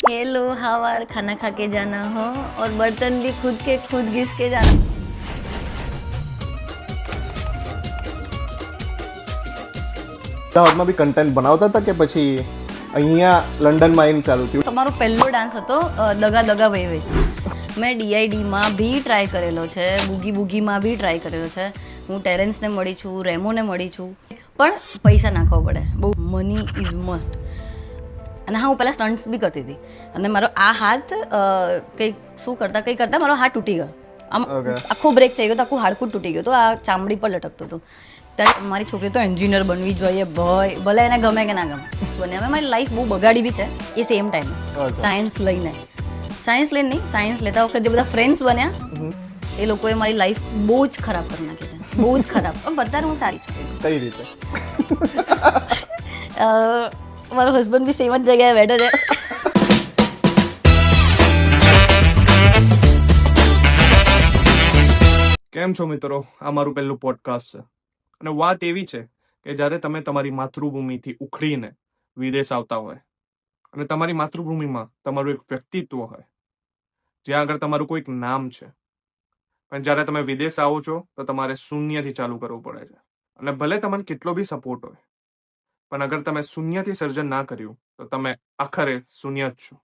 ये लो हावार खाना खा के जाना हो और बर्तन भी खुद के खुद घिस के जाना. અમદાવાદમાં બી કન્ટેન્ટ બનાવતા હતા કે પછી અહીંયા લંડનમાં આવીને ચાલુ થયું? તમારો પહેલો ડાન્સ હતો દગા દગા વહી વહી. મેં ડીઆઈડીમાં બી ટ્રાય કરેલો છે, બુગી બુગીમાં બી ટ્રાય કરેલો છે. હું ટેરેન્સને મળી છું, રેમોને મળી છું, પણ પૈસા નાખવા પડે બહુ. Money is must. અને હા, હું પહેલાં સ્ટન્ટ્સ બી કરતી હતી અને મારો આ હાથ કંઈક કંઈ કરતા મારો હાથ તૂટી ગયો. આમ આખો બ્રેક થઈ ગયો તો આખું હાડકું તૂટી ગયું તો આ ચામડી પર લટકતું હતું. ત્યારે મારી છોકરી તો એન્જિનિયર બનવી જોઈએ, ભલે એને ગમે કે ના ગમે બને. હવે મારી લાઈફ બહુ બગાડી બી છે એ સેમ ટાઈમ સાયન્સ લઈને નહીં, સાયન્સ લેતા વખત જે બધા ફ્રેન્ડ્સ બન્યા એ લોકોએ મારી લાઈફ બહુ જ ખરાબ કરી નાખી છે, બહુ જ ખરાબ. પણ બધાને હું સારી છું. કઈ રીતે? મારો હસબન્ડ બી સેમ જ જગ્યાએ બેઠો છે. કેમ છો મિત્રો? આ મારું પહેલું પોડકાસ્ટ છે અને વાત એવી છે કે જ્યારે તમે તમારી માતૃભૂમિથી ઉખડીને વિદેશ આવતા હોય અને તમારી માતૃભૂમિમાં તમારું એક વ્યક્તિત્વ હોય, જ્યાં આગળ તમારું કોઈક નામ છે, પણ જ્યારે તમે વિદેશ આવો છો તો તમારે શૂન્યથી ચાલુ કરવું પડે છે. અને ભલે તમને કેટલો બી સપોર્ટ હોય, પણ અગર તમે શૂન્યથી સર્જન ના કર્યું તો તમે આખરે શૂન્ય જ છો.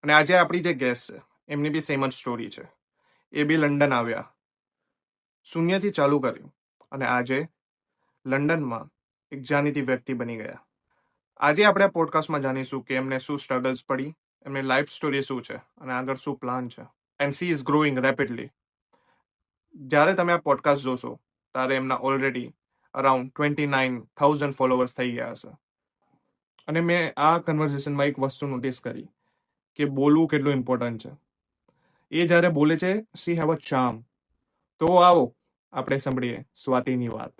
અને આજે આપણી જે ગેસ્ટ છે એમની બી સેમ જ સ્ટોરી છે. એ બી લંડન આવ્યા, શૂન્યથી ચાલુ કર્યું અને આજે લંડનમાં એક જાણીતી વ્યક્તિ બની ગયા. આજે આપણે આ પોડકાસ્ટમાં જાણીશું કે એમને શું સ્ટ્રગલ્સ પડી, એમની લાઈફ સ્ટોરી શું છે અને આગળ શું પ્લાન છે. And she is growing rapidly. જ્યારે તમે આ પોડકાસ્ટ જોશો ત્યારે એમના ઓલરેડી અરાઉન્ડ 29,000 ફોલોવર્સ થઈ ગયા હશે. અને મેં આ કન્વર્ઝેશનમાં એક વસ્તુ નોટિસ કરી કે બોલવું કેટલું ઇમ્પોર્ટન્ટ છે. એ જ્યારે બોલે છે, સી હેવ અ ચાર્મ. તો આવો આપણે સાંભળીએ સ્વાતિની વાત.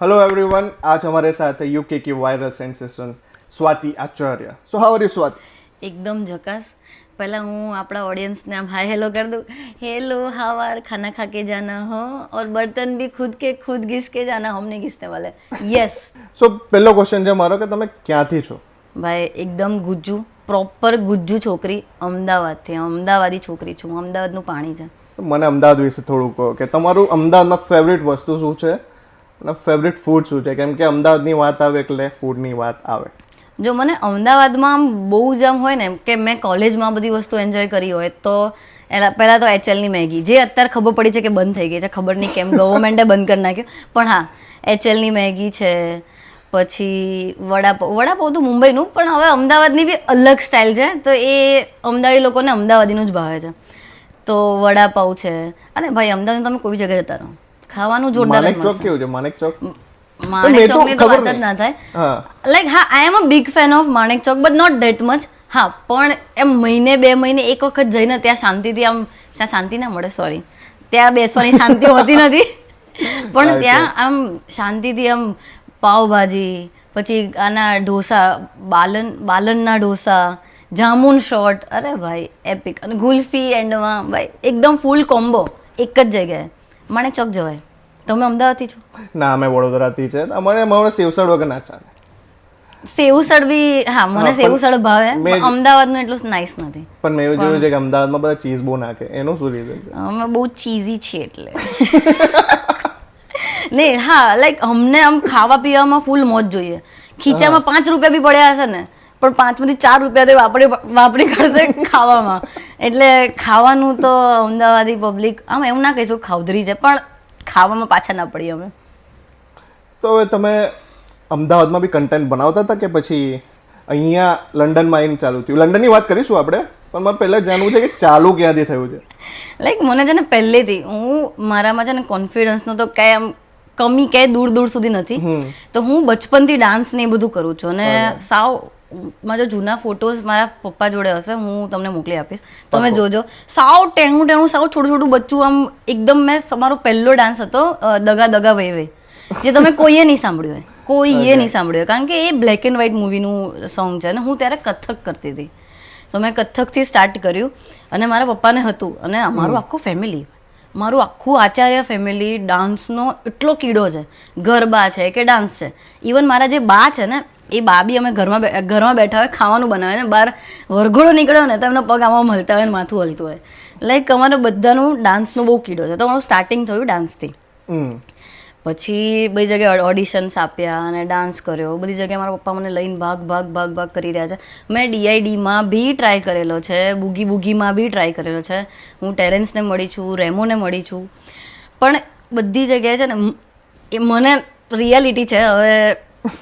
હેલો એવરીવન, આજ हमारे साथ है यूके की viral sensation Swati Acharya. So how are you Swati? એકદમ ઝકાસ. પહેલાં હું આપણા ઓડિયન્સને આમ હાય હેલો કરી દઉં. હેલો હાવાર ખાના ખા કે જાના હો और बर्तन भी खुद के खुद घिस के जाना, हम नहीं घिसने वाले. યસ. સો પહેલો ક્વેશ્ચન છે મારો કે તમે ક્યાંથી છો? ભાઈ એકદમ ગુજ્જુ, પ્રોપર ગુજ્જુ છોકરી, અમદાવાદથી. અમદાવાદી છોકરી છું. અમદાવાદનું પાણી છે. મને અમદાવાદ વિશે થોડું કહો કે તમારું અમદાવાદમાં ફેવરિટ વસ્તુ શું છે અને ફેવરિટ ફૂડ શું છે? કેમ કે અમદાવાદની વાત આવે એટલે ફૂડની વાત આવે. જો મને અમદાવાદમાં આમ બહુ જ આમ હોય ને કે મેં કોલેજમાં બધી વસ્તુ એન્જોય કરી હોય તો પહેલાં તો એચએલની મેગી, જે અત્યારે ખબર પડી છે કે બંધ થઈ ગઈ છે, ખબર નહીં કેમ, ગવર્મેન્ટે બંધ કરી નાખ્યું. પણ હા, એચએલની મેગી છે. પછી વડાપાવ તો મુંબઈનું, પણ હવે અમદાવાદની બી અલગ સ્ટાઇલ છે તો એ અમદાવાદી લોકોને અમદાવાદીનું જ ભાવે છે. તો વડાપાવ છે. અને ભાઈ અમદાવાદમાં તમે કોઈ જગ્યાએ જતા રહો, ખાવાનું જોરદાર. માણેક ચોક કેવું છે? માણેક ચોક ની તો વાત જ ના થાય. લાઈક હા, I am a big fan of Manek Chowk, but not that much. હા, પણ એમ મહિને 2 મહિને એક વખત જઈને ત્યાં શાંતિથી આમ, શાંતિ ના મળે, સોરી, ત્યાં બેસવાની શાંતિ હોતી નથી, પણ ત્યાં આમ શાંતિથી આમ પાવભાજી, પછી આના ઢોસા, બાલનના ઢોસા, જામુન શોર્ટ, અરે ભાઈ એપિક. અને ગુલ્ફી એન્ડમાં ભાઈ એકદમ ફૂલ કોમ્બો એક જ જગ્યાએ. માણેક ચોક જવાય. તમે અમદાવાદથી છો? ના, અમે વડોદરાથી છે. અમારે સેવસડ વગર ના ચાલે. સેવસડ બી, હા, મને સેવસડ ભાવે. અમદાવાદનું એટલું નાઇસ નથી. પણ મેં એવું જોયું છે કે અમદાવાદમાં બધા ચીઝ બહુ નાખે, એનું શું રીઝન છે? અમે બહુ ચીઝી છીએ એટલે. નહીં, હા, લાઈક અમને આમ ખાવા પીવામાં ફૂલ મોજ જોઈએ. ખીચામાં 5 રૂપિયા બી પડ્યા હશે ને, પણ 5માંથી 4 રૂપિયા તો વાપરી કાઢશે ખાવામાં. એટલે ખાવાનું તો અમદાવાદી પબ્લિક, આમ એવું ના કહીશું ખાવધરી છે, પણ ખાવામાં પાછા ના પડીએ અમે. તો હવે તમે અમદાવાદમાં બી કન્ટેન્ટ બનાવતા હતા કે પછી અહીંયા લંડનમાં આવીને ચાલુ થયું? લંડનની વાત કરીશું આપણે, પણ મારે પહેલાં જાણવું છે કે ચાલુ ક્યાંથી થયું છે? લાઈક મને છે ને પહેલેથી મારામાં છે ને કોન્ફિડન્સનો તો કાંઈ આમ કમી ક્યાંય દૂર સુધી નથી. તો હું બચપનથી ડાન્સ ને એ બધું કરું છું. અને સાવ મારા જૂના ફોટોઝ મારા પપ્પા જોડે હશે, હું તમને મોકલી આપીશ, તમે જોજો. સાવ ટેણું સાવ છોટું બચ્ચું આમ એકદમ. મેં મારો પહેલો ડાન્સ હતો દગા દગા વહી વહી, જે તમે કોઈએ નહીં સાંભળ્યું હોય, કારણ કે એ બ્લેક એન્ડ વ્હાઇટ મૂવીનું સોંગ છે. અને હું ત્યારે કથક કરતી હતી, તો મેં કથકથી સ્ટાર્ટ કર્યું. અને મારા પપ્પાને હતું, અને અમારું આખું ફેમિલી મારું આખું આચાર્ય ફેમિલી ડાન્સનો એટલો કીડો છે, ગરબા છે કે ડાન્સ છે. ઇવન મારા જે બા છે ને, એ બા બી અમે ઘરમાં બેઠા હોય, ખાવાનું બનાવે ને, બહાર વરઘોડો નીકળ્યો ને તો એમનો પગ આમાં મળતા હોય ને માથું હલતું હોય. લાઈક અમારે બધાનું ડાન્સનો બહુ કીડો છે. તો મારું સ્ટાર્ટિંગ થયું ડાન્સથી. પછી બધી જગ્યાએ ઓડિશન્સ આપ્યા અને ડાન્સ કર્યો. બધી જગ્યાએ મારા પપ્પા મને લઈને ભાગ કરી રહ્યા છે. મેં DIDમાં બી ટ્રાય કરેલો છે, બુગીમાં બી ટ્રાય કરેલો છે. હું ટેરેન્સને મળી છું, રેમોને મળી છું. પણ બધી જગ્યાએ છે ને એ મને રિયાલિટી છે, હવે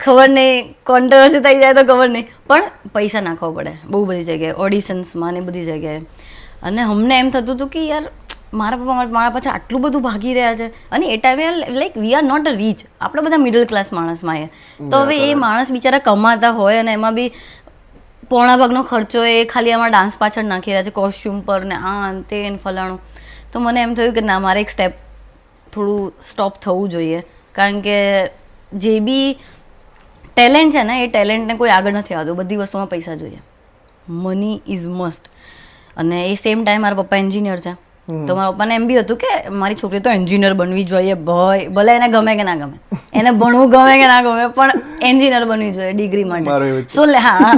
ખબર નહીં, કોન્ટ્રોવર્સી થઈ જાય તો ખબર નહીં, પણ પૈસા નાખવા પડે બહુ બધી જગ્યાએ, ઓડિશન્સમાં ને બધી જગ્યાએ. અને અમને એમ થતું હતું કે યાર મારા પપ્પા મારા પાછળ આટલું બધું ભાગી રહ્યા છે. અને એ ટાઈમે like we are not a rich, આપણે બધા મિડલ ક્લાસ માણસમાં એ. તો હવે એ માણસ બિચારા કમાતા હોય અને એમાં બી પોણા ભાગનો ખર્ચો એ ખાલી આમાં ડાન્સ પાછળ નાખી રહ્યા છે, કોસ્ચ્યુમ પર ને આ તે ને ફલાણું. તો મને એમ થયું કે ના, મારે એક સ્ટેપ થોડું સ્ટોપ થવું જોઈએ. કારણ કે જે બી ટેલેન્ટ છે ને, એ ટેલેન્ટને કોઈ આગળ નથી આવતું. બધી વસ્તુમાં પૈસા જોઈએ, મની ઇઝ મસ્ટ. અને એ સેમ ટાઈમ મારા પપ્પા એન્જિનિયર છે. તો મારા પપ્પાને એમ બી હતું કે મારી છોકરી તો એન્જિનિયર બનવી જોઈએ, ભલે એને ગમે કે ના ગમે, એને ભણવું ગમે કે ના ગમે, પણ એન્જિનિયર બનવી જોઈએ ડિગ્રી માટે. સો હા,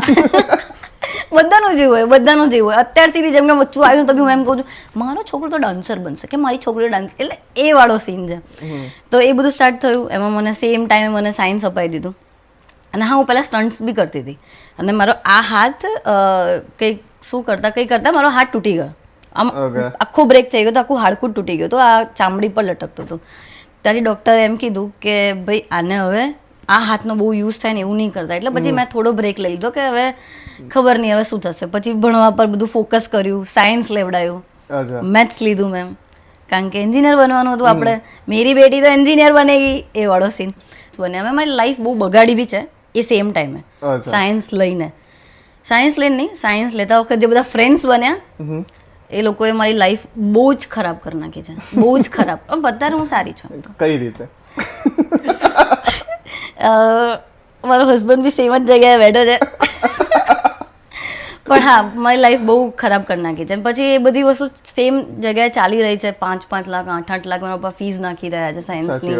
બધાનું જેવું હોય, બધાનું જેવું હોય. અત્યારથી બી જેમ કે બચ્ચું આવ્યું તો બી હું એમ કહું છું મારો છોકરો તો ડાન્સર બનશે, કે મારી છોકરી ડાન્સ, એટલે એ વાળો સીન છે. તો એ બધું સ્ટાર્ટ થયું. એમાં મને સેમ ટાઈમે મને સાયન્સ અપાઈ દીધું. અને હા, હું પહેલાં સ્ટન્ટ્સ બી કરતી હતી. અને મારો આ હાથ કંઈક કરતા મારો હાથ તૂટી ગયો. આમ આખો બ્રેક થઈ ગયો, તો આખું હાડકું તૂટી ગયું, તો આ ચામડી પર લટકતું હતું. ત્યારે ડૉક્ટરે એમ કીધું કે ભાઈ આને હવે આ હાથનો બહુ યુઝ થાય ને એવું નહીં કરતા. એટલે પછી મેં થોડો બ્રેક લઈ લીધો કે હવે ખબર નહીં હવે શું થશે. પછી ભણવા પર બધું ફોકસ કર્યું, સાયન્સ લેવડાયું, મેથ્સ લીધું મેમ, કારણ કે એન્જિનિયર બનવાનું હતું આપણે. મેરી બેટી તો એન્જિનિયર બનેગી, એ વાળો સીન બને. અમે મારી લાઈફ બહુ બગાડી બી છે એ સેમ ટાઈમે. સાયન્સ લઈને નહીં, સાયન્સ લેતા વખત જે બધા ફ્રેન્ડ્સ બન્યા એ લોકોએ મારી લાઈફ બહુ જ ખરાબ કરી નાખી છે, બહુ જ ખરાબ. પણ બધા હું સારી છું. કઈ રીતે? મારો હસબન્ડ બી સેમ જ જગ્યાએ બેઠો છે. પણ હા, મારી લાઈફ બહુ ખરાબ કરી નાખી છે. પછી એ બધી વસ્તુ સેમ જગ્યાએ ચાલી રહી છે. 5-5 લાખ 8-8 લાખ મારા પપ્પા ફીસ નાખી રહ્યા છે સાયન્સની.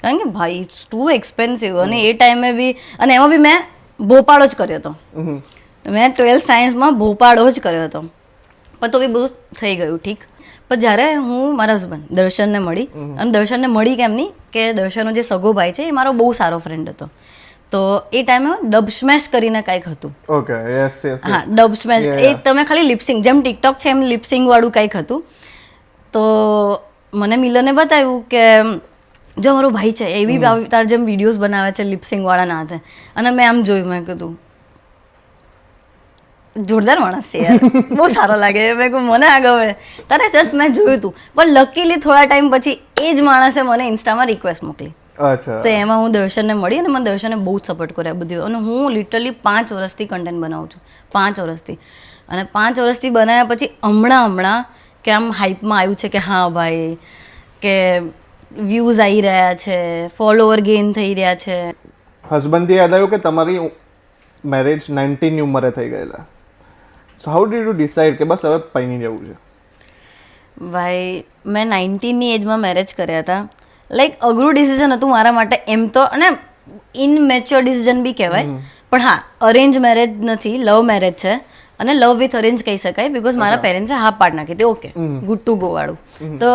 કારણ કે ભાઈ ઇટ્સ ટુ એક્સપેન્સિવ. અને એ ટાઈમે બી, અને એમાં બી મેં ભોપાળો જ કર્યો હતો. મેં 12th સાયન્સમાં ભોપાળો જ કર્યો હતો. પણ તો બી બધું થઈ ગયું ઠીક. પણ જ્યારે હું મારા હસબન્ડ દર્શનને મળી, અને દર્શનને મળી કેમ નહીં કે દર્શનનો જે સગો ભાઈ છે એ મારો બહુ સારો ફ્રેન્ડ હતો. તો એ ટાઈમે ડબ સ્મેશ કરીને કાંઈક હતું. Okay, yes yes. હા, ડબ સ્મેશ. એ તમે ખાલી લિપસિંગ, જેમ ટિકટોક છે એમ લિપસિંગ વાળું કંઈક હતું. તો મને મિલને બતાવ્યું કે જો મારો ભાઈ છે એ બી તાર જેમ વિડીયોઝ બનાવે છે લિપસિંગ વાળા ના હાથે. અને મેં આમ જોયું, મેં કીધું જોરદાર માણસ છે યાર, બહુ સારો લાગે. મેં કહું મને આ ગમે. તારે જસ્ટ મેં જોયું હતું. પણ લકીલી થોડા ટાઈમ પછી એ જ માણસે મને ઇન્સ્ટામાં રિક્વેસ્ટ મોકલી. તો એમાં હું દર્શનને મળી અને મને દર્શને બહુ જ સપોર્ટ કર્યો બધું. અને હું લિટરલી 5 વર્ષથી કન્ટેન્ટ બનાવું છું, 5 વર્ષથી. અને 5 વર્ષથી બનાવ્યા પછી હમણાં કે આમ હાઇપમાં આવ્યું છે કે હા ભાઈ, કે વ્યૂઝ આવી રહ્યા છે, ફોલોવર ગેઇન થઈ રહ્યા છે. હસબન્ડથી યાદ આવ્યું કે તમારી મેરેજ 19ની ઉંમરે થઈ ગયેલા. So how did you decide કે બસ હવે પૈણી જવું છે? ભાઈ મેં 19ની એજમાં મેરેજ કર્યા હતા. લાઈક અઘરું ડિસિઝન હતું મારા માટે એમ તો, અને ઇનમેચ્યોર ડિસિઝન બી કહેવાય. પણ હા, અરેન્જ મેરેજ નથી, લવ મેરેજ છે. અને લવ વિથ અરેન્જ કહી શકાય, બિકોઝ મારા પેરેન્ટ્સે હા પાડ નાખી હતી. ઓકે, ગુડ ટુ ગો વાળું. તો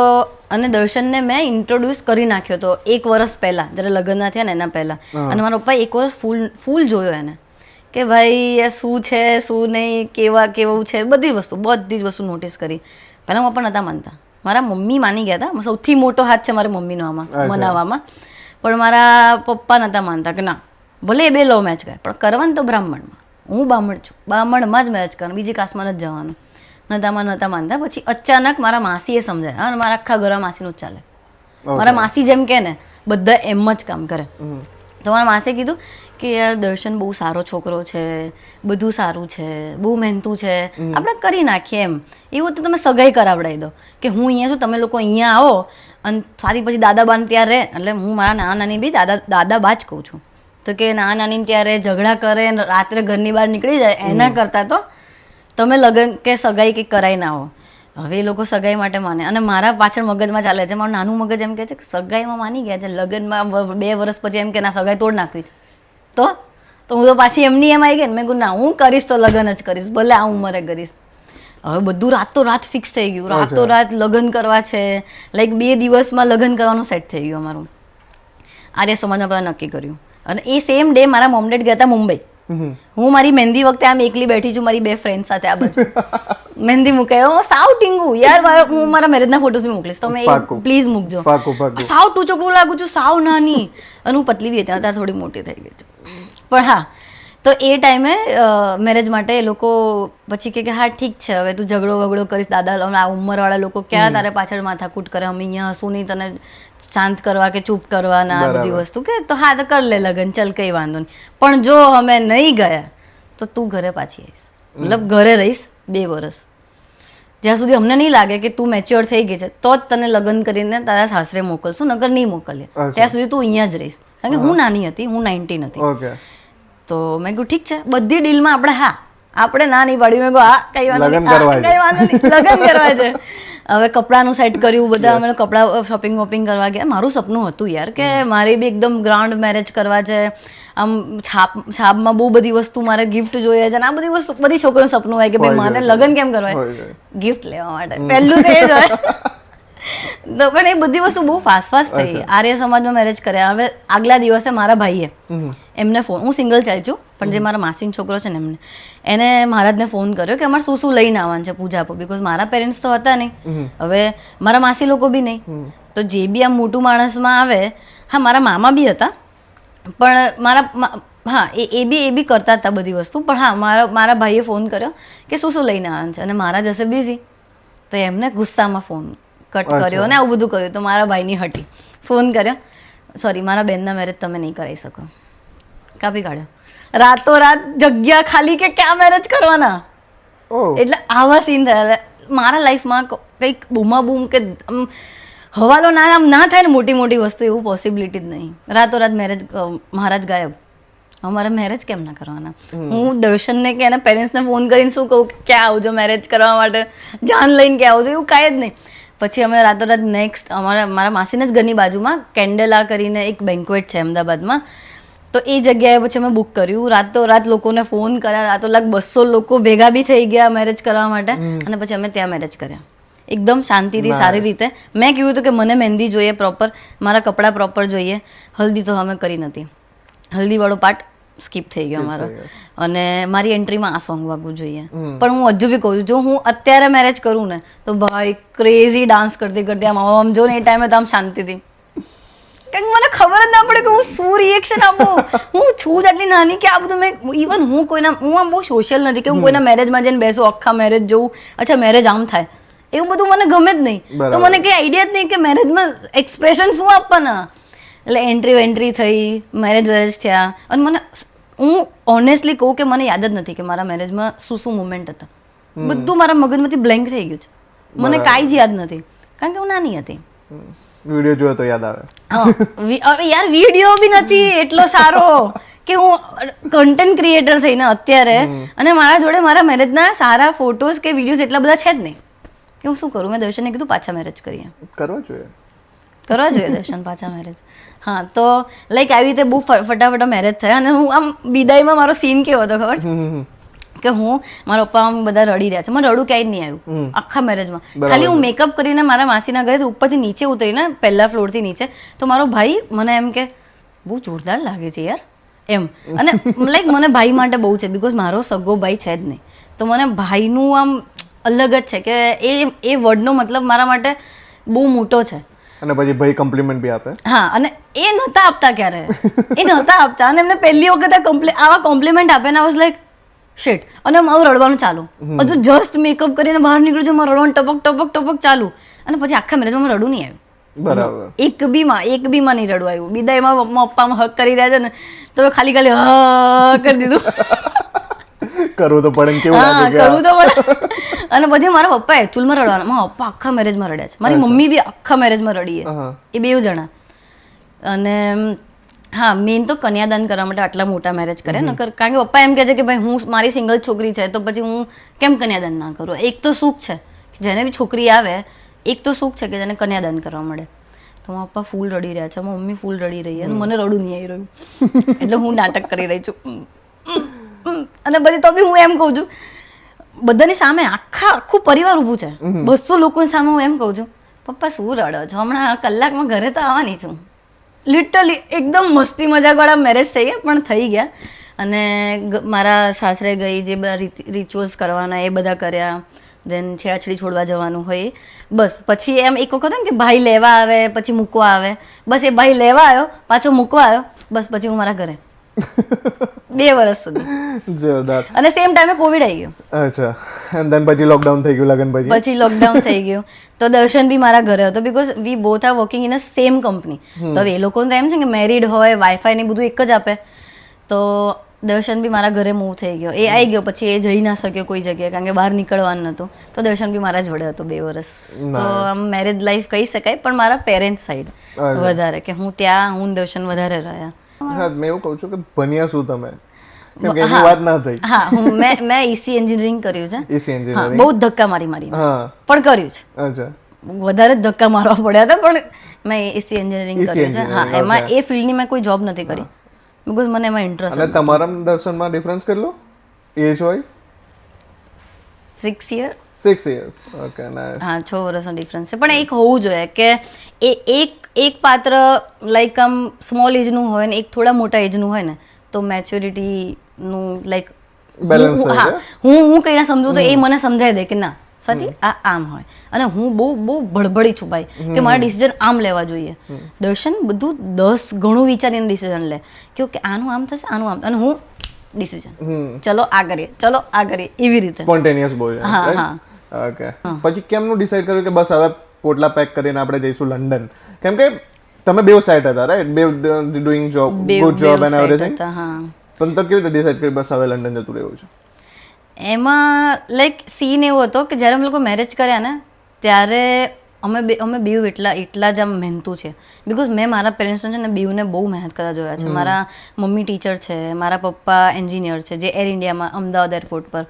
અને દર્શનને મેં ઇન્ટ્રોડ્યુસ કરી નાખ્યો હતો 1 વર્ષ પહેલાં, જ્યારે લગ્નના થયા ને એના પહેલાં. અને મારા પપ્પાએ 1 વર્ષ ફૂલ જોયો એને, કે ભાઈ એ શું છે શું નહીં, કેવું છે, બધી જ વસ્તુ નોટિસ કરી. પહેલાં હું પણ નહોતા માનતા. મારા મમ્મી માની ગયા હતા. સૌથી મોટો હાથ છે મારી મમ્મીનો આમાં મનાવવામાં. પણ મારા પપ્પા નહોતા માનતા કે ના, ભલે એ 2 લવ મેચ કરે પણ કરવાનું તો બ્રાહ્મણમાં. હું બ્રાહ્મણ છું, બ્રાહ્મણમાં જ મેચ કરવાનું, બીજી કાસ્ટમાં નથી જવાનું. નહોતા માનતા. પછી અચાનક મારા માસીએ સમજાય, અને મારા આખા ઘરમાં માસીનું જ ચાલે. મારા માસી જેમ કે ને બધા એમ જ કામ કરે. તો મારા માસીએ કીધું કે યાર દર્શન બહુ સારો છોકરો છે, બધું સારું છે, બહુ મહેનતું છે, આપણે કરી નાખીએ એમ. એવું તો તમે સગાઈ કરાવડાવી દો કે હું અહીંયા છું, તમે લોકો અહીંયા આવો અને સારી પછી દાદા બાને ત્યાં રહે. એટલે હું મારા નાના નાની બી દાદા બા જ કહું છું. તો કે નાના નાની ત્યારે ઝઘડા કરે, રાત્રે ઘરની બહાર નીકળી જાય, એના કરતાં તો તમે લગ્ન કે સગાઈ કંઈક કરાવી ના હો. હવે એ લોકો સગાઈ માટે માને અને મારા પાછળ મગજમાં ચાલે છે. મારું નાનું મગજ એમ કહે છે કે સગાઈમાં માની ગયા છે, લગ્નમાં 2 વર્ષ પછી એમ કે ના સગાઈ તોડ નાખવી છે. તો હું તો પાછી એમની એમ આવી ગઈ ને. મેં કહ્યું ના, હું કરીશ તો લગ્ન જ કરીશ, ભલે આ ઉંમરે કરીશ. હવે બધું રાત ફિક્સ થઈ ગયું. રાત લગ્ન કરવા છે. લાઈક 2 દિવસમાં લગ્ન કરવાનું સેટ થઈ ગયું અમારું. આર્ય સમાજમાં બધા નક્કી કર્યું. અને એ સેમ ડે મારા મોમ ડેડ ગયા હતા મુંબઈ. હું મારી મહેંદી વખતે આમ એકલી બેઠી છું મારી 2 ફ્રેન્ડ સાથે આ બાજુ મહેંદી મૂકાયો. સાવ ટીંગુ યાર, હું મારા મેરેજના ફોટોસ બી મોકલીશ, તમે પ્લીઝ મૂકજો. સાવ ટૂચકડું લાગુ છું, સાવ નાની. અને હું પતલી બી હતી, અત્યારે થોડી મોટી થઈ ગઈ છું. પણ હા, તો એ ટાઈમે મેરેજ માટે એ લોકો પછી કે હા ઠીક છે, હવે તું ઝઘડો કરીશ, દાદા આ ઉંમરવાળા લોકો ક્યાં તારે પાછળ માથાકૂટ કરે, અમે અહીંયા હસું નહીં તને શાંત કરવા કે ચૂપ કરવાના આ બધી વસ્તુ કે તો હા તો કર લે લગ્ન, ચલ કંઈ વાંધો નહીં. પણ જો અમે નહીં ગયા તો તું ઘરે પાછી આવીશ, મતલબ ઘરે રહીશ 2 વર્ષ, જ્યાં સુધી અમને નહીં લાગે કે તું મેચ્યોર થઈ ગઈ છે તો જ તને લગ્ન કરીને તારા સાસરે મોકલશું, નકર નહીં મોકલીએ. ત્યાં સુધી તું અહીંયા જ રહીશ. કારણ કે હું નાની હતી, હું 19 હતી. તો મેં કહ્યું ઠીક છે, બધી ડીલમાં આપણે ના નહીં પાડ્યું. મેં કહ્યું હા કંઈ વાંધો નહીં, લગ્ન કરવા છે. હવે કપડાનું સેટ કર્યું, બધા અમે કપડા શોપિંગ કરવા ગયા. મારું સપનું હતું યાર કે મારે બી એકદમ ગ્રાન્ડ મેરેજ કરવા છે. આમ છાપમાં બહુ બધી વસ્તુ મારે ગિફ્ટ જોઈએ છે અને આ બધી વસ્તુ બધી છોકરીનું સપનું હોય કે ભાઈ મારે લગ્ન કેમ કરવા, ગિફ્ટ લેવા માટે. પહેલું તો એ જ હોય. તો પણ એ બધી વસ્તુ બહુ ફાસ્ટ થઈ. આર્ય સમાજમાં મેરેજ કર્યા. હવે આગલા દિવસે મારા ભાઈએ એમને ફોન, હું સિંગલ ચાલી છું પણ જે મારા માસીનો છોકરો છે ને એને મહારાજને ફોન કર્યો કે અમારે શું લઈને આવવાનું છે પૂજા પર, બિકોઝ મારા પેરેન્ટ્સ તો હતા નહીં, હવે મારા માસી લોકો બી નહીં. તો જે બી આમ મોટું માણસમાં આવે, હા મારા મામા બી હતા પણ હા એ બી કરતા હતા બધી વસ્તુ. પણ હા મારા ભાઈએ ફોન કર્યો કે શું લઈને આવવાનું છે અને મારા જશે બિઝી, તો એમને ગુસ્સામાં ફોન કટ કર્યો ને આવું બધું કર્યું. તો મારા ભાઈની હટી ફોન કર્યો, સોરી મારા બેનના મેરેજ તમે નહીં કરાવી શકો, કાપી કાઢ્યો. રાતોરાત જગ્યા ખાલી કે ક્યાં મેરેજ કરવાના. એટલે આવા સીન થયા મારા લાઈફમાં. કંઈક બૂમાબૂમ કે હવાલો ના થાય ને મોટી વસ્તુ, એવું પોસિબિલિટી જ નહીં. રાતોરાત મેરેજ, મહારાજ ગાયબ. અમારે મેરેજ કેમ ના કરવાના? હું દર્શનને કે એના પેરેન્ટ્સને ફોન કરીને શું કહું ક્યાં આવજો મેરેજ કરવા માટે, જાન લઈને ક્યાં આવજો, એવું કાંઈ જ નહીં. પછી અમે રાતોરાત નેક્સ્ટ મારા માસીના જ ઘરની બાજુમાં કેન્ડેલા કરીને એક બેન્ક્વેટ છે અમદાવાદમાં, તો એ જગ્યાએ પછી અમે બુક કર્યું. રાતોરાત લોકોને ફોન કર્યા, રાતોરાત 200 લોકો ભેગા બી થઈ ગયા મેરેજ કરવા માટે અને પછી અમે ત્યાં મેરેજ કર્યા એકદમ શાંતિથી, સારી રીતે. મેં કહ્યું હતું કે મને મહેંદી જોઈએ પ્રોપર, મારા કપડાં પ્રોપર જોઈએ. હલ્દી તો અમે કરી નથી, હલ્દીવાળો પાર્ટ સ્કીપ થઈ ગયો અમારો. અને મારી એન્ટ્રીમાં આ સોંગ વાગવું જોઈએ. પણ હું હજુ બી કહું છું, જો હું અત્યારે મેરેજ કરું ને તો ભાઈ ક્રેઝી ડાન્સ કરતી આમ જો ને એ ટાઈમે તો આમ શાંતિથી, કંઈક મને ખબર જ ના પડે કે હું શું રિએક્શન આપું. હું છું જ આટલી નાની કે આ બધું મેં ઇવન હું આમ બહુ સોશિયલ નથી કે હું કોઈના મેરેજમાં જઈને બેસું, આખા મેરેજ જોઉં, અચ્છા મેરેજ આમ થાય, એવું બધું મને ગમે જ નહીં. તો મને કંઈ આઈડિયા જ નહીં કે મેરેજમાં એક્સપ્રેશન શું આપવાના. એટલે એન્ટ્રી થઈ, મેરેજ થયા. અને હું ઓનેસ્ટલી કહું કે મને યાદ જ નથી કે મારા મેરેજમાં શું મુમેન્ટ હતા. બધું મારા મગજમાંથી બ્લેન્ક થઈ ગયું છે. મને કાંઈ જ યાદ નથી કારણ કે હું નાની હતી. વિડીયો જોયો તો યાદ આવે. હા યાર, વિડીયો બી નથી એટલો સારો કે હું કન્ટેન્ટ ક્રિએટર થઈને અત્યારે, અને મારા જોડે મારા મેરેજના સારા ફોટોઝ કે વિડીયોઝ એટલા બધા છે જ નહીં કે હું શું કરું. મેં દર્શનને કીધું પાછા મેરેજ કરીએ, કરવા જોઈએ દર્શન પાછા મેરેજ. હા, તો લાઈક આવી રીતે બહુ ફટાફટ મેરેજ થયા. અને હું આમ વિદાયમાં મારો સીન કેવો હતો ખબર છે કે મારા પપ્પા આમ બધા રડી રહ્યા છે, મને રડું ક્યાંય નહીં આવ્યું આખા મેરેજમાં. ખાલી હું મેકઅપ કરીને મારા માસીના ઘરે ઉપરથી નીચે ઉતરીને પહેલા ફ્લોરથી નીચે, તો મારો ભાઈ મને એમ કે બહુ જોરદાર લાગે છે યાર એમ. અને લાઈક મને ભાઈ માટે બહુ છે, બિકોઝ મારો સગો ભાઈ છે જ નહીં. તો મને ભાઈનું આમ અલગ જ છે કે એ વર્ડનો મતલબ મારા માટે બહુ મોટો છે. અને પછી ભાઈ કોમ્પ્લિમેન્ટ બી આપે. હા, અને એ નહોતા આપતા ક્યારે, અને એમને પહેલી વખત આવા કોમ્પ્લિમેન્ટ આપે ને આઈ વોઝ લાઈક શિટ. અને મારું રડવાનું ચાલુ, બધું જસ્ટ મેકઅપ કરીને બહાર નીકળ્યું છે, મારું રડવાનું ટપક ચાલુ. અને પછી આખા મેરેજમાં મને રડું નહીં આવ્યું. બરાબર. એક બીમાં નહીં રડવું આવ્યું. વિદાયમાં પપ્પામાં હક કરી રહ્યા છે ને તો ખાલી હ કરી દીધું. કરવું તો પડે, કેવું લાગે કે કરવું તો પડે. અને પછી મારા પપ્પા એકચ્યુઅલમાં રડવાના, મારા પપ્પા આખા મેરેજમાં રડ્યા છે, મારી મમ્મી બી આખા મેરેજમાં રડી એ 2 જણા. અને હા, મેઇન તો કન્યાદાન કરવા માટે આટલા મોટા મેરેજ કરે ને, કારણ કે પપ્પા એમ કહે છે કે ભાઈ મારી સિંગલ છોકરી છે તો પછી હું કેમ કન્યાદાન ના કરું. એક તો સુખ છે જેને બી છોકરી આવે એક તો સુખ છે કે જેને કન્યાદાન કરવા મળે. તો મારા પપ્પા ફૂલ રડી રહ્યા છે, મારી મમ્મી ફૂલ રડી રહી અને મને રડું નહીં આવી રહ્યું એટલે હું નાટક કરી રહી છું. અને પછી તો બી હું એમ કહું છું બધાની સામે, આખું પરિવાર ઊભું છે, 200 લોકોની સામે હું એમ કહું છું પપ્પા શું રડો છો, હમણાં કલાકમાં ઘરે તો આવવાની છું. લિટરલી એકદમ મસ્તી મજાકવાળા મેરેજ થઈ ગયા, પણ થઈ ગયા. અને મારા સાસરે ગઈ, જે બધા રિચ્યુઅલ્સ કરવાના એ બધા કર્યા. દેન છેડાછેડી છોડવા જવાનું હોય, બસ. પછી એમ એક વખત ને કે ભાઈ લેવા આવે પછી મૂકવા આવે, બસ એ ભાઈ લેવા આવ્યો પાછો મૂકવા આવ્યો, બસ પછી હું મારા ઘરે 2 વર્ષ સુધી. જોરદાર. અને સેમ ટાઈમે કોવિડ આવી ગયો. અચ્છા. એન્ડ ધેન પછી લોકડાઉન થઈ ગયું, લગન પછી લોકડાઉન થઈ ગયું. તો દર્શન બી મારા ઘરે હતો, because we both are working in a same company. તો હવે એ લોકોને તો એમ છે કે મેરિડ હોય, વાઈફાઈ ને બધું એક જ આપે. તો દર્શન બી મારા ઘરે મૂવ થઈ ગયો. એ આવી ગયો, પછી એ જઈ ના શક્યો કોઈ જગ્યાએ કારણ કે બહાર નીકળવાનું નહોતું. તો દર્શન બી મારા જોડે હતો 2 વર્ષ. તો આમ મેરેજ લાઈફ કહી શકાય, પણ મારા પેરેન્ટ્સ સાઈડ વધારે, કે હું ત્યાં હું દર્શન વધારે રહ્યા. હા, મેં એવું કહું છું કે ભણ્યા શું તમે, કેમ કે એની વાત ના થઈ. હા, મેં EC એન્જિનિયરિંગ કર્યું છે. EC એન્જિનિયરિંગ બહુ ધક્કા મારી હા પણ કર્યું છે. અચ્છા. વધારે જ ધક્કા મારવા પડ્યા હતા, પણ મેં EC એન્જિનિયરિંગ કર્યું છે. હા, એમાં એ ફિલ્ડની મેં કોઈ જોબ નથી કરી બીકોઝ મને એમાં ઇન્ટરેસ્ટ. અને તમારા દર્શનમાં ડિફરન્સ કેટલો age wise? 6 years. 6 years. Okay, nice. હા, 6 વર્ષનો ડિફરન્સ છે. પણ એક હોવું જોઈએ કે એ એક પાત્ર લાઈક આમ સ્મોલ એજનું હોય ને એક થોડા મોટા એજનું હોય ને તો મેચ્યોરિટીનું લાઈક હું કઈ ના સમજું તો એ મને સમજાવી દે કે ના સાથી આ આમ હોય. અને હું બહુ ભડભડી છું ભાઈ, કે મારા ડિસિઝન આમ લેવા જોઈએ. દર્શન બધું 10 ગણું વિચારીને ડિસિઝન લે કે ઓકે આનું આમ થશે, આનું આમ, અને હું ડિસિઝન ચલો આ કરીએ એવી રીતે સ્પોન્ટેનિયસ બોલ. હા હા. ઓકે. પછી કેમનું ડિસાઈડ કર્યું કે બસ હવે પોટલા પેક કરીને આપણે જઈશું લંડન? કેમ કે તમે બેવ સાઈડ હતા, રાઈટ? બેવ doing job, good job and everything. પણ તો કેવી રીતે ડિસાઈડ કર્યું બસ હવે લંડન જતું રહેવું છે? એમાં લાઈક સીન એવો હતો કે જ્યારે અમે લોકો મેરેજ કર્યા ને ત્યારે અમે બેવ એટલા જ આમ મહેનતુ છે. બીકોઝ મેં મારા પેરેન્ટ્સને છે ને બેવને બહુ મહેનત કરતા જોયા છે. મારા મમ્મી ટીચર છે, મારા પપ્પા એન્જિનિયર છે, જે એર ઇન્ડિયામાં અમદાવાદ એરપોર્ટ પર.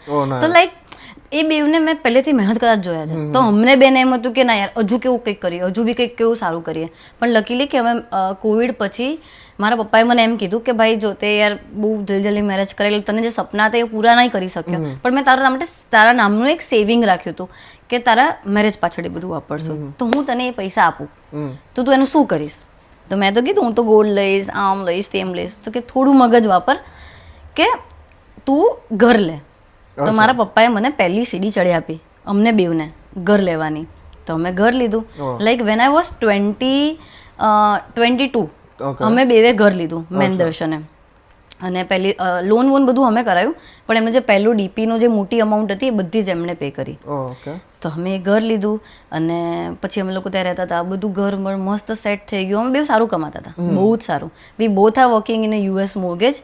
તો લાઈક એ બેવને મેં પહેલેથી મહેનત કરતા જ જોયા છે. તો અમને બેને એમ હતું કે ના યાર હજુ કેવું કંઈક કરીએ, હજુ બી કંઈક કેવું સારું કરીએ. પણ લકીલી કે અમે કોવિડ પછી મારા પપ્પાએ મને એમ કીધું કે ભાઈ જો તે યાર બહુ જલ્દી મેરેજ કરેલી, તને જે સપના હતા એ પૂરા નહીં કરી શક્યો, પણ મેં તારા માટે તારા નામનું એક સેવિંગ રાખ્યું હતું કે તારા મેરેજ પાછળ એ બધું વાપરશું, તો હું તને એ પૈસા આપું તો તું એનું શું કરીશ? તો મેં તો કીધું હું તો ગોલ્ડ લઈશ, આમ લઈશ, તેમ લઈશ. તો કે થોડું મગજ વાપર કે તું ઘર લે. તો મારા પપ્પાએ મને પહેલી સીડી ચડી આપી અમને બેવને ઘર લેવાની. તો અમે ઘર લીધું. લાઈક વેન આઈ વોઝ 22 અમે બેવે ઘર લીધું મેન દર્શને. અને પહેલી લોન બધું અમે કરાયું, પણ એમને જે પહેલું ડીપીનું જે મોટી અમાઉન્ટ હતી એ બધી જ એમણે પે કરી. તો અમે ઘર લીધું અને પછી અમે લોકો ત્યાં રહેતા હતા. બધું ઘર મસ્ત સેટ થઈ ગયું. અમે બહુ સારું કમાતા હતા, બહુ જ સારું. વી both are working in US mortgage,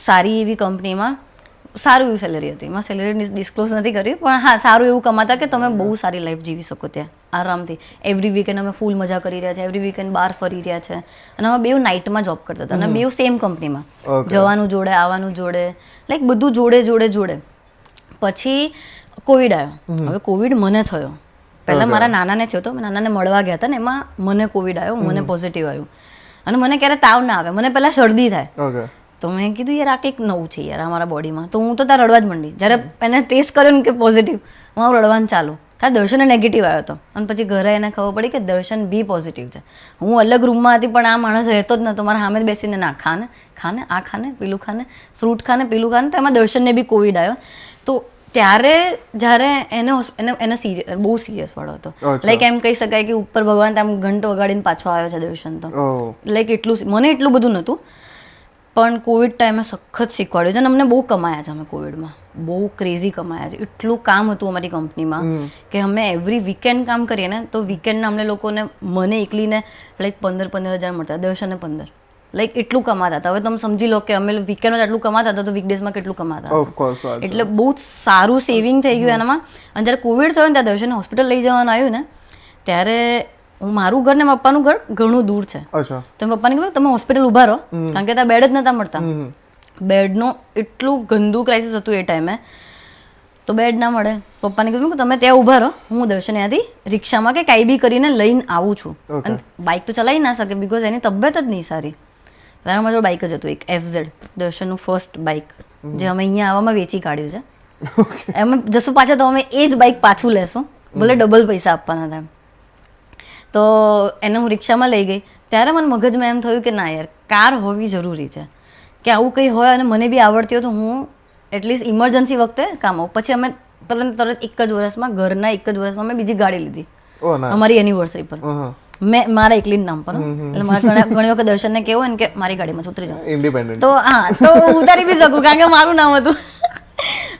સારી એવી કંપનીમાં. સારું એવું સેલેરી હતી. એમાં સેલેરી ડિસ્ક્લોઝ નથી કરી, પણ હા સારું એવું કમાતા કે તમે બહુ સારી લાઈફ જીવી શકો ત્યાં આરામથી. એવરી વીકેન્ડ અમે ફૂલ મજા કરી રહ્યા છે, એવરી વીકેન્ડ બહાર ફરી રહ્યા છે. અને અમે બેવ નાઇટમાં જોબ કરતા હતા અને બેવ સેમ કંપનીમાં, જવાનું જોડે, આવવાનું જોડે, લાઈક બધું જોડે. પછી કોવિડ આવ્યો. હવે કોવિડ મને થયો. પહેલાં મારા નાનાને થયો હતો, નાનાને મળવા ગયા હતા ને એમાં મને કોવિડ આવ્યો, મને પોઝિટિવ આવ્યું. અને મને ક્યારે તાવ ના આવે, મને પહેલાં શરદી થાય. તો મેં કીધું યાર આ કંઈક નવું છે યાર અમારા બોડીમાં. તો હું તો ત્યાં રડવા જ માંડી. જ્યારે એને ટેસ્ટ કર્યો ને કે પોઝિટિવ, હું રડવાનું ચાલુ. ત્યારે દર્શને નેગેટિવ આવ્યો હતો. અને પછી ઘરે એને ખબર પડી કે દર્શન બી પોઝિટિવ છે. હું અલગ રૂમમાં હતી પણ આ માણસ રહેતો જ નહોતો. મારા સામે બેસીને ના ખાને, આ ખાને, પેલું ખાને, ફ્રૂટ ખાને, પેલું ખાને. તો એમાં દર્શનને બી કોવિડ આવ્યો. તો ત્યારે જ્યારે એને બહુ સિરિયસ વાળો હતો. લાઈક એમ કહી શકાય કે ઉપર ભગવાન આમ ઘંટો વગાડીને પાછો આવ્યો છે દર્શન. તો લાઈક એટલું મને એટલું બધું નહોતું, પણ કોવિડ ટાઈમે સખત શીખવાડ્યું છે. અને અમને બહુ કમાયા છે અમે કોવિડમાં, બહુ ક્રેઝી કમાયા છે. એટલું કામ હતું અમારી કંપનીમાં કે અમે એવરી વીકેન્ડ કામ કરીએ ને તો વીકેન્ડના અમને લોકોને, મને એકલીને લાઈક 15,000 મળતા, દર્શને 15. લાઈક એટલું કમાતા હતા. હવે તમે સમજી લો કે અમે વીકેન્ડમાં આટલું કમાતા હતા તો વીકડેઝમાં કેટલું કમાતા હતા. એટલે બહુ જ સારું સેવિંગ થઈ ગયું એનામાં. અને જ્યારે કોવિડ થયો ને ત્યારે દર્શને હોસ્પિટલ લઈ જવાનું આવ્યું ને ત્યારે મારું ઘર ને પપ્પાનું ઘર ઘણું દૂર છે. તો પપ્પાને કીધું તમે હોસ્પિટલ ઉભા રહો, કારણ કે ત્યાં બેડ જ નતા મળતા. બેડનું એટલું ગંદુ ક્રાઇસિસ હતું એ ટાઈમે. તો બેડ ના મળે. પપ્પાને કીધું કે તમે ત્યાં ઊભા રહો, હું દર્શન ત્યાંથી રિક્ષામાં કે કાંઈ બી કરીને લઈને આવું છું. અને બાઇક તો ચલાવી ના શકે બિકોઝ એની તબિયત જ નહીં સારી. ત્યારે અમારું બાઇક જ હતું, એક FZ દર્શનનું ફર્સ્ટ બાઇક, જે અમે અહીંયા આવવામાં વેચી કાઢ્યું છે. એમ જશું પાછા તો અમે એ જ બાઇક પાછું લેશું, ભલે ડબલ પૈસા આપવાના હતા. તો એને હું રિક્ષામાં લઈ ગઈ. ત્યારે મને મગજમાં એમ થયું કે ના યાર, કાર હોવી જરૂરી છે, કે આવું કંઈ હોય અને મને બી આવડતી હોય તો હું એટલીસ્ટ ઇમરજન્સી વખતે કામ આવું. પછી અમે તરત એક જ વર્ષમાં ઘરના એક જ વર્ષમાં મેં બીજી ગાડી લીધી અમારી એનિવર્સરી પર. મેં મારા એકલી નામ પર. એટલે મારે ઘણી વખત દર્શનને કેવું હોય ને કે મારી ગાડીમાં ઉતરી જાઓ ઇન્ડિપેન્ડન્ટ, તો હા, તો ઉતારી બી શકું કારણ કે મારું નામ હતું.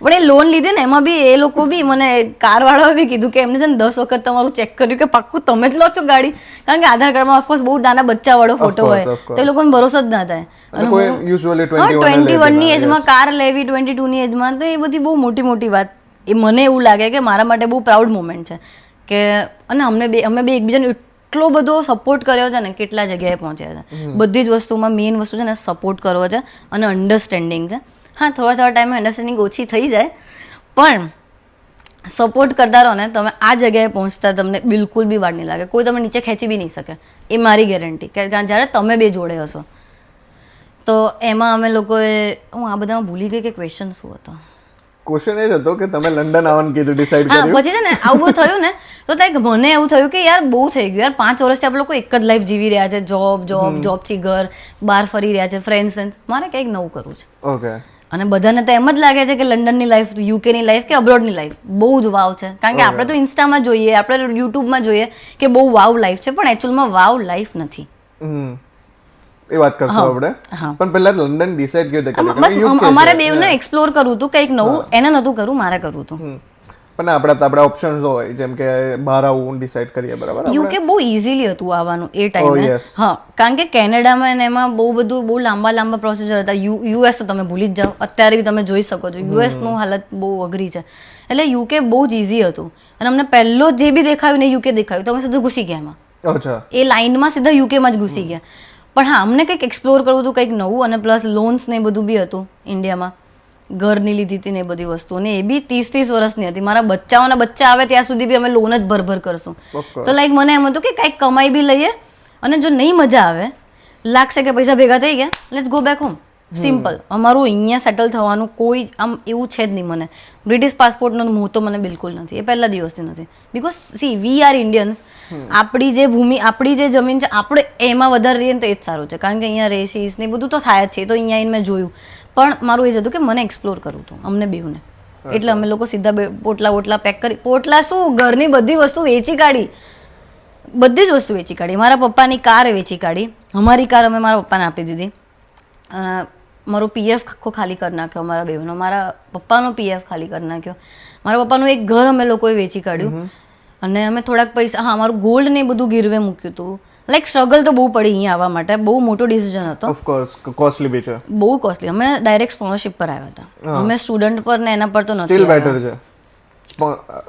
પણ એ લોન લીધી ને એમાં બી એ લોકો બી મને કારવાળાએ બી કીધું કે એમને છે ને 10 વખત તમારું ચેક કર્યું કે પાક્કું તમે જ લો છો ગાડી, કારણ કે આધાર કાર્ડમાં ઓફકોર્સ બહુ નાના બચ્ચા વાળો ફોટો હોય તો એ લોકોને ભરોસો જ ના થાય. અને હું 21 ની એજમાં કાર લેવી, 22 ની એજમાં, તો એ બધી બહુ મોટી મોટી વાત. એ મને એવું લાગે કે મારા માટે બહુ પ્રાઉડ મોમેન્ટ છે કે અને અમે બે એકબીજાને એટલો બધો સપોર્ટ કર્યો છે ને, કેટલા જગ્યાએ પહોંચ્યા છે. બધી જ વસ્તુમાં મેઇન વસ્તુ છે ને સપોર્ટ કરવો છે અને અન્ડરસ્ટેન્ડિંગ છે. હા, થોડા ટાઈમે અન્ડરસ્ટેન્ડિંગ ઓછી થઈ જાય, પણ સપોર્ટ કરતા રહો ને તમે, આ જગ્યાએ પહોંચતા તમને બિલકુલ બી વાર નહીં લાગે. કોઈ તમે નીચે ખેંચી બી નહીં શકે, એ મારી ગેરંટી. કે જ્યારે તમે બે જોડે હશો તો એમાં અમે લોકોએ, હું આ બધામાં ભૂલી ગઈ કે ક્વેશ્ચન શું હતો. ક્વેશ્ચન એ જ હતો કે તમે લંડન આવવાનું કીધું, ડિસાઈડ કર્યું. હા, પછી છે ને આવું બધું થયું ને તો લાઈક મને એવું થયું કે યાર બહુ થઈ ગયું યાર, 5 વર્ષથી આપણે લોકો એક જ લાઈફ જીવી રહ્યા છે, જોબથી ઘર, બહાર ફરી રહ્યા છે, ફ્રેન્ડ્સ. મારે કંઈક નવું કરવું છે. ઓકે. અને બધાને તો એમ જ લાગે છે કે લંડનની લાઈફ, યુકેની લાઈફ કે અબ્રોડની લાઈફ બહુ જ વાવ છે, કારણ કે આપણે તો ઇન્સ્ટામાં જોઈએ, આપણે યુટ્યુબમાં જોઈએ કે બહુ વાવ લાઈફ છે, પણ એકચ્યુઅલમાં વાવ લાઈફ નથી. એ વાત કરશું આપણે, પણ પહેલા લંડન ડિસાઈડ કેવી રીતે કર્યું? બસ અમારે બેવને એક્સપ્લોર કરવું હતું કંઈક નવું, એને નહોતું કરવું, મારે કરવું હતું. પણ આપણા ઓપ્શન્સ હોય, જેમ કે બહાર આવવું ડિસાઈડ કરીએ, બરાબર. યુકે બહુ ઇઝીલી હતું આવવાનું એ ટાઈમે. હા, કારણ કે કેનેડામાં અને એમાં બહુ લાંબા પ્રોસિજર હતા. યુએસ તો તમે ભૂલી જ જાઓ, અત્યારે બી તમે જોઈ શકો છો યુએસનું હાલત બહુ અઘરી છે. એટલે યુકે બહુ જ ઇઝી હતું અને અમને પહેલો જે બી દેખાયું ને યુકે દેખાયું તો અમે સીધું ઘૂસી ગયા એમાં. એ લાઇનમાં સીધા યુકેમાં જ ઘૂસી ગયા. પણ હા, અમને કંઈક એક્સપ્લોર કરવું હતું, કંઈક નવું, અને પ્લસ લોન્સ ને બધું બી હતું ઇન્ડિયામાં. ઘરની લીધી હતી ને એ બધી વસ્તુ, ને એ બી 30 વર્ષની હતી. મારા બચ્ચા આવે ત્યાં સુધી બી અમે લોન જ ભર કરશું. તો લાઈક મને એમ હતું કે કંઈક કમાઈ બી લઈએ, અને જો નહીં મજા આવે, લાગશે કે પૈસા ભેગા થઈ ગયા, let's go back home. Simple. અમારું અહીંયા સેટલ થવાનું કોઈ આમ એવું છે જ નહીં. મને બ્રિટિશ પાસપોર્ટનો મોહ તો મને બિલકુલ નથી, એ પહેલા દિવસથી નથી. Because she, we are Indians. આપણી જે ભૂમિ, આપણી જે જમીન છે, આપણે એમાં વધારે રહીએ ને તો એ જ સારું છે, કારણ કે અહીંયા રેસીસ ને બધું તો થાય જ છે. તો અહીંયા આવીને મેં જોયું, પણ મારું એ જ હતું કે મને એક્સપ્લોર કરવું હતું, અમને બેવને. એટલે અમે લોકો સીધા પોટલા પેક કરી, પોટલા શું, ઘરની બધી વસ્તુ વેચી કાઢી, બધી જ વસ્તુ વેચી કાઢી. મારા પપ્પાની કાર વેચી કાઢી, અમારી કાર અમે મારા પપ્પાને આપી દીધી. મારો PF આખો ખાલી કરી નાખ્યો અમારા બેવનો, મારા પપ્પાનો PF ખાલી કરી નાખ્યો, મારા પપ્પાનું એક ઘર અમે લોકોએ વેચી કાઢ્યું, અને અમે થોડાક પૈસા, હા, મારું ગોલ્ડ ને બધું ગીરવે મૂક્યું હતું. લાઈક સ્ટ્રગલ તો બહુ પડી અહીંયા આવવા માટે, બહુ મોટો ડિસિઝન હતો. ઓફકોર્સ કોસ્ટલી બી છે, બહુ કોસ્ટલી. અમે ડાયરેક્ટ સ્પોન્સરશિપ પર આવ્યા હતા, અમે સ્ટુડન્ટ પર ને એના પર તો નથી. સ્ટીલ બેટર છે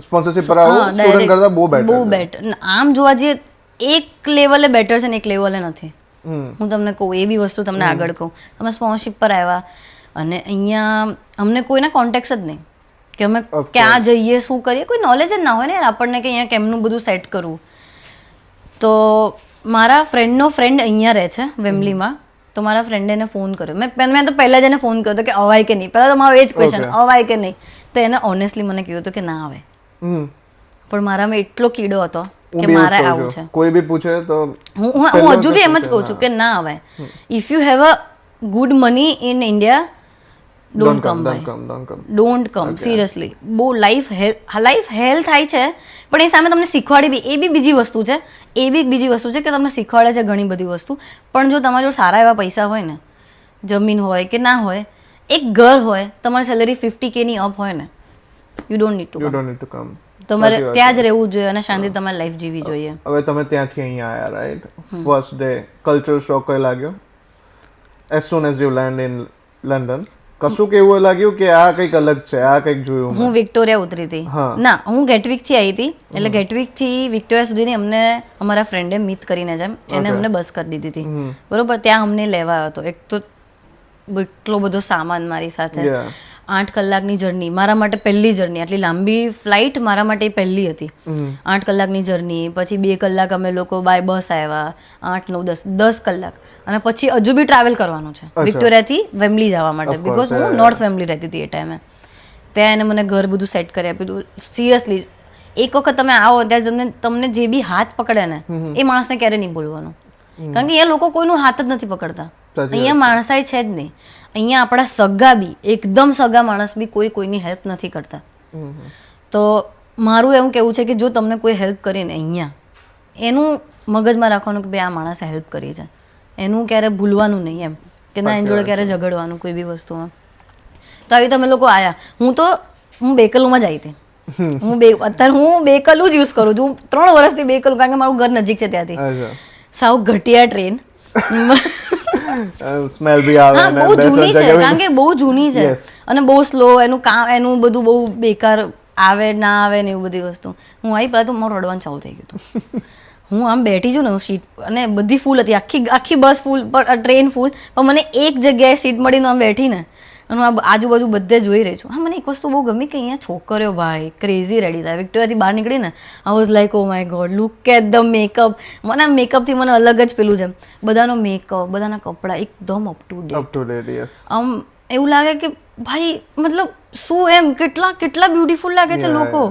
સ્પોન્સરશિપ પર આવો, સ્ટુડન્ટ કરતા બહુ બેટર. આમ જોવા જઈએ એક લેવલે બેટર છે ને એક લેવલે નથી. હું તમને કહું, એ બી વસ્તુ તમને આગળ કહું. અમે સ્પોન્સરશિપ પર આવ્યા, અને અહીંયા અમને કોઈના કોન્ટેક્ટ જ નહીં કે અમે ક્યાં જઈએ, શું કરીએ, કોઈ નોલેજ જ ના હોય ને આપણને કે અહીંયા કેમનું બધું સેટ કરવું. તો મારા ફ્રેન્ડનો ફ્રેન્ડ અહીંયા રહે છે વેમ્બલીમાં, તો મારા ફ્રેન્ડે એને ફોન કર્યો. મેં તો પહેલાં જ એને ફોન કર્યો કે અવાય કે નહીં. પહેલાં તો મારો એ જ ક્વેશ્ચન, અવાય કે નહીં. તો એને ઓનેસ્ટલી મને કીધું હતું કે ના આવે. પણ મારામાં એટલો કીડો હતો કે મારે આવું છે. કોઈ બી પૂછે તો હું હજુ બી એમ જ કહું છું કે ના આવે. If you have a good money in India, don't come ભાઈ, ડોન્ટ કમ. સિરિયસલી, બહુ લાઈફ હેલ થાય છે, પણ એ સામે તમને શીખવાડી બી, એ બી બીજી વસ્તુ છે. એ બી એક બીજી વસ્તુ છે કે તમને શીખવાડે છે ઘણી બધી વસ્તુ. પણ જો તમારા જોડે સારા એવા પૈસા હોય ને, જમીન હોય કે ના હોય, એક ઘર હોય, તમારી સેલરી 50K ની અપ હોય ને, you don't need to come. તમારે ત્યાં જ રહેવું જોઈએ અને શાંતિ તમારી લાઈફ જીવવી જોઈએ. હવે તમે ત્યાંથી અહીંયા આવ્યા, રાઈટ? ફર્સ્ટ ડે કલ્ચર શોક કઈ લાગ્યો? As soon as you land in London, કશું કેવું લાગ્યું કે આ કંઈક અલગ છે, આ કંઈક જોયું? હું વિક્ટોરિયા ઉતરી હતી. ના, હું ગેટવિક થી આવી હતી. એટલે ગેટવિક થી વિક્ટોરિયા સુધીની અમને અમારા ફ્રેન્ડે મિત કરીને જેમ એને અમને બસ કરી દીધી હતી, બરોબર. ત્યાં અમને લેવા આવ્યો હતો. એક તો એટલો બધો સામાન મારી સાથે, 8 કલાકની જર્ની મારા માટે પહેલી જર્ની, આટલી લાંબી ફ્લાઇટ મારા માટે પહેલી હતી. 8 કલાકની જર્ની, પછી 2 કલાક અમે લોકો બાય બસ આવ્યા, 8, 9, 10 કલાક, અને પછી હજુ બી ટ્રાવેલ કરવાનું છે વિક્ટોરિયાથી વેમ્બલી જવા માટે, બીકોઝ હું નોર્થ વેમ્બલી રહેતી હતી એ ટાઈમે. ત્યાં એને મને ઘર બધું સેટ કરી આપ્યું. સિરિયસલી એક વખત તમે આવો ત્યારે તમને જે બી હાથ પકડે ને એ માણસને ક્યારે નહીં બોલવાનું, કારણ કે એ લોકો કોઈનું હાથ જ નથી પકડતા. અહીંયા માણસાઈ છે જ નહીં. અહીંયા આપણા સગા બી એકદમ સગા માણસ બી કોઈની હેલ્પ નથી કરતા. તો મારું એવું કહેવું છે કે જો તમને કોઈ હેલ્પ કરીને અહીંયા એનું મગજમાં રાખવાનું કે ભાઈ આ માણસે હેલ્પ કરી છે, એનું ક્યારે ભૂલવાનું નહીં એમ, કે ના એની જોડે ક્યારે ઝઘડવાનું કોઈ બી વસ્તુમાં. તો આવી તમે લોકો આવ્યા, હું બેકલુમાં જ આવી હતી. અત્યારે હું બેકલું જ યુઝ કરું છું. 3 વર્ષથી બેકલું, કારણ કે મારું ઘર નજીક છે ત્યાંથી. સાવ ઘટિયા ટ્રેન, સ્મેલ બી આવે, હા બહુ જૂની છે, કારણ કે બહુ જૂની છે અને બહુ સ્લો, એનું કામ એનું બધું બહુ બેકાર, આવે ના આવે ને એવું બધી વસ્તુ. હું આવી પહેલાં તો મારું રડવાનું ચાલુ થઈ ગયું હતું. હું આમ બેઠી છું ને, હું સીટ, અને બધી ફૂલ હતી, આખી બસ ફૂલ, ટ્રેન ફૂલ, પણ મને એક જગ્યાએ સીટ મળીને આમ બેઠી ને, અને હું આજુબાજુ બધે જોઈ રહી છું. હા, મને એક વસ્તુ બહુ ગમી કે અહીંયા છોકરીઓ ભાઈ ક્રેઝી રેડી થાય. વિક્ટોરિયાથી બહાર નીકળીને I was like oh my God, look at the makeup. મને આ મેકઅપથી મને અલગ જ પેલું છે, બધાનો મેકઅપ, બધાના કપડાં એકદમ અપ ટુ ડેટ. આમ એવું લાગે કે ભાઈ મતલબ શું એમ, કેટલા બ્યુટીફુલ લાગે છે લોકો.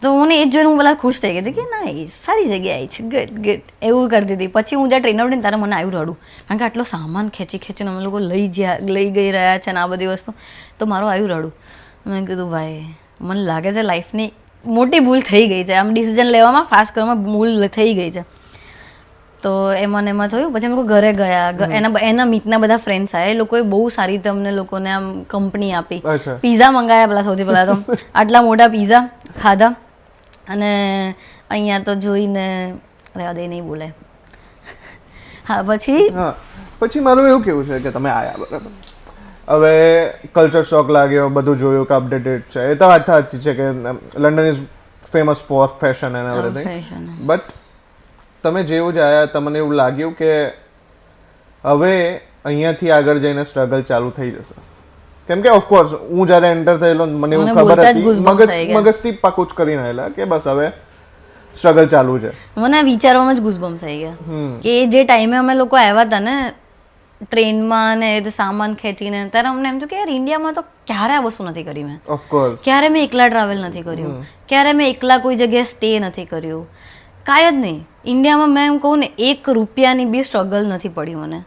તો મને એ જોઈને હું પેલા ખુશ થઈ ગઈ હતી કે ના એ સારી જગ્યાએ આવી છે, ગુડ એવું કરતી હતી. પછી હું જ્યાં ટ્રેન આવડી ને ત્યારે મને આવ્યું રડું, કારણ કે આટલો સામાન ખેંચીને અમે લોકો લઈ ગઈ રહ્યા છે ને આ બધી વસ્તુ, તો મારું આવ્યું રડું. મેં કીધું ભાઈ મને લાગે છે લાઈફની મોટી ભૂલ થઈ ગઈ છે, આમ ડિસિઝન લેવામાં ફાસ્ટ કરવામાં ભૂલ થઈ ગઈ છે. તો એમાં થયું. પછી અમે લોકો ઘરે ગયા, એના મિતના બધા ફ્રેન્ડ્સ આવ્યા, એ લોકોએ બહુ સારી રીતે અમને લોકોને આમ કંપની આપી. પીઝા મંગાવ્યા પેલા, સૌથી પહેલાં તો આટલા મોટા પીઝા ખાધા. અને અહીંયા તો જોઈને રહેવા દે, નહીં બોલે. હા, પછી મારું એવું કેવું છે કે તમે આયા બરાબર, હવે કલ્ચર શોક લાગ્યો, બધું જોયું કે અપડેટેડ છે, એ તો વાત સાચી છે કે London is famous for fashion and everything, but તમે જેવું જ આયા તમને એવું લાગ્યું કે હવે અહીંયાથી આગળ જઈને સ્ટ્રગલ ચાલુ થઈ જશે? કેમ કે ઓફકોર્સ હું જ્યારે એન્ટર થયેલો મને એવું ખબર હતી, મગજથી પાકું જ કરીને આવેલા કે બસ હવે સ્ટ્રગલ ચાલુ છે. મને વિચારવામાં જ ગુઝબમ્સ આવી ગયા કે જે ટાઈમે અમે લોકો આવ્યા હતા ને ટ્રેનમાં ને સામાન ખેંચીને, ત્યારે અમને એમ થયું કે યાર ઇન્ડિયામાં તો ક્યારે આ વસ્તુ નથી કરી મેં. ઓફકોર્સ ક્યારે મેં એકલા ટ્રાવેલ નથી કર્યું, ક્યારે મેં એકલા કોઈ જગ્યાએ સ્ટે નથી કર્યું, કાંઈ જ નહીં. ઇન્ડિયામાં મેં એમ કહું ને 1 રૂપિયાની બી સ્ટ્રગલ નથી પડી મને.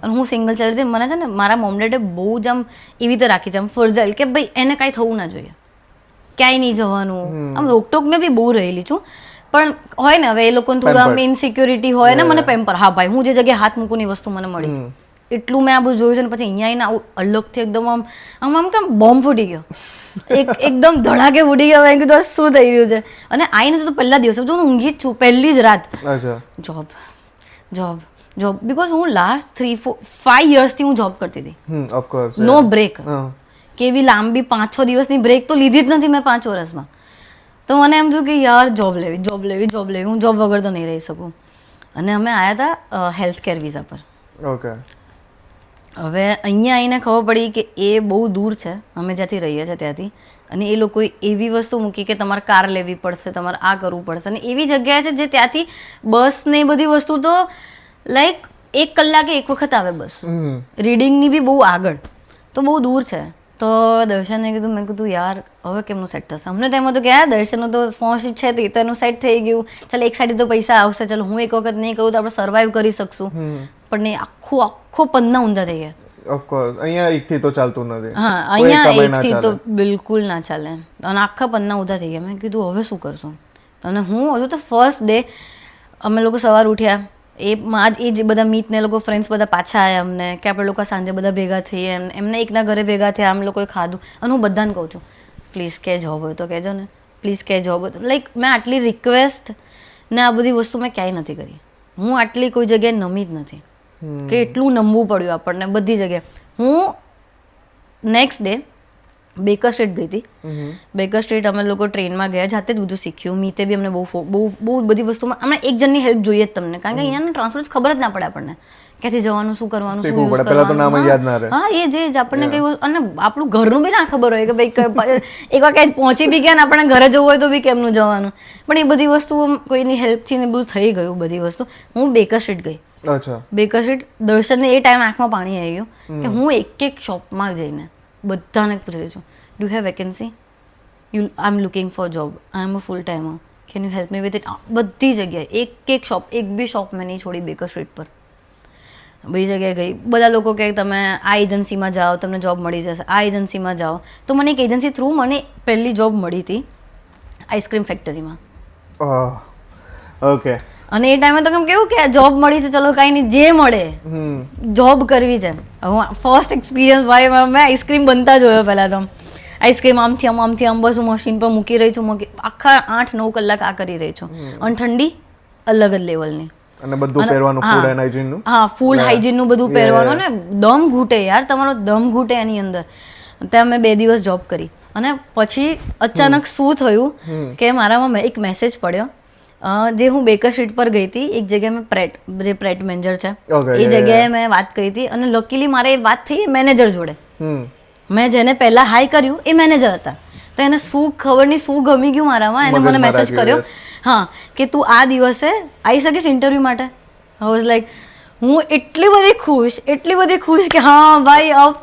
અને હું સિંગલ ચાઇલ્ડ હતી. મને છે ને મારા મોમ ડેડે બહુ જ આમ એવી રીતે રાખી છે, આમ ફરજાઈલ કે ભાઈ એને કાંઈ થવું ના જોઈએ, ક્યાંય નહીં જવાનું. આમ રોકટોક મેં બી બહુ રહેલી છું, પણ હોય ને હવે એ લોકોને થોડું આમ ઇનસિક્યોરિટી હોય ને, મને પેમ્પર, હા ભાઈ હું જે જગ્યાએ હાથ મૂકુની વસ્તુ મને મળી છે એટલું મેં આ બધું જોયું છે. ને પછી અહીંયા આવીને આવું અલગથી એકદમ આમ કેમ બોમ્બ ફૂટી ગયો, એકદમ ધડાકે ફૂટી ગયો. મેં કીધું શું થઈ રહ્યું છે. અને આવીને તો પહેલા દિવસે જો હું ઊંઘી જ છું, પહેલી જ રાત જોબ, બીકોઝ હું લાસ્ટ 3-4-5 યર્સથી હું જોબ કરતી હતી, નો બ્રેક. કેવી લાંબી 5-6 દિવસની બ્રેક તો લીધી જ નથી મેં 5 વર્ષમાં. તો મને એમ થયું કે યાર જોબ લેવી, હું જોબ વગર તો નહીં રહી શકું. અને અમે આવ્યા હતા હેલ્થ કેર વિઝા પર. ઓકે. હવે અહીંયા આવીને ખબર પડી કે એ બહુ દૂર છે અમે જ્યાંથી રહીએ છીએ ત્યાંથી, અને એ લોકોએ એવી વસ્તુ મૂકી કે તમારે કાર લેવી પડશે, તમારે આ કરવું પડશે. અને એવી જગ્યાએ છે જે ત્યાંથી બસ ને એ બધી વસ્તુ તો લાઈક 1 કલાકે એક વખત આવે બસ, રીડિંગની બી બહુ આગળ, તો બહુ દૂર છે. તો દર્શને કીધું, મેં કીધું યાર હવે કેમનું સેટ થશે. અમને તો એમ હતું કે યાર દર્શનનું તો સ્પોન્સરશિપ છે તો એનું સેટ થઈ ગયું, ચાલ એક સાઈડ તો પૈસા આવશે, ચાલો હું એક વખત નહીં કરું તો આપણે સર્વાઈવ કરી શકશું. પણ નહીં, આખો પન્ના ઊંધા થઈ ગયા. ઓફકોર્સ અહીંયા એકથી તો ચાલતું નથી. હા, અહીંયા એકથી તો બિલકુલ ના ચાલે, અને આખા પન્ના ઊંધા થઈ ગયા. મેં કીધું હવે શું કરશું. અને હું હજુ તો ફર્સ્ટ ડે અમે લોકો સવાર ઉઠ્યા, એ જે બધા મીત ને લોકો ફ્રેન્ડ્સ બધા પાછા આવ્યા અમને, કે આપણે લોકો સાંજે બધા ભેગા થઈએ, એમને એકના ઘરે ભેગા થયા, આમ લોકોએ ખાધું. અને હું બધાને કહું છું પ્લીઝ કે જોબ હોય તો કહેજો ને, પ્લીઝ કે જોબ હોય તો. લાઈક મેં આટલી રિક્વેસ્ટ ને આ બધી વસ્તુ મેં ક્યાંય નથી કરી. હું આટલી કોઈ જગ્યાએ નમી જ નથી કે એટલું નમવું પડ્યું આપણને બધી જગ્યાએ. હું નેક્સ્ટ ડે બેકર સ્ટ્રીટ ગઈ હતી. બેકર સ્ટ્રીટ અમે લોકો ટ્રેનમાં ગયા, જાતે જ બધું શીખ્યું. મીતે બી અમને બહુ બધી વસ્તુમાં અમને એક જણની હેલ્પ જોઈએ જ તમને, કારણ કે અહીંયાનું ટ્રાન્સપોર્ટ ખબર જ ના પડે આપણને ક્યાંથી જવાનું, શું કરવાનું, શું યુઝ કરવાનું. હા એ જ આપણને કઈ, અને આપણું ઘરનું બી ના ખબર હોય કે ભાઈ એક વાર ક્યાંય પહોંચી બી ગયા ને આપણે ઘરે જવું હોય તો બી કેમનું જવાનું. પણ એ બધી વસ્તુ કોઈની હેલ્પથી ને બધું થઈ ગયું બધી વસ્તુ. હું બેકર સ્ટ્રીટ ગઈ. બેકર સ્ટ્રીટ દર્શનને એ ટાઈમ આંખમાં પાણી આવી ગયું કે હું એક શોપમાં જઈને બધાને પૂછી છું, do have vacancy, I am looking for job, I am a full timer, can you help me with it. બધી જગ્યાએ એક શોપ, એક બી શોપ મેં નહીં છોડી બેકર સ્ટ્રીટ પર. બધી જગ્યાએ ગઈ. બધા લોકો કહે તમે આ એજન્સીમાં જાઓ તમને જોબ મળી જશે, આ એજન્સીમાં જાઓ. તો મને એક એજન્સી થ્રુ મને પહેલી જોબ મળી હતી આઈસ્ક્રીમ ફેક્ટરીમાં. ઓકે. અને એ ટાઈમે તો કેમ કેવું કે જોબ મળી છે, ચલો કાંઈ નહીં, જે મળે જોબ કરવી છે. હું ફર્સ્ટ એક્સપિરિયન્સ ભાઈ મેં આઈસ્ક્રીમ બનતા જોયો પહેલાં તો. આઈસ્ક્રીમ આમથી આમ બસ હું મશીન પર મૂકી રહી છું, આખા 8-9 કલાક આ કરી રહી છું. અને ઠંડી અલગ જ લેવલની. અને બધું પહેરવાનું ફૂડ એન્ડ હાઇજીન નું. હા, ફૂલ હાઇજીન નું બધું પહેરવાનું ને દમ ઘૂટે યાર, તમારો દમ ઘૂટે એની અંદર. ત્યાં મેં 2 દિવસ જોબ કરી અને પછી અચાનક શું થયું કે મારામાં એક મેસેજ પડ્યો. જે હું બેકર સ્ટ્રીટ પર ગઈ હતી, એક જગ્યાએ મેં જે પ્રેટ મેનેજર છે એ જગ્યાએ મેં વાત કરી હતી અને લકીલી મારે એ વાત થઈ મેનેજર જોડે. મેં જેને પહેલા હાઈ કર્યું એ મેનેજર હતા. તો એને શું ખબર નહીં શું ગમી ગયું મારામાં, એને મને મેસેજ કર્યો હા કે તું આ દિવસે આવી શકીશ ઇન્ટરવ્યૂ માટે. આઈ વોઝ લાઈક, હું એટલી બધી ખુશ કે હા ભાઈ अब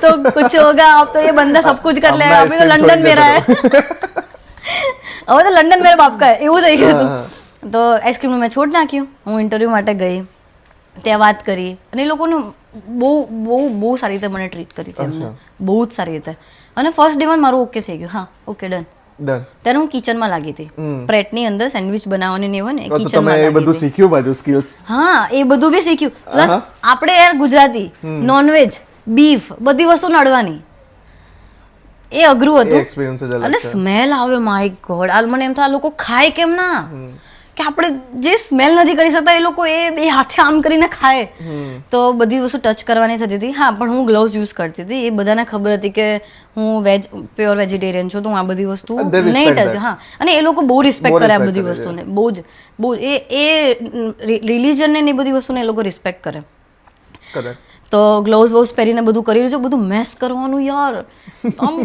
तो कुछ होगा, अब तो ये बंदा सब कुछ कर लेगा, अभी तो लंदन मेरा है, હવે તો લંડન મેરા બાપ કા હે, એવું થઈ ગયું હતું. તો આઈસ્ક્રીમનું મેં છોડ નાખ્યું. હું ઇન્ટરવ્યૂ માટે ગઈ, ત્યાં વાત કરી અને એ લોકોને બહુ સારી રીતે મને ટ્રીટ કરી હતી એમને, બહુ જ સારી રીતે. અને ફર્સ્ટ ડેમાં મારું ઓકે થઈ ગયું. હા ઓકે ડન. ત્યારે હું કિચનમાં લાગી હતી, પ્રેટની અંદર સેન્ડવિચ બનાવવાની ને હોય ને કિચનમાં લાગી બધું શીખ્યું બાજુ સ્કિલ્સ. હા એ બધું બી શીખ્યું. પ્લસ આપણે યાર ગુજરાતી નોનવેજ બીફ બધી વસ્તુ નડવાની, એ અઘરું હતું. અને સ્મેલ આવે માય ગોડ, મને એમ થાય આ લોકો ખાય કેમ ના, કે આપણે જે સ્મેલ નથી કરી શકતા એ લોકો એ હાથે આમ કરીને ખાય. તો બધી વસ્તુ ટચ કરવાની થતી હતી. હા પણ હું ગ્લોવ્સ યુઝ કરતી હતી. એ બધાને ખબર હતી કે હું પ્યોર વેજીટેરિયન છું, તો હું આ બધી વસ્તુ નહીં ટચ. હા, અને એ લોકો બહુ રિસ્પેક્ટ કરે આ બધી વસ્તુને, બહુ એ રિલિજનને એ બધી વસ્તુને એ લોકો રિસ્પેક્ટ કરે. તો ગ્લોવ્સ વોવ્સ પહેરીને બધું કરી રહ્યું છે, બધું મેસ કરવાનું યાર. આમ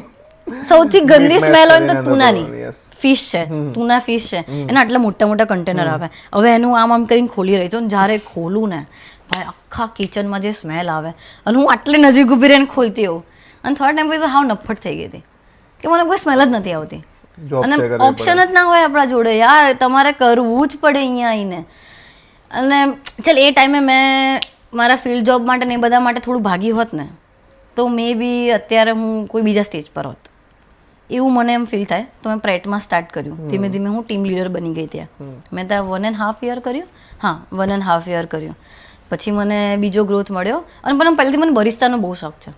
સૌથી ગંદી સ્મેલ હોય તો ટૂનાની ફિશ છે, ટૂના ફિશ છે, એના આટલા મોટા મોટા કન્ટેનર આવે. હવે એનું આમ કરીને ખોલી રહી છું, જ્યારે ખોલું ને ભાઈ આખા કિચનમાં જે સ્મેલ આવે, અને હું આટલી નજીક ઊભી રહીને ખોલતી હોઉં. અને થર્ડ ટાઈમ પછી તો હાવ નફ્ફટ થઈ ગઈ હતી કે મને કોઈ સ્મેલ જ નથી આવતી. અને ઓપ્શન જ ના હોય આપણા જોડે યાર, તમારે કરવું જ પડે અહીંયા આવીને. અને ચાલ એ ટાઈમે મેં મારા ફિલ્ડ જોબ માટે ને એ બધા માટે થોડું ભાગી હોત ને તો મે બી અત્યારે હું કોઈ બીજા સ્ટેજ પર હોત, એવું મને એમ ફીલ થાય. તો મેં પ્રેટમાં સ્ટાર્ટ કર્યું. ધીમે ધીમે હું ટીમ લીડર બની ગઈ ત્યાં. મેં ત્યાં 1.5 year કર્યું. હા 1.5 year કર્યું. પછી મને બીજો ગ્રોથ મળ્યો. અને પણ પહેલેથી મને બરિસ્ટાનો બહુ શોખ છે.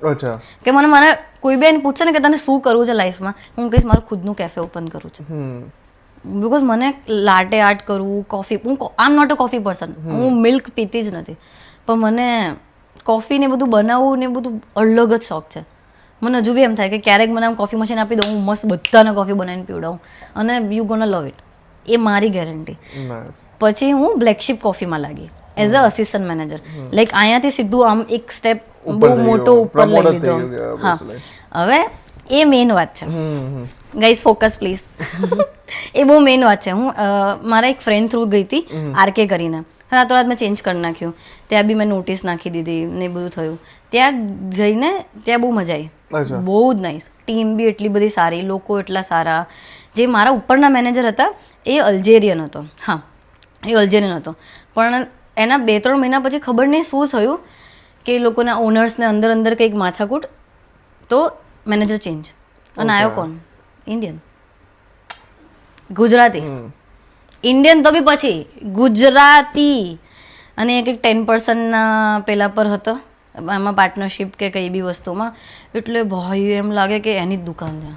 અચ્છા. કે મને કોઈ બેન પૂછે ને કે તને શું કરવું છે લાઈફમાં, હું કહીશ મારું ખુદનું કેફે ઓપન કરવું છે. બિકોઝ મને લાટે આર્ટ કરવું, coffee, I am not a coffee person, હું મિલ્ક પીતી જ નથી, પણ મને કોફી ને બધું બનાવવું ને બધું અલગ જ શોખ છે. મને હજુ બી એમ થાય કે ક્યારેક મને આમ કોફી મશીન આપી દઉં, હું મસ્ત બધાને કોફી બનાવીને પીવડાવું અને યુ ગોના લવ ઇટ, એ મારી ગેરંટી. પછી હું બ્લેક શીપ કોફીમાં લાગી as a assistant manager. Like અહીંયાથી સીધું આમ એક સ્ટેપ બહુ મોટો ઉપર લઈ લીધો. હા, હવે એ મેઇન વાત છે ગાઈઝ, ફોકસ પ્લીઝ. એ બહુ મેઇન વાત છે. હું મારા એક ફ્રેન્ડ થ્રુ ગઈ હતી આરકે કરીને, રાતોરાત મેં ચેન્જ કરી નાખ્યું. ત્યાં બી મેં નોટિસ નાખી દીધી ને બધું થયું. ત્યાં જઈને ત્યાં બહુ મજા આવી, બહુ જ નાઇસ. ટીમ બી એટલી બધી સારી, લોકો એટલા સારા. જે મારા ઉપરના મેનેજર હતા એ અલ્જેરિયન હતો. હા, એ અલ્જેરિયન હતો, પણ એના 2-3 મહિના પછી ખબર નહીં શું થયું કે એ લોકોના ઓનર્સને અંદર કંઈક માથાકૂટ, તો મેનેજર ચેન્જ. અને આવ્યો કોણ? ઇન્ડિયન, ગુજરાતી. ઇન્ડિયન તો બી પછી ગુજરાતી. અને કંઈક 10% પેલા પર હતો એમાં પાર્ટનરશિપ કે કઈ બી વસ્તુમાં. એટલે ભાઈ એમ લાગે કે એની જ દુકાન છે.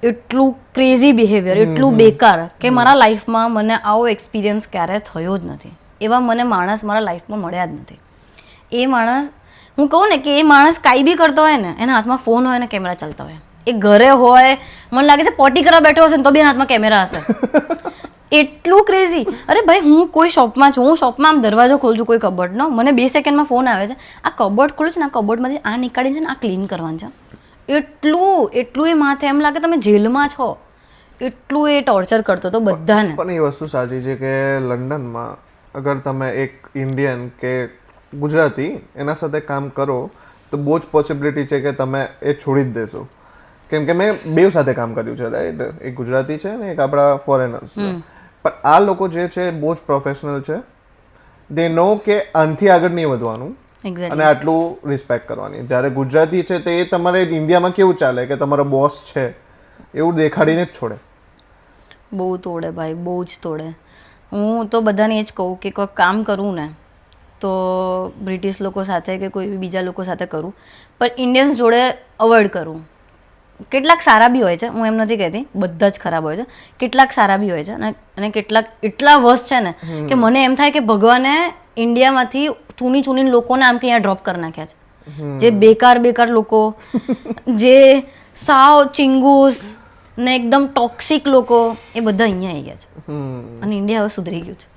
એટલું ક્રેઝી બિહેવિયર, એટલું બેકાર કે મારા લાઈફમાં મને આવો એક્સપિરિયન્સ ક્યારે થયો જ નથી. એવા મને માણસ મારા લાઈફમાં મળ્યા જ નથી. એ માણસ હું કહું ને કે એ માણસ કાંઈ બી કરતો હોય ને, એના હાથમાં ફોન હોય ને કેમેરા ચાલતા હોય, એ ઘરે હોય, મને લાગે છે પોટી કરવા બેઠો હશે ને તો બી એના હાથમાં કેમેરા હશે. એટલું ક્રેઝી. અરે ભાઈ, હું કોઈ શોપમાં છું, હું શોપમાં આમ દરવાજો ખોલું છું કોઈ કબોર્ડનો, મને 2 સેકન્ડમાં ફોન આવે છે, આ કબોર્ડ ખોલું છે ને, આ કબોર્ડમાંથી આ નીકાળીને છે ને આ ક્લીન કરવાનું છે. એટલું એ માથે એમ લાગે તમે જેલમાં છો, એટલું એ ટોર્ચર કરતો હતો બધાને. પણ એ વસ્તુ સાચી છે કે લંડનમાં અગર તમે એક ઇન્ડિયન કે ગુજરાતી એના સાથે કામ કરો તો બહુ જ પોસિબિલિટી છે કે તમે એ છોડી જ દેશો. કેમ કે મેં બે સાથે કામ કર્યું છે, રાઈટ? એક ગુજરાતી છે ને એક આપણા ફોરેનર્સ છે. પણ આ લોકો જે છે બહુ જ પ્રોફેશનલ છે. દે નો કે આનથી આગળ નહીં વધવાનું અને આટલું રિસ્પેક્ટ કરવાની. જ્યારે ગુજરાતી છે તે તમારે ઇન્ડિયામાં કેવું ચાલે કે તમારો બોસ છે એવું દેખાડીને જ છોડે. બહુ તોડે ભાઈ, બહુ જ તોડે. હું તો બધાને એ જ કહું કે કોઈ કામ કરું ને તો બ્રિટિશ લોકો સાથે કે કોઈ બીજા લોકો સાથે કરું, પણ ઇન્ડિયન્સ જોડે અવોઇડ કરું. કેટલાક સારા બી હોય છે, હું એમ નથી કહેતી બધા જ ખરાબ હોય છે, કેટલાક સારા બી હોય છે અને કેટલાક એટલા વર્સ્ટ છે ને કે મને એમ થાય કે ભગવાને ઇન્ડિયામાંથી ચૂનીને લોકોને આમ કે અહીંયા ડ્રોપ કરી નાખ્યા છે. જે બેકાર લોકો, જે સાવ ચિંગુસ ને એકદમ ટોક્સિક લોકો, એ બધા અહીંયા આવી ગયા છે અને ઇન્ડિયા હવે સુધરી ગયું છે.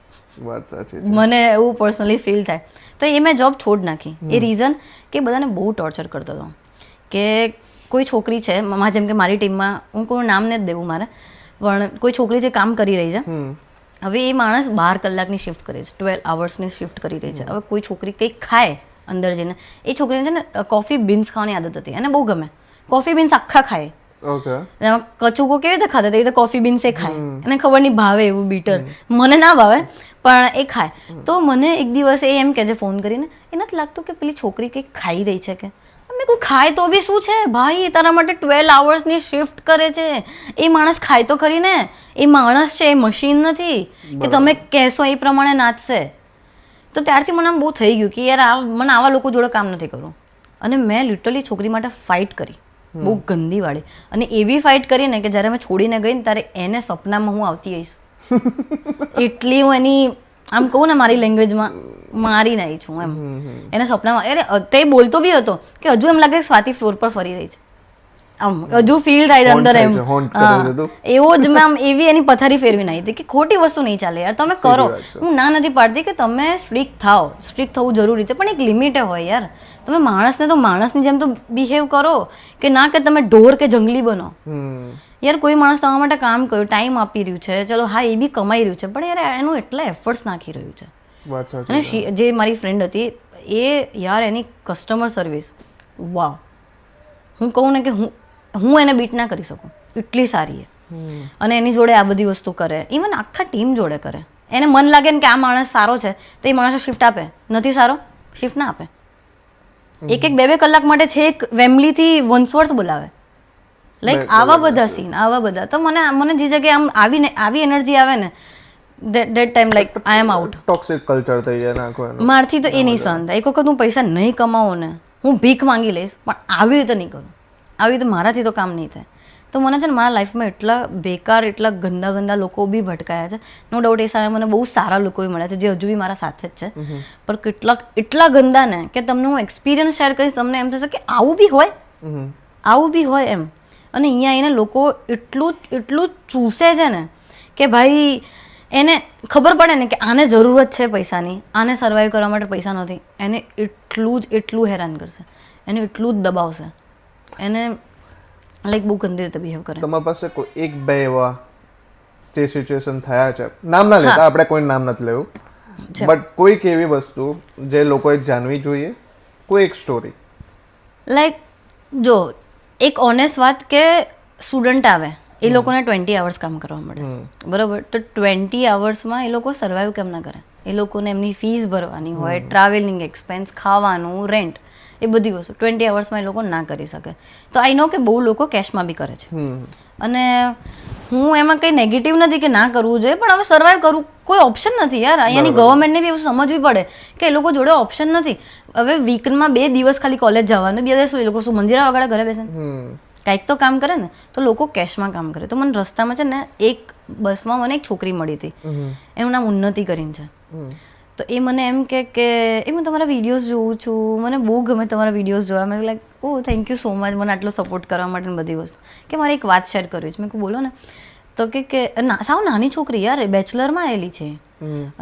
વાત સાચી. મને એવું પર્સનલી ફીલ થાય. તો એ મેં જોબ છોડ નાખી. એ રીઝન કે બધાને બહુ ટોર્ચર કરતો હતો. કે કોઈ છોકરી છે, જેમ કે મારી ટીમમાં, હું કોઈ નામ નથી દેવું મારે, પણ કોઈ છોકરી છે કામ કરી રહી છે. હવે એ માણસ 12 કલાકની શિફ્ટ કરે છે, 12 અવર્સની શિફ્ટ કરી રહી છે. હવે કોઈ છોકરી કંઈક ખાય અંદર જઈને, એ છોકરીને છે ને કોફી બીન્સ ખાવાની આદત હતી, એને બહુ ગમે. કોફી બીન્સ આખા ખાય. એમાં કચુકો કેવી રીતે ખાતા, એ તો કોફી બીન્સ એ ખાય. એને ખબર નહીં ભાવે એવું બીટર, મને ના ભાવે પણ એ ખાય. તો મને એક દિવસ એ એમ કહેજે ફોન કરીને, એ નથી લાગતું કે પેલી છોકરી કંઈક ખાઈ રહી છે કે? મેં કોઈ ખાય તો બી શું છે ભાઈ, તારા માટે 12 અવર્સની શિફ્ટ કરે છે, એ માણસ ખાય તો ખરી ને. એ માણસ છે, એ મશીન નથી કે તમે કહેશો એ પ્રમાણે નાચશે. તો ત્યારથી મને આમ બહુ થઈ ગયું કે યાર મને આવા લોકો જોડે કામ નથી કરવું. અને મેં લિટરલી છોકરી માટે ફાઇટ કરી, બહુ ગંદી વાળી. અને એવી ફાઇટ કરી ને કે જ્યારે મેં છોડીને ગઈ ને ત્યારે એને સપનામાં હું આવતી આવીશ. એટલી હું એની આમ કહું ને મારી લેંગ્વેજમાં મારી નાઈ છું એમ. એને સપનામાં અરે તે બોલતો બી હતો કે હજુ એમ લાગે સ્વાતિ ફ્લોર પર ફરી રહી છે, આમ હજુ ફીલ થાય છે અંદર એમ. એવો જ મેં આમ એવી એની પથારી ફેરવી નાખી હતી કે ખોટી વસ્તુ નહીં ચાલે યાર, તમે કરો. હું ના નથી પાડતી કે તમે સ્ટ્રિક્ટ થાઓ, સ્ટ્રિક્ટ થવું જરૂરી છે, પણ એક લિમિટે હોય યાર. તમે માણસને તો માણસની જેમ તો બિહેવ કરો, કે ના કે તમે ઢોર કે જંગલી બનો. યાર કોઈ માણસ તમારા માટે કામ કર્યું, ટાઈમ આપી રહ્યું છે, ચલો હા એ બી કમાઈ રહ્યું છે, પણ યાર એનું એટલા એફર્ટ્સ નાખી રહ્યું છે. અને જે મારી ફ્રેન્ડ હતી એ યાર એની કસ્ટમર સર્વિસ, વાવ. હું કહું ને કે હું એને બીટ ના કરી શકું, એટલી સારી છે. અને એની જોડે આ બધી વસ્તુ કરે, ઇવન આખા ટીમ જોડે કરે. એને મન લાગે ને કે આ માણસ સારો છે તો એ માણસ શિફ્ટ આપે, નથી સારો શિફ્ટ ના આપે. 1-2 કલાક માટે છે એક વેમ્બલીથી વન્સવર્થ બોલાવે. લાઈક આવા બધા સીન, આવા બધા. તો મને જે જગ્યાએ આમ આવી એનર્જી આવે ને, that time like I am out. Toxic culture થઈ જાય નાખો એનો. મારથી તો એ નહીં સહન થાય. એક વખત હું પૈસા નહીં કમાવું ને, હું ભીખ માંગી લઈશ, પણ આવી રીતે નહીં કરું. આવી રીતે મારાથી તો કામ નહીં થાય. તો મને છે ને મારા લાઈફમાં એટલા બેકાર, એટલા ગંદા લોકો બી ભટકાયા છે. નો ડાઉટ એ સામે મને બહુ સારા લોકો મળ્યા છે જે હજુ બી મારા સાથે જ છે. પણ કેટલાક એટલા ગંદા ને કે તમને હું એક્સપિરિયન્સ શેર કરીશ, તમને એમ થશે કે આવું બી હોય, આવું બી હોય એમ. અને અહીંયા આવીને લોકો એટલું ચૂસે છે ને કે ભાઈ એને ખબર પડે ને કે આને જરૂરત છે પૈસાની, આને સર્વાઈવ કરવા માટે પૈસા નથી, એને એટલું હેરાન કરશે, એને એટલું જ દબાવશે, એને લાઈક બહુ ગંદી રીતે બિહેવ કરે. તમારી પાસે કોઈ 1-2 એવા જે સિચ્યુએશન થયા છે, નામ ના લેતા, આપણે કોઈ નામ નથી લેવું, બટ કોઈક એવી વસ્તુ જે લોકોએ જાણવી જોઈએ, કોઈ એક સ્ટોરી? લાઈક જો એક ઓનેસ્ટ વાત કે સ્ટુડન્ટ આવે એ લોકોને 20 અવર્સ કામ કરવા મળે, બરાબર? તો 20 અવર્સમાં એ લોકો સર્વાઈવ કેમ ના કરે? એ લોકોને એમની ફીસ ભરવાની હોય, ટ્રાવેલિંગ એક્સપેન્સ, ખાવાનું, રેન્ટ, એ બધી વસ્તુ 20 અવર્સમાં એ લોકો ના કરી શકે. તો આઈ નો કે બહુ લોકો કેશમાં બી કરે છે. અને હું એમાં કંઈ નેગેટિવ નથી કે ના કરવું જોઈએ, પણ હવે સર્વાઈવ કરવું કોઈ ઓપ્શન નથી યાર. અહીંયાની ગવર્મેન્ટને બી એવું સમજવી પડે કે એ લોકો જોડે ઓપ્શન નથી. હવે વીકમાં 2 દિવસ ખાલી કોલેજ જવાનું, 2 દિવસ એ લોકો શું મંજીરા વગાડે ઘરે બેસે? કાંઈક તો કામ કરે ને. તો લોકો કેશમાં કામ કરે. તો મને રસ્તામાં છે ને એક બસમાં મને એક છોકરી મળી હતી, એનું નામ ઉન્નતિ કરીને છે. તો એ મને એમ કે એ હું તમારા વિડીયોઝ જોઉં છું, મને બહુ ગમે તમારા વિડીયોઝ જોવા. મેં like oh thank you so much મને આટલો સપોર્ટ કરવા માટે બધી વસ્તુ. કે મારે એક વાત શેર કરવી છે. મેં કહું બોલો ને. તો કે સાવ નાની છોકરી યાર, બેચલરમાં આવેલી છે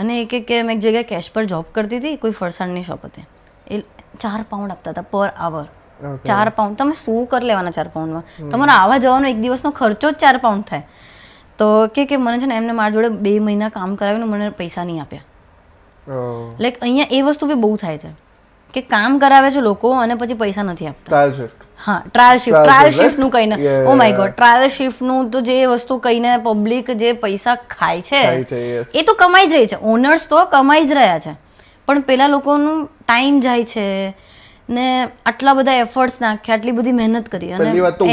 અને એ કે મેં એક જગ્યાએ કેશ પર જોબ કરતી હતી, કોઈ ફરસાણની શોપ હતી. એ 4 પાઉન્ડ આપતા હતા પર આવર. 4 પાઉન્ડ તમે શું કરી લેવાના 4 પાઉન્ડમાં? તમારો આવા જવાનો એક દિવસનો ખર્ચો જ 4 પાઉન્ડ થાય. તો કે મને છે ને એમને મારા જોડે 2 મહિના કામ કરાવીને મને પૈસા નહીં આપ્યા. લાઈક અહીંયા એ વસ્તુ બી બહુ થાય છે કે કામ કરાવે છે લોકો અને પછી પૈસા નથી આપતા. Trial shift. હા, ટ્રાયલ શિફ્ટનું કહીને ઓ માય ગોડ, ટ્રાયલ શિફ્ટનું તો જે વસ્તુ કહીને પબ્લિક જે પૈસા ખાય છે એ તો કમાઈ જ રહી છે. ઓનર્સ તો કમાઈ જ રહ્યા છે, પણ પેલા લોકોનું ટાઈમ જાય છે ને આટલા બધા એફર્ટ્સ નાખ્યા, આટલી બધી મહેનત કરી અને પહેલી વાત તો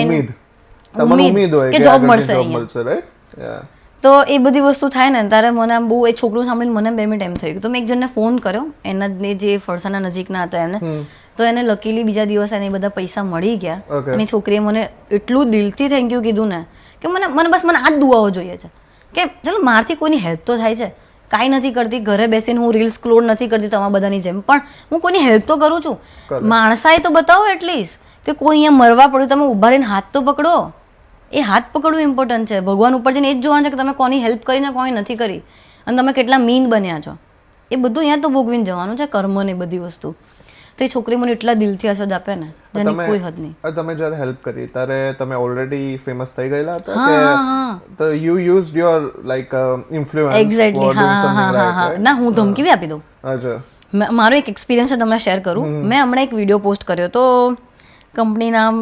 ઉમ્મીદ હોય કે જોબ મળશે અહીંયા. તો એ બધી વસ્તુ થાય ને ત્યારે મને આમ બહુ એ છોકરું સાંભળીને મને 2 મિનિટ એમ થઈ ગયું. તો મેં એક જણને ફોન કર્યો, એના જે ફરસાના નજીકના હતા એમને. તો એને લકીલી બીજા દિવસે એને બધા પૈસા મળી ગયા અને છોકરીએ મને એટલું દિલથી થેન્ક યુ કીધું ને કે મને આ જ દુઆઓ જોઈએ છે કે ચાલો મારથી કોઈની હેલ્પ તો થાય છે. કાંઈ નથી કરતી, ઘરે બેસીને હું રીલ્સ સ્ક્રોલ નથી કરતી તમારા બધાની જેમ, પણ હું કોઈની હેલ્પ તો કરું છું. માણસાઈ તો બતાવો એટલીસ્ટ કે કોઈ અહીંયા મરવા પડ્યું, તમે ઊભા રહીને હાથ તો પકડો. એ હાથ પકડવું ઇમ્પોર્ટન્ટ છે. ભગવાન ઉપર જઈને એ જ જોવાનું છે કે તમે કોની હેલ્પ કરીને કોની નથી કરી અને તમે કેટલા મીન બન્યા છો. એ બધું અહીંયા તો ભોગવીને જવાનું છે, કર્મ ને બધી વસ્તુ. તો એ છોકરી મને એટલા દિલથી આશીર્વાદ આપે ને જેની કોઈ હદ નહીં. તમે જ્યારે હેલ્પ કરી ત્યારે તમે ઓલરેડી ફેમસ થઈ ગયેલા હતા કે તો you used your like influence? Exactly. હા. ના, હું ધમકી બી આપી દઉં. અચ્છા. મારો એક એક્સપિરિયન્સ છે, તમને શેર કરું. મેં હમણાં એક વિડીયો પોસ્ટ કર્યો તો કંપની નામ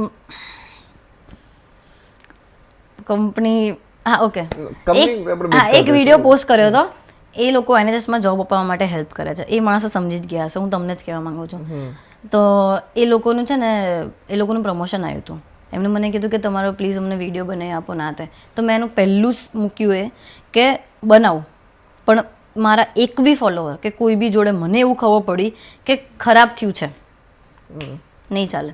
એક વિડીયો પોસ્ટ કર્યો હતો. એ લોકો NHSમાં જોબ અપાવવા માટે હેલ્પ કરે છે. એ માણસો સમજી જ ગયા હશે, હું તમને જ કહેવા માંગુ છું. તો એ લોકોનું છે ને એ લોકોનું પ્રમોશન આવ્યું હતું. એમણે મને કીધું કે તમારો પ્લીઝ અમને વિડીયો બનાવી આપો ના તે. તો મેં એનું પહેલું જ મૂક્યું એ કે બનાવું, પણ મારા એક બી ફોલોવર કે કોઈ બી જોડે મને એવું ખબર પડી કે ખરાબ થયું છે નહીં ચાલે.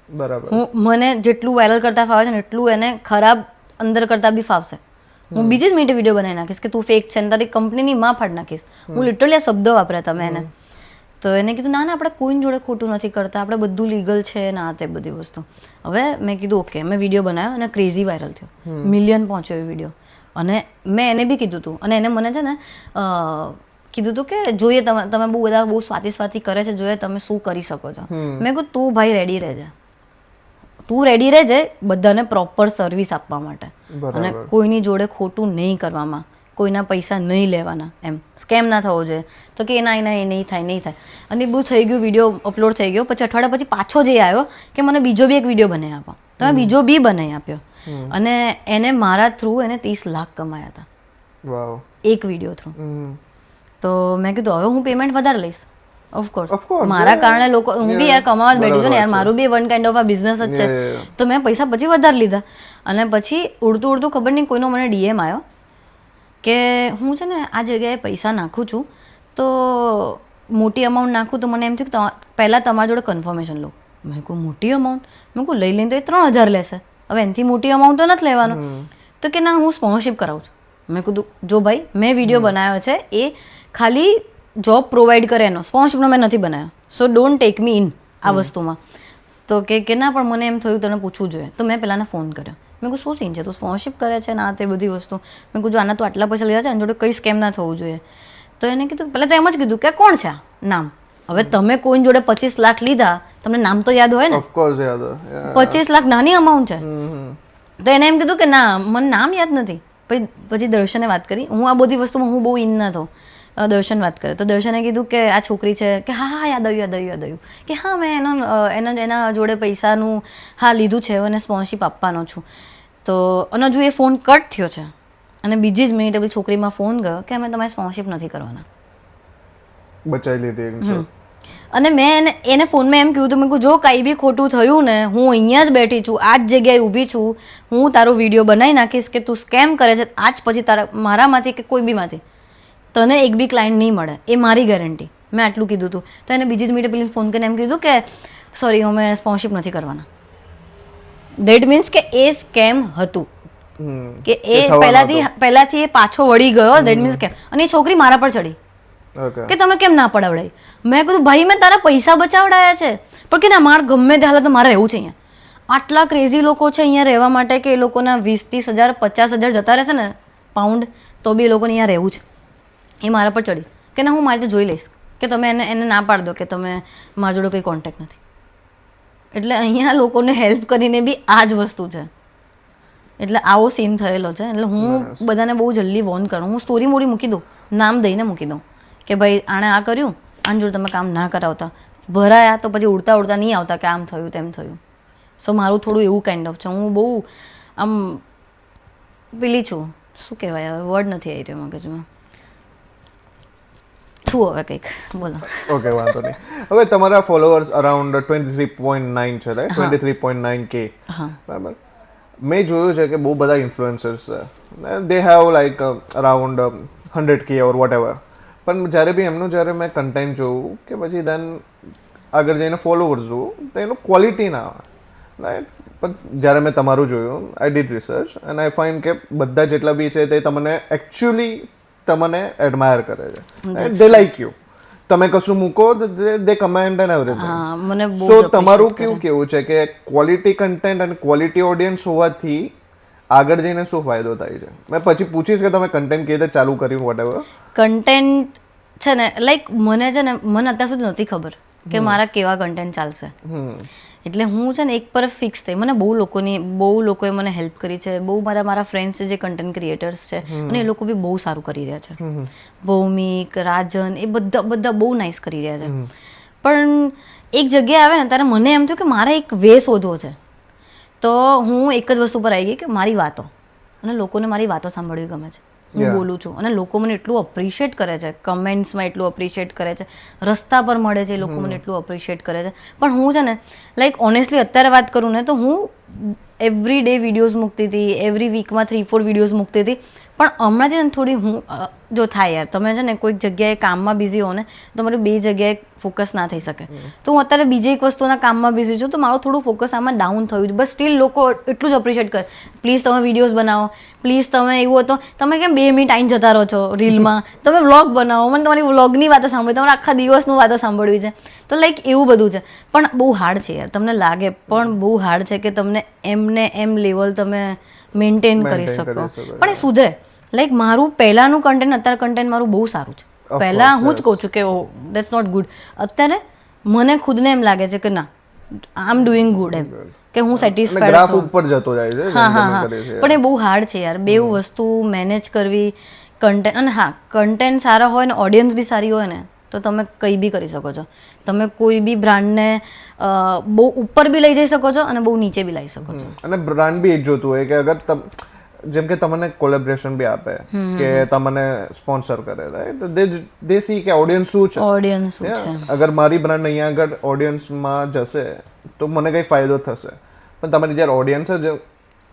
બરાબર. મને જેટલું વાયરલ કરતા ફાવે છે ને એટલું એને ખરાબ અંદર કરતા બી ફાવશે. હું બીજી જ મિનિટે વિડીયો બનાવી નાખીશ કે તું ફેક છે ને તારી કંપનીની માં ફાડી નાખીશ. હું લિટરલી આ શબ્દો વાપર્યા હતા મેં એને. તો એને કીધું ના આપણે કોઈ જોડે ખોટું નથી કરતા, આપણે બધું લીગલ છે ને આ તે બધી વસ્તુ. હવે મેં કીધું ઓકે, મેં વિડીયો બનાવ્યો અને ક્રેઝી વાયરલ થયો, મિલિયન પહોંચ્યો એ વિડીયો. અને મેં એને બી કીધું હતું અને એને મને છે ને કીધું હતું કે જોઈએ તમે બહુ સ્વાતિ કરે છે, જોઈએ તમે શું કરી શકો છો. મેં કહ્યું તું ભાઈ રેડી રહેજે, તું રેડી રહેજે બધાને પ્રોપર સર્વિસ આપવા માટે અને કોઈની જોડે ખોટું નહીં કરવામાં, કોઈના પૈસા નહીં લેવાના, એમ સ્કેમ ના થવો જોઈએ. તો કે ના એ નહીં થાય. અને બહુ થઈ ગયું, વિડીયો અપલોડ થઈ ગયો. પછી અઠવાડિયા પછી પાછો જે આવ્યો કે મને બીજો બી એક વિડીયો બનાવી આપો. તો મેં બીજો બી બનાવી આપ્યો અને એને મારા થ્રુ એને 30 લાખ કમાયા હતા એક વિડીયો થ્રુ. તો મેં કીધું હવે હું પેમેન્ટ વધારે લઈશ. ઓફકોર્સ મારા કારણે લોકો, હું બી યાર કમાવા જ બેઠી છું ને યાર, મારું બી વન કાઇન્ડ ઓફ આ બિઝનેસ જ છે. તો મેં પૈસા પછી વધારે લીધા અને પછી ઉડતું ખબર નહીં કોઈનો મને DM આવ્યો કે હું છે ને આ જગ્યાએ પૈસા નાખું છું તો મોટી અમાઉન્ટ નાખું તો મને એમ થયું કે પહેલાં તમારા જોડે કન્ફર્મેશન લો. મેં કહું મોટી અમાઉન્ટ? મેં કહું લઈ લઈને તો એ 3000 લેશે, હવે એનાથી મોટી અમાઉન્ટ તો નથી લેવાનું. તો કે ના હું સ્પોન્સરશિપ કરાવું છું. મેં કીધું જો ભાઈ મેં વિડીયો બનાવ્યો છે એ ખાલી જોબ પ્રોવાઈડ કરે એનો, સ્પોન્સરશિપનો મેં નથી બનાવ્યો, સો ડોન્ટ ટેક મી ઇન આ વસ્તુમાં. તો કે ના પણ મને એમ થયું તને પૂછવું જોઈએ. તો મેં પહેલાંને ફોન કર્યો. મેં કહું શું સીન છે, તું સ્પોન્સરશિપ કરે છે ને આ તે બધી વસ્તુ. મેં કહું જો આના તો આટલા પૈસા લીધા છે એના જોડે કંઈ સ્કેમ ના થવું જોઈએ. તો એને કીધું પહેલાં તો એમ જ કીધું કે કોણ છે આ નામ. હવે તમે કોઈની જોડે 25 લાખ લીધા, તમને નામ તો યાદ હોય ને? ઓફકોર્સ યાદ હોય. 25 લાખ નાની અમાઉન્ટ છે. તો એને એમ કીધું કે ના મને નામ યાદ નથી. પછી દર્શને વાત કરી. હું આ બધી વસ્તુમાં હું બહુ ઇન ન થઉં. દર્શન વાત કરે તો દર્શને કીધું કે આ છોકરી છે કે હા યાદ આવ્યું કે હા મેં એના જોડે પૈસાનું લીધું છે અને સ્પોન્સરશિપ આપવાનો છું. તો અને હજુ એ ફોન કટ થયો છે અને બીજી જ મિનિટે પેલી છોકરીમાં ફોન ગયો કે અમે તમારી સ્પોન્સરશિપ નથી કરવાના. બચાવી લીધી. અને મેં એને ફોનમાં એમ કીધું, મેં કહું જો કાંઈ બી ખોટું થયું ને હું અહીંયા જ બેઠી છું, આ જ જગ્યાએ ઊભી છું, હું તારો વિડીયો બનાવી નાખીશ કે તું સ્કેમ કરે છે. આજ પછી મારામાંથી કે કોઈ બીમાંથી તને એક બી ક્લાયન્ટ નહીં મળે, એ મારી ગેરંટી. મેં આટલું કીધું હતું. તો એને બીજી જ મિનિટે પેલી ફોન કરીને એમ કીધું કે સોરી અમે સ્પોન્સરશિપ નથી કરવાના. દેટ મીન્સ કે એ સ્કેમ હતું કે એ પહેલાથી એ પાછો વળી ગયો. દેટ મીન્સ કે અને એ છોકરી મારા પર ચડી Okay. કે તમે કેમ ના પડાવડાય. મેં કીધું ભાઈ મેં તારા પૈસા બચાવડાયા છે પણ કે ના મારે ગમે તે હાલત મારે રહેવું છે અહીંયા. આટલા ક્રેઝી લોકો છે અહીંયા રહેવા માટે કે એ લોકોના 20-30,000 50,000 જતા રહેશે ને પાઉન્ડ તો બી એ લોકોને અહીંયા રહેવું છે. એ મારા પર ચડી કે ના હું મારી રીતે જોઈ લઈશ કે તમે એને ના પાડ દો કે તમે મારા જોડે કંઈ કોન્ટેક્ટ નથી. એટલે અહીંયા લોકોને હેલ્પ કરીને બી આ જ વસ્તુ છે. એટલે આવો સીન થયેલો છે. એટલે હું બધાને બહુ જલ્દી વોર્ન કરું. હું સ્ટોરી મોડી મૂકી દઉં, નામ દઈને મૂકી દઉં કે ભાઈ આણે આ કર્યું, આની જોડે તમે કામ ના કરાવતા. ભરાયા તો પછી ઉડતા ઉડતા નહીં આવતા કે આમ થયું તેમ થયું. સો મારું થોડું એવું કાઇન્ડ ઓફ છે. હું બહુ આમ પેલી છું, શું કહેવાય વર્ડ નથી આવી રહ્યો મગજમાં. છું હવે કંઈક બોલો. ઓકે વાંધો નહીં. હવે તમારા ફોલોઅર્સ અરાઉન્ડ 23.9 છે રાઈટ? 23.9K. બરાબર. મેં જોયું છે કે બહુ બધા ઇન્ફ્લુએન્સર્સ છે, they have like around 100K or vote ever. પણ જ્યારે બી એમનું જ્યારે મેં કન્ટેન્ટ જોઉં કે પછી દેન આગળ જઈને ફોલોઅર્સ જોઉં તો એનું ક્વોલિટી ના આવે રાઈટ. પણ જ્યારે મેં તમારું જોયું, I did research and I find કે બધા જેટલા બી છે તે તમને એકચ્યુઅલી તમને એડમાયર કરે છે, દે લાઈક યુ. તમે કશું મૂકો દે કમેન્ટ એન્ડ એવરીથિંગ. મને સો તમારું કેવું છે કે ક્વોલિટી કન્ટેન્ટ અને ક્વોલિટી ઓડિયન્સ હોવાથી આગળ જઈને શું ફાયદો થાય છે? મેં પછી પૂછીશ કે તમે કન્ટેન્ટ કેવી રીતે ચાલુ કર્યું વોટ એવર. કન્ટેન્ટ છે ને લાઈક મને છે ને મને અત્યાર સુધી નહોતી ખબર કે મારા કેવા કન્ટેન્ટ ચાલશે. એટલે હું છે ને એક પર ફિક્સ થઈ. મને બહુ લોકોએ મને હેલ્પ કરી છે. બહુ મારા ફ્રેન્ડ્સ છે જે કન્ટેન્ટ ક્રિએટર્સ છે અને એ લોકો બી બહુ સારું કરી રહ્યા છે. ભૌમિક, રાજન એ બધા બહુ નાઇસ કરી રહ્યા છે. પણ એક જગ્યાએ આવે ને ત્યારે મને એમ થયું કે મારે એક વે શોધવો છે. તો હું એક જ વસ્તુ પર આવી ગઈ કે મારી વાતો, અને લોકોને મારી વાતો સાંભળવી ગમે છે. હું બોલું છું અને લોકો મને એટલું અપ્રિશિએટ કરે છે, કમેન્ટ્સમાં એટલું અપ્રિશિએટ કરે છે, રસ્તા પર મળે છે એ લોકો મને એટલું અપ્રિશિએટ કરે છે. પણ હું છે ને લાઈક ઓનેસ્ટલી અત્યારે વાત કરું ને તો હું એવરી ડે વિડીયોઝ મૂકતી હતી, એવરી વીકમાં 3-4 વિડીયોઝ મૂકતી હતી. પણ હમણાં છે ને થોડી હું જો થાય યાર તમે છે ને કોઈક જગ્યાએ કામમાં બિઝી હો ને તમારે બે જગ્યાએ ફોકસ ના થઈ શકે. તો હું અત્યારે બીજી એક વસ્તુના કામમાં બિઝી છું તો મારું થોડું ફોકસ આમાં ડાઉન થયું. બસ સ્ટીલ લોકો એટલું જ અપ્રિશિએટ કરે, પ્લીઝ તમે વિડીયોઝ બનાવો, પ્લીઝ તમે એવું હતો તમે કેમ 2 મિનિટ આઈને જતા રહો છો રીલમાં, તમે વ્લોગ બનાવો, મને તમારી વ્લોગની વાતો સાંભળવી, તમારે આખા દિવસનું વાતો સાંભળવી છે. તો લાઈક એવું બધું છે. પણ બહુ હાર્ડ છે યાર, તમને લાગે પણ બહુ હાર્ડ છે કે તમને એમને એમ લેવલ તમે મેન્ટેન કરી શકો. પણ એ સુધરે. લાઈક મારું પહેલાંનું કન્ટેન્ટ અત્યારે કન્ટેન્ટ મારું બહુ સારું છે. પહેલાં હું જ કહું છું કે ઓ દેટ્સ નોટ ગુડ. અત્યારે મને ખુદને એમ લાગે છે કે ના આઈ એમ ડુઈંગ ગુડ, એમ કે હું સેટિસ્ફાઈડ ગ્રાફ ઉપર જતો જાય છે. હા. પણ એ બહુ હાર્ડ છે યાર, બેઉ વસ્તુ મેનેજ કરવી. કન્ટેન્ટ અને હા કન્ટેન્ટ સારા હોય ને ઓડિયન્સ બી સારી હોય ને તો તમે કંઈ બી કરી શકો છો. તમે કોઈ બી બ્રાન્ડને બહુ ઉપર બી લઈ જઈ શકો છો અને બહુ નીચે બી લાવી શકો છો. અને બ્રાન્ડ બી એ જ જોતું હોય કે અગર જેમ કે તમને કોલેબરેશન બી આપે કે તમને સ્પોન્સર કરે રાઈટ, દે સી કે ઓડિયન્સ શું છે. ઓડિયન્સ શું છે. અગર મારી બ્રાન્ડ અહીંયા આગળ ઓડિયન્સમાં જશે તો મને કંઈ ફાયદો થશે. પણ તમારી જ્યારે ઓડિયન્સ જ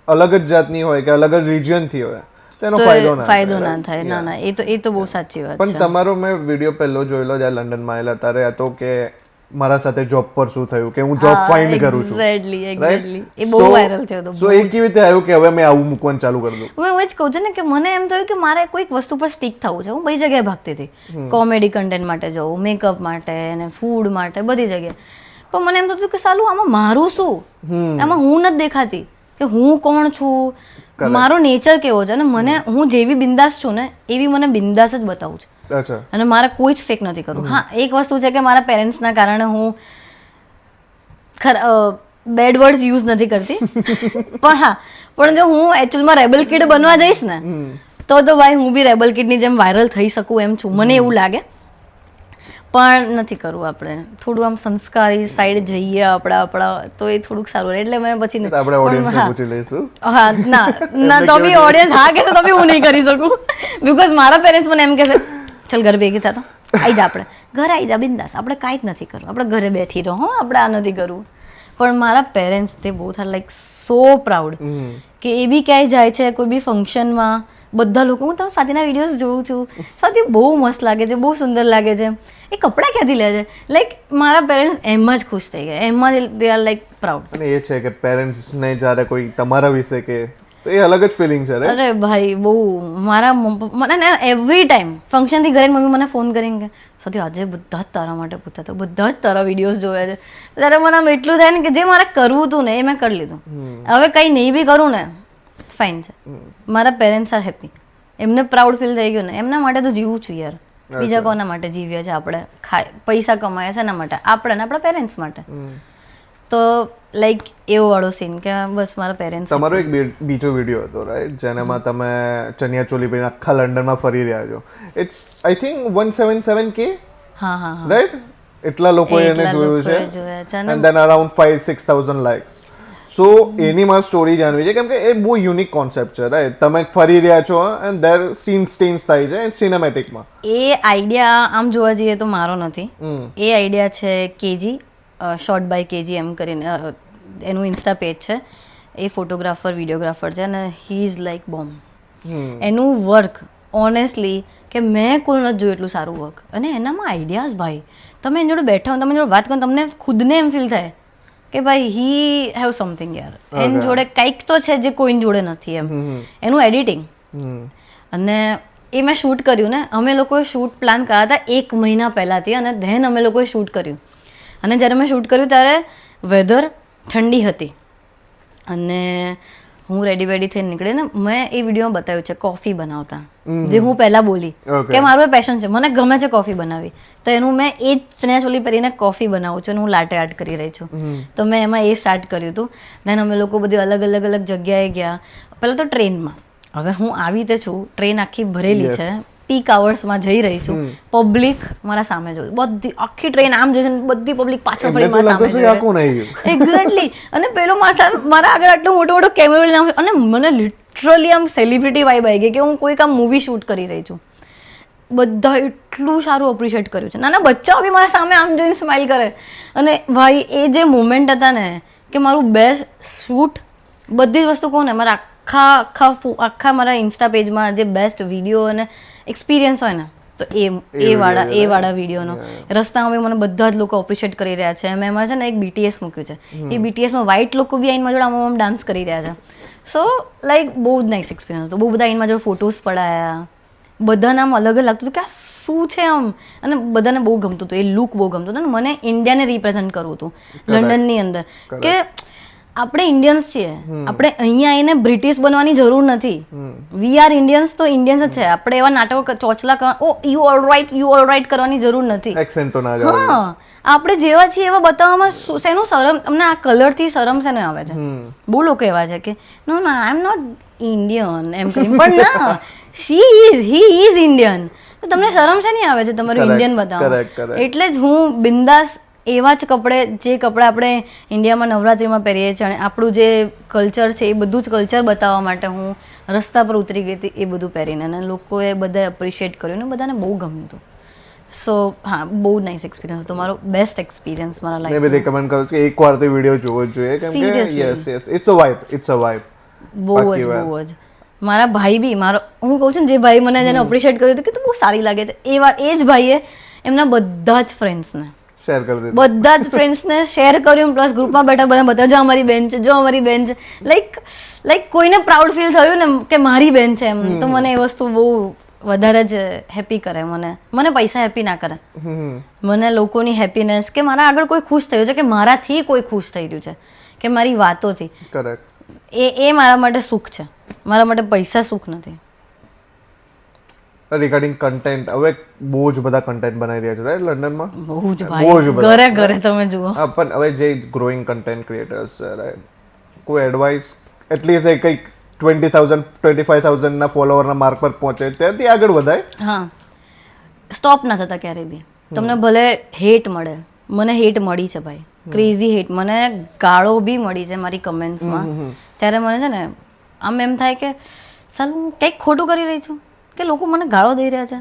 અલગ જ જાતની હોય કે અલગ જ રિજિયનથી હોય તેનો ફાયદો ના થાય. ના એ તો બહુ સાચી વાત છે. પણ તમારો મેં વિડીયો પહેલો જોયેલો જ્યારે લંડનમાં આવેલા ત્યારે હતો કે મારા સાથે જોબ પર શું થયું કે હું જોબ ફાઇન્ડ કરું છું. એક્ઝેક્ટલી એ બહુ વાયરલ થયો હતો. સો એ કેવી રીતે આવ્યું કે હવે મેં આવું મૂકવાનું ચાલુ કરી દઉં? હું એ જ કહું છું ને કે મને એમ થયું કે મારે કોઈક વસ્તુ પર સ્ટીક થવું છે. હું બધી જગ્યાએ ભાગતી હતી, કોમેડી કન્ટેન્ટ માટે જવું, મેકઅપ માટે અને ફૂડ માટે બધી જગ્યાએ. પણ મને એમ થતું કે સાલું આમાં મારું શું, આમાં હું નથી દેખાતી કે હું કોણ છું, મારો નેચર કેવો છે. અને મને હું જેવી બિંદાસ છું ને એવી મને બિંદાસ જ બતાવું છે. અને મારે કોઈ જ ફેક નથી કરવું. હા એક વસ્તુ છે કે મારા પેરેન્ટ્સના કારણે હું બેડ વર્ડ્સ યુઝ નથી કરતી. પણ હા પણ જો હું એકચ્યુઅલમાં રેબલ કિડ બનવા જઈશ ને તો ભાઈ હું બી રેબલ કિડની જેમ વાયરલ થઈ શકું એમ છું, મને એવું લાગે. પણ નથી કરવું. આપણે થોડું આમ સંસ્કારી સાઈડ જઈએ આપણા તો એ થોડુંક સારું રહે. એટલે મેં પછી હા ના તો બી ઓડિયન્સ હા કહેશે તો બી હું નહીં કરી શકું. બિકોઝ મારા પેરેન્ટ્સ મને એમ કહેશે ચાલ ઘર ભેગી થતા આવી જા, આપણે ઘરે આવી જા બિંદાસ, આપણે કાંઈ જ નથી કરવું, આપણે ઘરે બેઠી રહો, આપણે આ નથી કરવું. પણ મારા પેરેન્ટ્સ તે બહુ થાય લાઈક સો પ્રાઉડ કે એ બી ક્યાંય જાય છે કોઈ બી ફંક્શનમાં બધા લોકો, હું તમે સ્વાતિના વિડીયોઝ જોઉં છું, સ્વાતિ બહુ મસ્ત લાગે છે, બહુ સુંદર લાગે છે, એ કપડાં ક્યાંથી લે છે. લાઈક મારા પેરેન્ટ્સ એમાં જ ખુશ થઈ ગયા, એમાં જ દે આર લાઈક પ્રાઉડ. અને એ છે કે પેરેન્ટ્સને જ્યારે કોઈ તમારા વિશે કે તો એ અલગ જ ફિલિંગ છે right? અરે ભાઈ બહુ મારા મને એવરી ટાઈમ ફંક્શનથી ઘરે મમ્મી મને ફોન કરીને કે સૌથી આજે બધા જ તારા માટે પૂછતા હતા, બધા જ તારા વિડીયોઝ જોયા છે. ત્યારે મને આમ એટલું થાય ને કે જે મારે કરવું હતું ને એ મેં કરી લીધું. હવે કંઈ નહીં બી કરું ને ફાઇન છે. મારા પેરેન્ટ્સ આર હેપી, એમને પ્રાઉડ ફીલ થઈ ગયું ને, એમના માટે તો જીવું છું યાર. બીજા કોના માટે જીવીએ છીએ આપણે? પૈસા કમાયા છે એના માટે, આપણે ને આપણા પેરેન્ટ્સ માટે. તો લાઈક એવો વાળો સીન કે બસ મારા પેરેન્ટ્સ. તમારો એક બીજો વિડીયો હતો રાઈટ, જેનામાં તમે ચણિયા ચોલી પહેરીને આખા લંડનમાં ફરી રહ્યા છો. ઇટ્સ આઈ થિંક 177K હા હા રાઈટ, એટલા લોકોએ એને જોયું છે એન્ડ ધેન અરાઉન્ડ 5-6,000 લાઇક્સ. સો એની મારે સ્ટોરી જાણવી છે કેમ કે એ બહુ યુનિક કોન્સેપ્ટ છે રાઈટ. તમે ફરી રહ્યા છો એન્ડ ધેર સીન્સ ચેન્જ થાય છે એન્ડ સિનેમેટિકમાં. એ આઈડિયા આમ જોવા જઈએ તો મારો નથી. એ આઈડિયા છે કેજી શોર્ટ બાય કેજી એમ કરીને એનું ઇન્સ્ટા પેજ છે. એ ફોટોગ્રાફર વિડીયોગ્રાફર છે અને હી ઇઝ લાઈક બોમ્બ. એનું વર્ક ઓનેસ્ટલી કે મેં કોઈ નથી જોયું એટલું સારું વર્ક. અને એનામાં આઈડિયાઝ ભાઈ, તમે એની જોડે બેઠા હો, તમે જોડે વાત કરો, તમને ખુદને એમ ફીલ થાય કે ભાઈ હી હેવ સમથિંગ યાર, એની જોડે કંઈક તો છે જે કોઈની જોડે નથી એમ. એનું એડિટિંગ અને એ મેં શૂટ કર્યું ને, અમે લોકોએ શૂટ પ્લાન કર્યા હતા 1 મહિના પહેલાંથી અને ધેન અમે લોકોએ શૂટ કર્યું. અને જ્યારે મેં શૂટ કર્યું ત્યારે વેધર ઠંડી હતી અને હું રેડી વેડી થઈને નીકળી ને મેં એ વિડીયોમાં બતાવ્યું છે કોફી બનાવતા, જે હું પહેલાં બોલી કે મારું પેશન છે, મને ગમે છે કોફી બનાવવી. તો એનું મેં એ જ ચણિયા ચોલી પહેરીને કોફી બનાવું છું અને હું લાટે આર્ટ કરી રહી છું. તો મેં એમાં એ સ્ટાર્ટ કર્યું હતું. દેન અમે લોકો બધી અલગ અલગ જગ્યાએ ગયા. પહેલાં તો ટ્રેનમાં, હવે હું આવી રીતે છું, ટ્રેન આખી ભરેલી છે, પીક આવર્સમાં જઈ રહી છું, પબ્લિક મારા સામે જોયું, બધી આખી ટ્રેન આમ જશે, બધી પબ્લિક પાછળ ફરી મારા સામે જોઈ. એક્ઝેક્ટલી. અને પેલો મારા આગળ આટલો મોટો મોટો કેમેરો લઈને, અને મને લિટરલી આમ સેલિબ્રિટી વાઇબ આવી ગઈ કે હું કોઈક આમ મૂવી શૂટ કરી રહી છું. બધા એટલું સારું એપ્રિશિએટ કર્યું છે. નાના બચ્ચાઓ બી મારા સામે આમ જોઈને સ્માઇલ કરે. અને ભાઈ એ જે મોમેન્ટ હતા ને કે મારું બેસ્ટ શૂટ, બધી જ વસ્તુ કહું ને, મારા આખા મારા ઇન્સ્ટા પેજમાં જે બેસ્ટ વિડીયો અને એક્સપિરિયન્સ હોય ને તો એ વાળા વિડીયોનો. રસ્તામાં બી મને બધા જ લોકો એપ્રિશિએટ કરી રહ્યા છે. મેં એમાં છે ને એક BTS મૂક્યું છે. એ BTSમાં વ્હાઇટ લોકો બી આઈનમાં જોડે આમ ડાન્સ કરી રહ્યા છે. સો લાઈક બહુ જ નાઇસ એક્સપિરિયન્સ હતો. બહુ બધા આઈનમાં જોડે ફોટોઝ પડાયા, બધાને આમ અલગ જ લાગતું હતું કે આ શું છે આમ. અને બધાને બહુ ગમતું હતું, એ લુક બહુ ગમતું હતું. અને મને ઇન્ડિયાને રિપ્રેઝન્ટ કરવું હતું લંડનની અંદર કે આપણે ઇન્ડિયન્સ છીએ, આપણે અહીંયા આવીને બ્રિટિશ બનવાની જરૂર નથી. વી આર ઇન્ડિયન્સ, તો ઇન્ડિયન્સ જ છે. આપણે એવા નાટકો ચોચલા કરવા, ઓ યુ ઓલ રાઇટ કરવાની જરૂર નથી. હા, આપણે જેવા છીએ એવા બતાવવામાં શેનું શરમ? અમને આ કલરથી શરમ છે ને આવે છે. બહુ લોકો એવા છે કે નો ના આઈ એમ નોટ ઇન્ડિયન એમ કહી, પણ ના, હી ઇઝ ઇન્ડિયન. તો તમને શરમ છે નહીં આવે છે તમારું ઇન્ડિયન બતાવવા? એટલે જ હું બિંદાસ એવા જ જે કપડાં આપણે ઇન્ડિયામાં નવરાત્રિમાં પહેરીએ છીએ, આપણું જે કલ્ચર છે એ બધું જ કલ્ચર બતાવવા માટે હું રસ્તા પર ઉતરી ગઈ હતી એ બધું પહેરીને. અને લોકોએ બધા એપ્રિશિએટ કર્યું ને બધાને બહુ ગમ્યું હતું. સો હા, બહુ નાઇસ એક્સપિરિયન્સ હતો, મારો બેસ્ટ એક્સપિરિયન્સ મારા લાઈફમાં. મેં રેકમેન્ડ કરું છું કે એકવાર તો વિડીયો જોવો જ જોઈએ કેમ કે યસ ઇટ્સ અ વાઇબ. બહુ જ. મારા ભાઈ બી હું કહું છું ને, જે ભાઈ મને જેને એપ્રિશિએટ કર્યું હતું કે તું બહુ સારી લાગે છે, એ જ ભાઈએ એમના બધા જ ફ્રેન્ડ્સને શેર કરી દીધું, બધા જ ફ્રેન્ડ્સને શેર કર્યું. પ્લસ ગ્રુપમાં બેઠા બધા બતાવ્યું, જો અમારી બેન છે, જો અમારી બેન છે. લાઈક કોઈને પ્રાઉડ ફીલ થયું ને કે મારી બેન છે એમ. તો મને એ વસ્તુ બહુ વધારે જ હેપી કરે. મને પૈસા હેપી ના કરે, મને લોકોની હેપીનેસ, કે મારા આગળ કોઈ ખુશ થયું છે, કે મારાથી કોઈ ખુશ થઈ રહ્યું છે, કે મારી વાતોથી, એ મારા માટે સુખ છે. મારા માટે પૈસા સુખ નથી. રિગાર્ડિંગ કન્ટેન્ટ, હવે બહુ જ બધા કન્ટેન્ટ બનાવી રહ્યા છે રાઈટ લંડનમાં? બહુ જ ભાઈ, ઘરે તમે જુઓ. પણ હવે જે ગ્રોઈંગ કન્ટેન્ટ ક્રિએટર્સ છે રાઈટ, કોઈ એડવાઇસ એટલીસ્ટ કંઈક 20,000 25,000 ના ફોલોવરના માર્ક પર પહોંચે ત્યાંથી આગળ વધાય? હા, સ્ટોપ ના થતા ક્યારેય બી. તમને ભલે હેટ મળે, મને હેટ મળી છે ભાઈ, ક્રેઝી હેટ. મને ગાળો બી મળી છે મારી કમેન્ટ્સમાં. ત્યારે મને છે ને આમ એમ થાય કે સાલું હું કંઈક ખોટું કરી રહી છું કે લોકો મને ગાળો દઈ રહ્યા છે.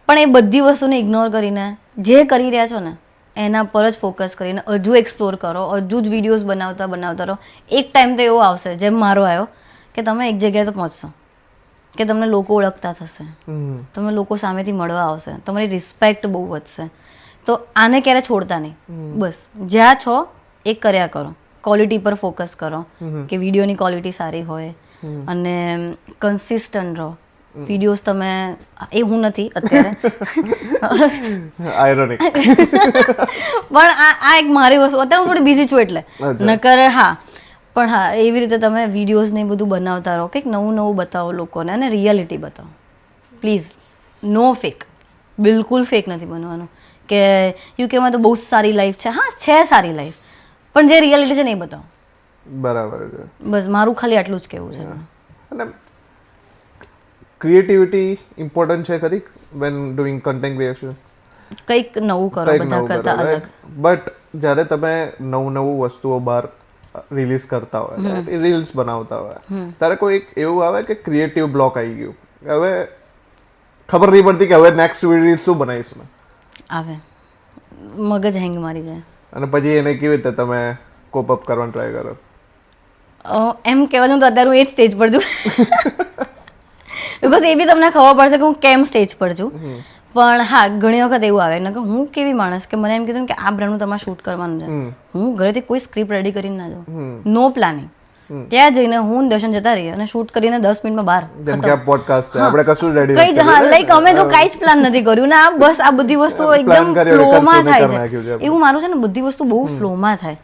પણ એ બધી વસ્તુને ઇગ્નોર કરીને જે કરી રહ્યા છો ને એના પર જ ફોકસ કરીને હજુ એક્સપ્લોર કરો, હજુ જ વિડીયોઝ બનાવતા રહો. એક ટાઈમ તો એવો આવશે જેમ મારો આવ્યો કે તમે એક જગ્યાએ તો પહોંચશો કે તમને લોકો ઓળખતા થશે, તમે લોકો સામેથી મળવા આવશે, તમારી રિસ્પેક્ટ બહુ વધશે. તો આને ક્યારે છોડતા નહીં. બસ જ્યાં છો એ કર્યા કરો, ક્વોલિટી પર ફોકસ કરો કે વિડીયોની ક્વોલિટી સારી હોય, અને કન્સિસ્ટન્ટ રહો. વિડીયોઝ તમે એ હું નથી અત્યારે આયરોનિક પણ આ એક મારી વસ્તુ અત્યારે હું થોડી બિઝી છું એટલે નકર હા પણ હા એવી રીતે તમે વિડીયોઝ ને બધું બનાવતા રહો કંઈક નવું નવું બતાવો લોકોને અને રિયાલિટી બતાવો પ્લીઝ. નો ફેક, બિલકુલ ફેક નથી બનવાનું કે યુકેમાં તો બહુ જ સારી લાઈફ છે. હા છે સારી લાઈફ પણ જે રિયાલિટી છે ને એ બતાવો. બરાબર છે. બસ મારું ખાલી આટલું જ કહેવું છે. અને ક્રિએટિવિટી ઇમ્પોર્ટન્ટ છે ખરી વેન ડુઈંગ કન્ટેન્ટ ક્રિએશન? કંઈક નવું કરો બધા કરતા અલગ. બટ જ્યારે તમે નવું વસ્તુઓ બહાર રિલીઝ કરતા હોય રીલ્સ બનાવતા હોય ત્યારે કોઈ એક એવું આવે કે ક્રિએટિવ બ્લોક આવી ગયું, હવે ખબર નહીં પડતી કે હવે નેક્સ્ટ રીલ શું બનાવીશ મેં, આવે મગજ હેંગ મારી જાય અને પછી એને કેવી રીતે તમે કોપ અપ કરવાનો ટ્રાય કરો? એમ કહેવા જાઉં તો અત્યારે હું એ જ સ્ટેજ પર છું બિકોઝ એ બી તમને ખબર પડશે કે હું કેમ સ્ટેજ પર છું. પણ હા ઘણી વખત એવું આવે ને કે હું કેવી માણસ કે મને એમ કીધું કે આ બ્રાન્ડનું તમારે શૂટ કરવાનું છે, હું ઘરેથી કોઈ સ્ક્રિપ્ટ રેડી કરીને ના જાઉં, નો પ્લાનિંગ. ત્યાં જઈને હું દર્શન જતા રહીએ અને શૂટ કરીને 10 મિનિટમાં બહાર જેમ કે આ પોડકાસ્ટ છે આપણે કશું રેડી કઈ જ હા લાઈક અમે જો કાંઈ જ પ્લાન નથી કર્યું ને આ બસ આ બધી વસ્તુ એકદમ ફ્લોમાં થાય છે. એવું મારું છે ને બધી વસ્તુ બહુ ફ્લોમાં થાય.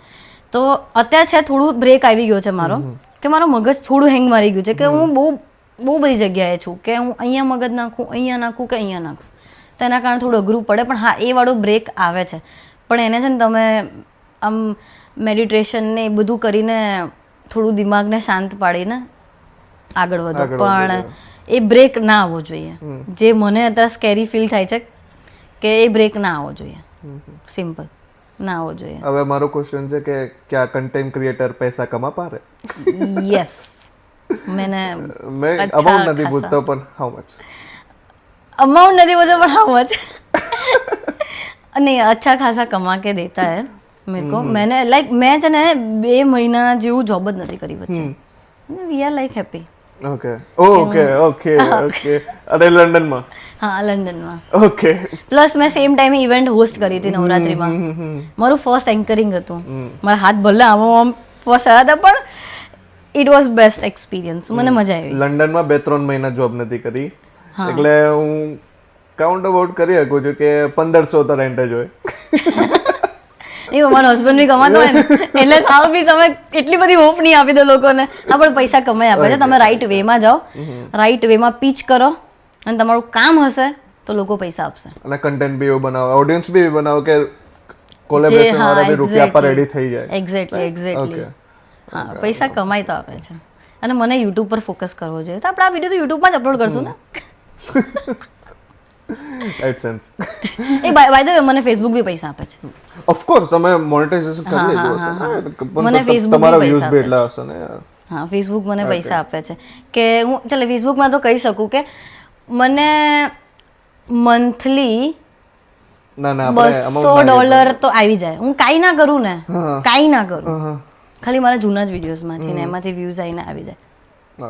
તો અત્યારે છે થોડું બ્રેક આવી ગયો છે મારો કે મારો મગજ થોડું હેંગ મારી ગયું છે કે હું બહુ બધી જગ્યાએ છું કે હું અહીંયા મગજ નાખું અહીંયા નાખું કે અહીંયા નાખું તો એના કારણે થોડું અઘરું પડે. પણ હા એ વાળો બ્રેક આવે છે પણ એને છે ને તમે આમ મેડિટેશન ને એ બધું કરીને થોડું દિમાગને શાંત પાડીને આગળ વધો. પણ એ બ્રેક ના આવવો જોઈએ. જે મને અત્યારે સ્કેરી ફીલ થાય છે કે એ બ્રેક ના આવવો જોઈએ, સિમ્પલ ના આવવો જોઈએ. હવે મારો ક્વેશ્ચન છે કે ક્યાં કન્ટેન્ટ ક્રિએટર પૈસા કમા પા રહે? યસ મેં અમાઉન્ટ નથી પૂછતો પણ હાઉ મચ? अमाउंट नहीं बोलते पर हाउ मच नहीं अच्छा खासा कमा के देता है मेरे को. मैंने लाइक मैं છે ને 2 મહિના જેવું જોબ જ નથી કરી વચ્ચે. We are like happy. Okay okay okay okay. અરે લંડનમાં? હા લંડનમાં. ઓકે. પ્લસ મેં સેમ ટાઈમે ઇવેન્ટ હોસ્ટ કરી હતી નવરાત્રીમાં. મારું ફર્સ્ટ એન્કરિંગ હતું. મારા હાથ ભલે આમ ફર્સ્ટ આવ્યા હતા પણ ઇટ વોઝ બેસ્ટ એક્સપિરિયન્સ. મને મજા આવી. લંડનમાં 2-3 મહિના જોબ નથી કરી એટલે હું કાઉન્ટ અબાઉટ કરી શકું છું કે 1500 તો રેન્ટ જ હોય. નહીં મારો હસબન્ડ બી કમાતો હોય ને એટલે સાવ બી તમે એટલી બધી હોપ નહીં આપી દો લોકોને. હા પણ પૈસા કમાઈ આપે છે. તમે રાઈટ વેમાં જાઓ, રાઈટ વેમાં પીચ કરો અને તમારું કામ હશે તો લોકો પૈસા આપશે. અને કન્ટેન્ટ બી એવું બનાવો, ઓડિયન્સ બી બનાવો કે કોલેબોરેશન વાળા બી રૂપિયા પર રેડી થઈ જાય. એક્ઝેક્ટલી. હા પૈસા કમાઈ તો આપે છે અને મને યુટ્યુબ પર ફોકસ કરવો જોઈએ તો આપણે આ વિડીયો તો યુટ્યુબમાં જ અપલોડ કરશું ને. એડસેન્સ એ બાય ધ વે મને ફેસબુક બી પૈસા આપે છે. ઓફ કોર્સ તમે મોનેટાઇઝેશન કરી લીધું હશે ને? મને ફેસબુક તમારા વ્યૂઝ બી એટલા હશે ને. હા ફેસબુક મને પૈસા આપે છે કે હું ચાલે ફેસબુકમાં તો કહી શકું કે મને મંથલી $200 તો આવી જાય. હું કાંઈ ના કરું ને, કાંઈ ના કરું, ખાલી મારા જૂના જ વિડીયોઝમાંથી ને એમાંથી વ્યૂઝ આવીને આવી જાય.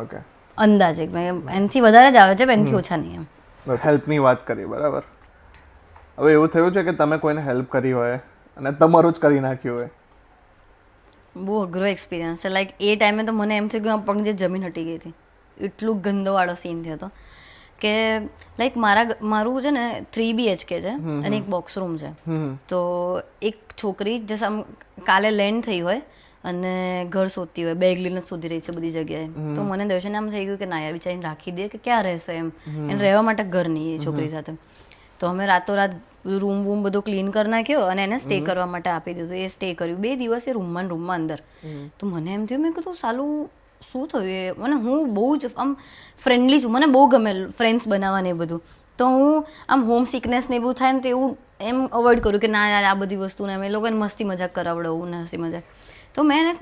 ઓકે. અંદાજે એનાથી વધારે જ આવે છે પણ એનાથી ઓછા નહીં. એમ હેલ્પની વાત કરી બરાબર. હવે એવું થયું છે કે તમે કોઈને હેલ્પ કરી હોય અને તમારું જ કરી નાખ્યું હોય? બહુ અઘરો એક્સપિરિયન્સ છે. લાઈક એ ટાઈમે તો મને એમ થયું કે પગ જે જમીન હટી ગઈ હતી. એટલું ગંદોવાળો સીન થયો હતો કે લાઈક મારું છે ને 3 BHK છે અને એક બોક્સ રૂમ છે. તો એક છોકરી જસ્ટ આમ કાલે લેન્ડ થઈ હોય અને ઘર શોધતી હોય, બેગ લઈને શોધી રહી છે બધી જગ્યાએ. તો મને દર્શન આમ થઈ ગયું કે ના યાર બિચારીને રાખી દે કે ક્યાં રહેશે એમ. એને રહેવા માટે ઘર નહીં એ છોકરી સાથે. તો અમે રાતોરાત રૂમ બધું ક્લીન કરી નાખ્યો અને એને સ્ટે કરવા માટે આપી દીધું. એ સ્ટે કર્યું 2 દિવસ એ રૂમમાં અંદર. તો મને એમ થયું મેં કીધું સાલું શું થયું એ. મને હું બહુ જ આમ ફ્રેન્ડલી છું, મને બહુ ગમે ફ્રેન્ડ્સ બનાવવાને એ બધું. તો હું આમ હોમ સિકનેસ ને એ બધું થાય ને તો એવું એમ અવોઇડ કરું કે ના યાર આ બધી વસ્તુને અમે લોકોને મસ્તી મજાક કરાવડાવું ને હસી મજાક. તો મેં એને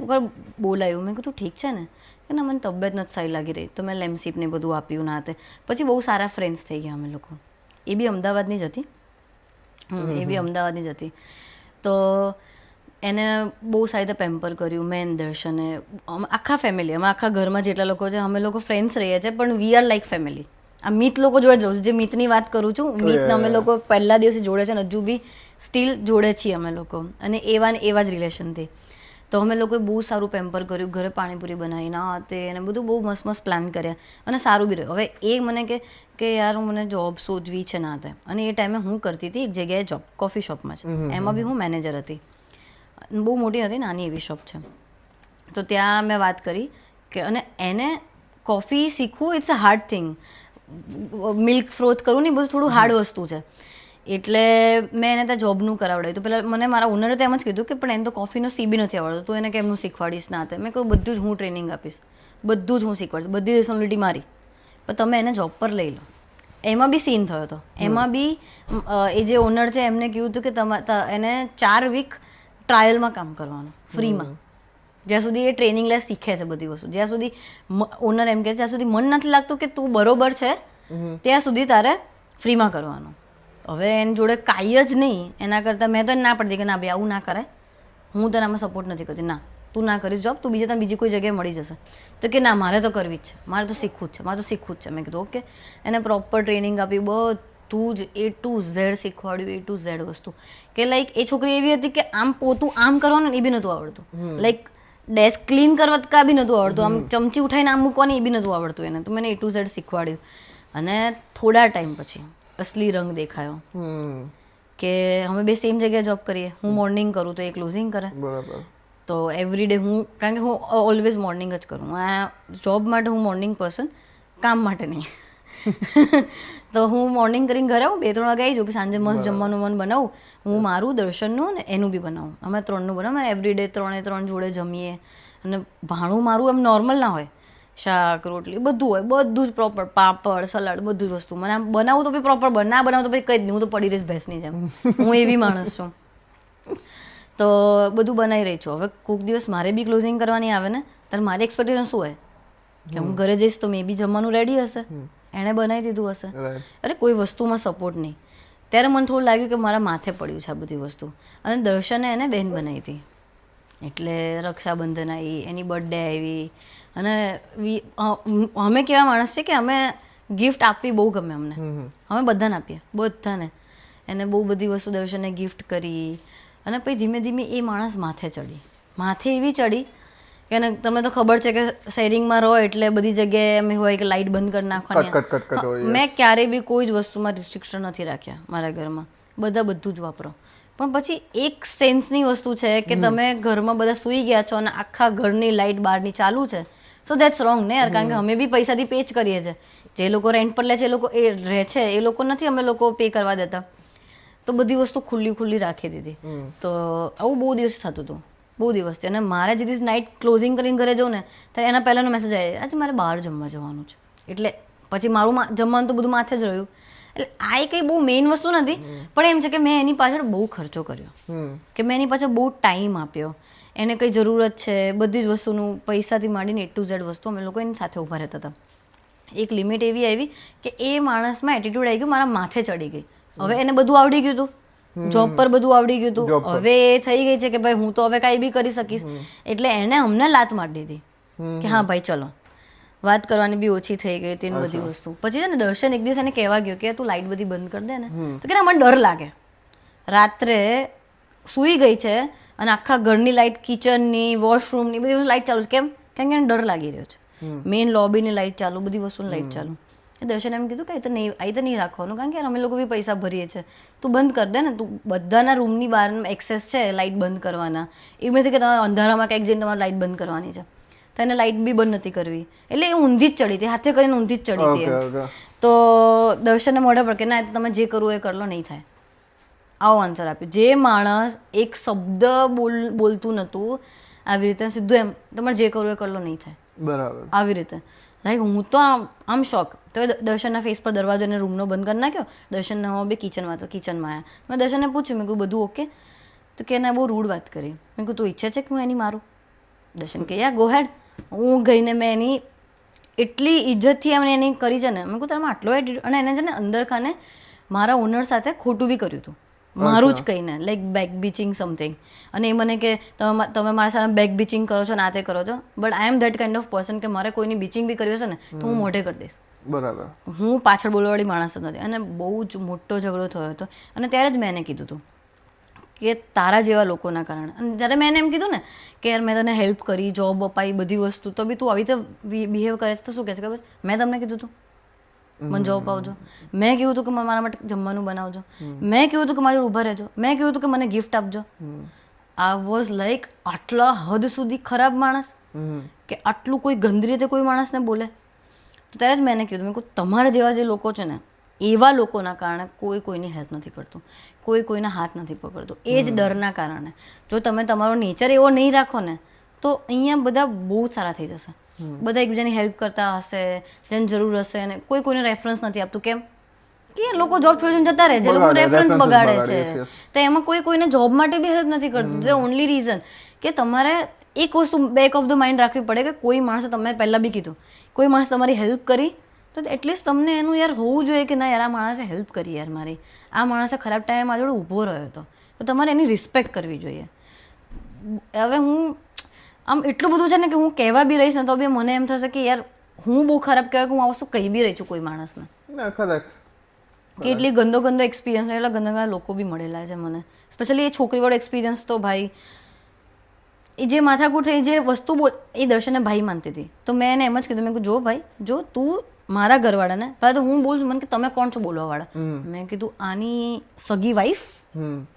બોલાવ્યું, મેં કીધું ઠીક છે ને કે ના મને તબિયત નથી સારી લાગી રહી. તો મેં લેમ્સીપ ને બધું આપ્યું ના તે. પછી બહુ સારા ફ્રેન્ડ્સ થઈ ગયા અમે લોકો. એ બી અમદાવાદની જ હતી. તો એને બહુ સારી રીતે પેમ્પર કર્યું મેં દર્શને, આખા ફેમિલી, અમે આખા ઘરમાં જેટલા લોકો છે અમે લોકો ફ્રેન્ડ્સ રહીએ છીએ પણ વી આર લાઈક ફેમિલી. આ મિત લોકો જોડે જ રહું છું. જે મિતની વાત કરું છું, મિતને અમે લોકો પહેલા દિવસે જોડે છે ને હજુ બી સ્ટીલ જોડે છીએ અમે લોકો અને એવા જ રિલેશનથી. તો અમે લોકોએ બહુ સારું પેમ્પર કર્યું, ઘરે પાણીપુરી બનાવી ના તે અને બધું બહુ મસ્ત મસ્ત પ્લાન કર્યા અને સારું બી રહ્યું. હવે એ મને કે યાર મને જોબ શોધવી છે ના તે, અને એ ટાઈમે હું કરતી હતી એક જગ્યાએ જોબ, કોફી શોપમાં છે, એમાં બી હું મેનેજર હતી. બહુ મોટી નથી, નાની એવી શોપ છે. તો ત્યાં મેં વાત કરી કે અને એને કોફી શીખવું it's a hard thing, milk froth કરવું ને બધું થોડું હાર્ડ વસ્તુ છે. એટલે મેં એને ત્યાં જોબનું કરાવડાવ્યું. તો પહેલાં મને મારા ઓનરે તો એમ જ કીધું કે પણ એને તો કોફીનો સી બી નથી આવડતું, તો એને કેમનું શીખવાડીશ ના તે. મેં કહ્યું બધું જ હું ટ્રેનિંગ આપીશ, બધું જ હું શીખવાડીશ, બધી રિસ્પોન્સિબિલિટી મારી, પણ તમે એને જોબ પર લઈ લો. એમાં બી સીન થયો હતો. એમાં બી એ જે ઓનર છે એમને કીધું હતું કે એને 4 વીક ટ્રાયલમાં કામ કરવાનું ફ્રીમાં, જ્યાં સુધી એ ટ્રેનિંગ લે શીખે છે બધી વસ્તુ. જ્યાં સુધી ઓનર એમ કહે છે જ્યાં સુધી મન નથી લાગતું કે તું બરોબર છે ત્યાં સુધી તારે ફ્રીમાં કરવાનું. હવે એની જોડે કાંઈ જ નહીં, એના કરતાં મેં તો એને ના પડતી કે ના ભાઈ આવું ના કરે, હું તને આમાં સપોર્ટ નથી કરતી, ના તું ના કરીશ જોબ, તું તને બીજી કોઈ જગ્યાએ મળી જશે. તો કે ના મારે તો કરવી જ છે, મારે તો શીખવું જ છે, મારે તો શીખવું જ છે. મેં કીધું ઓકે. એને પ્રોપર ટ્રેનિંગ આપી, બધું જ A to Z શીખવાડ્યું, A to Z વસ્તુ. કે લાઈક એ છોકરી એવી હતી કે આમ પોતું આમ કરવાનું એ બી નહોતું આવડતું, લાઈક ડેસ્ક ક્લીન કરવા કા બી નહોતું આવડતું, આમ ચમચી ઉઠાઈને આમ મૂકવાની એ બી નહોતું આવડતું એને. તો મને A to Z શીખવાડ્યું. અને થોડા ટાઈમ પછી અસલી રંગ દેખાયો કે અમે બે સેમ જગ્યાએ જોબ કરીએ. હું મોર્નિંગ કરું તો એ ક્લોઝિંગ કરે. બરાબર. તો એવરી ડે હું, કારણ કે હું ઓલવેઝ મોર્નિંગ જ કરું, આ જોબ માટે હું મોર્નિંગ પર્સન, કામ માટે નહીં. તો હું મોર્નિંગ કરીને ઘરે આવું, 2-3 વાગે આવી જાઉં કે સાંજે મસ્ત જમવાનું મન બનાવું. હું મારું, દર્શનનું ને એનું બી બનાવું, અમે 3નું બનાવું. એવરી ડે 3 જોડે જમીએ. અને ભાણું મારું એમ નોર્મલ ના હોય, શાક રોટલી બધું હોય, બધું જ પ્રોપર, પાપડ સલાડ બધું જ વસ્તુ. મને આમ બનાવું તો બી પ્રોપર બન, ના બનાવું તો ભાઈ કંઈ જ નહીં, હું તો પડી રહીશ ભેંસની જેમ, હું એવી માણસ છું. તો બધું બનાવી રહી છું. હવે કોઈક દિવસ મારે બી ક્લોઝિંગ કરવાની આવે ને, ત્યારે મારી એક્સપેક્ટેશન શું હોય કે હું ઘરે જઈશ તો મે બી જમવાનું રેડી હશે, એણે બનાવી દીધું હશે. અરે કોઈ વસ્તુમાં સપોર્ટ નહીં. ત્યારે મને થોડું લાગ્યું કે મારા માથે પડ્યું છે આ બધી વસ્તુ. અને દર્શને એને બહેન બનાવી હતી, એટલે રક્ષાબંધન આવી, એની બર્થડે આવી. અને અમે કેવા માણસ છે કે અમે ગિફ્ટ આપવી બહુ ગમે અમને, અમે બધાને આપીએ, બધાને. એને બહુ બધી વસ્તુ દર્શને ગિફ્ટ કરી. અને પછી ધીમે ધીમે એ માણસ માથે ચડી, માથે એવી ચડી કે તમને તો ખબર છે કે શેરિંગમાં રહો એટલે બધી જગ્યાએ એમ હોય કે લાઇટ બંધ કરી નાખવાની. મેં ક્યારેય બી કોઈ જ વસ્તુમાં રિસ્ટ્રિક્શન નથી રાખ્યા મારા ઘરમાં, બધા બધું જ વાપરો. પણ પછી એક સેન્સની વસ્તુ છે કે તમે ઘરમાં બધા સૂઈ ગયા છો અને આખા ઘરની લાઇટ બહારની ચાલુ છે, સો દેટ્સ રોંગ ને યાર. કારણ કે અમે બી પૈસાથી પે જ કરીએ છીએ. જે લોકો રેન્ટ પર લે છે એ લોકો એ રહે છે, એ લોકો નથી અમે લોકો પે કરવા દેતા. તો બધી વસ્તુ ખુલ્લી રાખી દીધી. તો આવું બહુ દિવસ થતું હતું, બહુ દિવસથી. અને મારે જે દિવસ નાઇટ ક્લોઝિંગ કરીને ઘરે જાઉં ને ત્યારે એના પહેલાંનો મેસેજ આવે, આજે મારે બહાર જમવા જવાનું છે. એટલે પછી મારું જમવાનું તો બધું માથે જ રહ્યું. એટલે આ કંઈ બહુ મેઇન વસ્તુ નથી, પણ એમ છે કે મેં એની પાછળ બહુ ખર્ચો કર્યો, કે મેં એની પાછળ બહુ ટાઈમ આપ્યો. એને કંઈ જરૂરત છે બધી જ વસ્તુનું, પૈસાથી માંડીને A to Z વસ્તુ અમે લોકો એની સાથે ઊભા રહેતા હતા. એક લિમિટ એવી આવી કે એ માણસમાં એટીટ્યુડ આવી ગયું, મારા માથે ચડી ગઈ. હવે એને બધું આવડી ગયું હતું, જોબ પર બધું આવડી ગયું હતું. હવે એ થઈ ગઈ છે કે ભાઈ હું તો હવે કાંઈ બી કરી શકીશ. એટલે એને અમને લાત મારી દીધી કે હા ભાઈ ચલો, વાત કરવાની બી ઓછી થઈ ગઈ હતી ને બધી વસ્તુ. પછી છે ને દર્શન એક દિવસ એને કહેવા ગયો કે તું લાઇટ બધી બંધ કરી દે ને. તો કે મને ડર લાગે, રાત્રે સૂઈ ગઈ છે અને આખા ઘરની લાઇટ, કિચનની, વોશરૂમની બધી વસ્તુ લાઇટ ચાલુ છે. કેમ? કારણ કે એને ડર લાગી રહ્યો છે. મેઇન લોબીની લાઇટ ચાલુ, બધી વસ્તુની લાઇટ ચાલુ. દર્શન એમ કીધું કે અહીં તો નહીં રાખવાનું, કારણ કે અમે લોકો બી પૈસા ભરીએ છીએ, તું બંધ કરી દે ને. તું બધાના રૂમની બહાર એક્સેસ છે લાઇટ બંધ કરવાના, એવું નથી કે તમારે અંધારામાં ક્યાંક જઈને તમારે લાઇટ બંધ કરવાની છે. તો એને લાઇટ બી બંધ નથી કરવી. એટલે એ ઊંધી જ ચડી હતી, હાથે કરીને ઊંધી જ ચડી હતી. તો દર્શનને મોઢા પર કે ના તમે જે કરવું એ કરી લો, નહીં થાય. આવો આન્સર આપ્યો. જે માણસ એક શબ્દ બોલતું નહોતું, આવી રીતે સીધું એમ તમારે જે કરવું એ કરી લો, નહીં થાય. બરાબર. આવી રીતે લાઈક હું તો આમ શોક. તો દર્શનના ફેસ પર દરવાજો એને રૂમનો બંધ કરી નાખ્યો. દર્શનના બે કિચનમાં, તો કિચનમાં આવ્યા. મેં દર્શનને પૂછ્યું, મેં કહ્યું બધું ઓકે? તો કે એને બહુ રૂડ વાત કરી. મેં કહ્યું તું ઈચ્છે છે કે હું એની મારું? દર્શન કે યા ગો હેડ. હું ગઈને મેં એની એટલી ઇજ્જતથી એમણે એની કરી છે ને. મેં કહ્યું તારામાં આટલો એટીટ્યુડ. અને એને છે ને અંદર ખાને મારા ઓનર સાથે ખોટું બી કર્યું હતું, મારું જ કહીને, લાઈક બેક બીચિંગ સમથિંગ. અને એ મને કે તમે મારા સાથે બેક બીચિંગ કરો છો, ના તે કરો છો. But I am that kind of person કે મારે કોઈની બીચિંગ બી કરવી હશે ને તો હું મોઢે કરી દઈશ. બરાબર. હું પાછળ બોલવાવાળી માણસ જ નથી. અને બહુ જ મોટો ઝઘડો થયો હતો. અને ત્યારે જ મેં એને કીધું હતું કે તારા જેવા લોકોના કારણે. અને જ્યારે મેં એને એમ કીધું ને કે યાર મેં તને હેલ્પ કરી, જોબ અપાઈ, બધી વસ્તુ, તો બી તું આવી રીતે બિહેવ કરે તો શું કહે છે ખબર? મેં તમને કીધું હતું મને જોબ અપાવજો, મેં કીધું હતું કે મારા માટે જમવાનું બનાવજો, મેં કીધું હતું કે મારી જોડે ઊભા રહેજો, મેં કીધું હતું કે મને ગિફ્ટ આપજો. આ વોઝ લાઈક આટલા હદ સુધી ખરાબ માણસ કે આટલું કોઈ ગંદી રીતે કોઈ માણસને બોલે. તો ત્યારે જ મેં એને કીધું, મેં કહું તમારા જેવા જે લોકો છે ને એવા લોકોના કારણે કોઈ કોઈની હેલ્પ નથી કરતું, કોઈ કોઈના હાથ નથી પકડતું. એ જ ડરના કારણે. જો તમે તમારો નેચર એવો નહીં રાખો ને તો અહીંયા બધા બહુ જ સારા થઈ જશે. બધા એકબીજાની હેલ્પ કરતા હશે, જેને જરૂર હશે, અને કોઈ કોઈને રેફરન્સ નથી આપતું. કેમ કે લોકો જોબ છોડીને જતા રહે છે, લોકો રેફરન્સ બગાડે છે. તો એમાં કોઈ કોઈને જોબ માટે બી હેલ્પ નથી કરતું. ધ ઓનલી રીઝન કે તમારે એક વસ્તુ બેક ઓફ ધ માઇન્ડ રાખવી પડે કે કોઈ માણસે તમે પહેલાં બી કીધું, કોઈ માણસ તમારી હેલ્પ કરી તો એટલીસ્ટ તમને એનું યાર હોવું જોઈએ કે ના યાર આ માણસે હેલ્પ કરી, યાર મારી આ માણસે ખરાબ ટાઈમે મારી જોડે ઊભો રહ્યો હતો, તો તમારે એની રિસ્પેક્ટ કરવી જોઈએ. હવે હું આમ એટલું બધું છે ને કે હું કહેવા બી રહીશ ને તો બી મને એમ થશે કે યાર હું બહુ ખરાબ કહેવાય કે હું આ વસ્તુ કહી બી રહી છું કોઈ માણસને. કે એટલી ગંદો એક્સપિરિયન્સ, એટલા ગંદા લોકો બી મળેલા છે મને. સ્પેશિયલી એ છોકરીવાળો એક્સપિરિયન્સ તો ભાઈ, એ જે માથાકૂટ થઈ, જે વસ્તુ બોલ, એ દર્શનને ભાઈ માનતી હતી. તો મેં એને એમ જ કીધું, મેં કહ્યું જો ભાઈ, જો તું મારા ઘરવાળાને પહેલાં તો હું બોલું છું, મને કે તમે કોણ છો બોલવાવાળા? મેં કીધું આની સગી વાઈફ,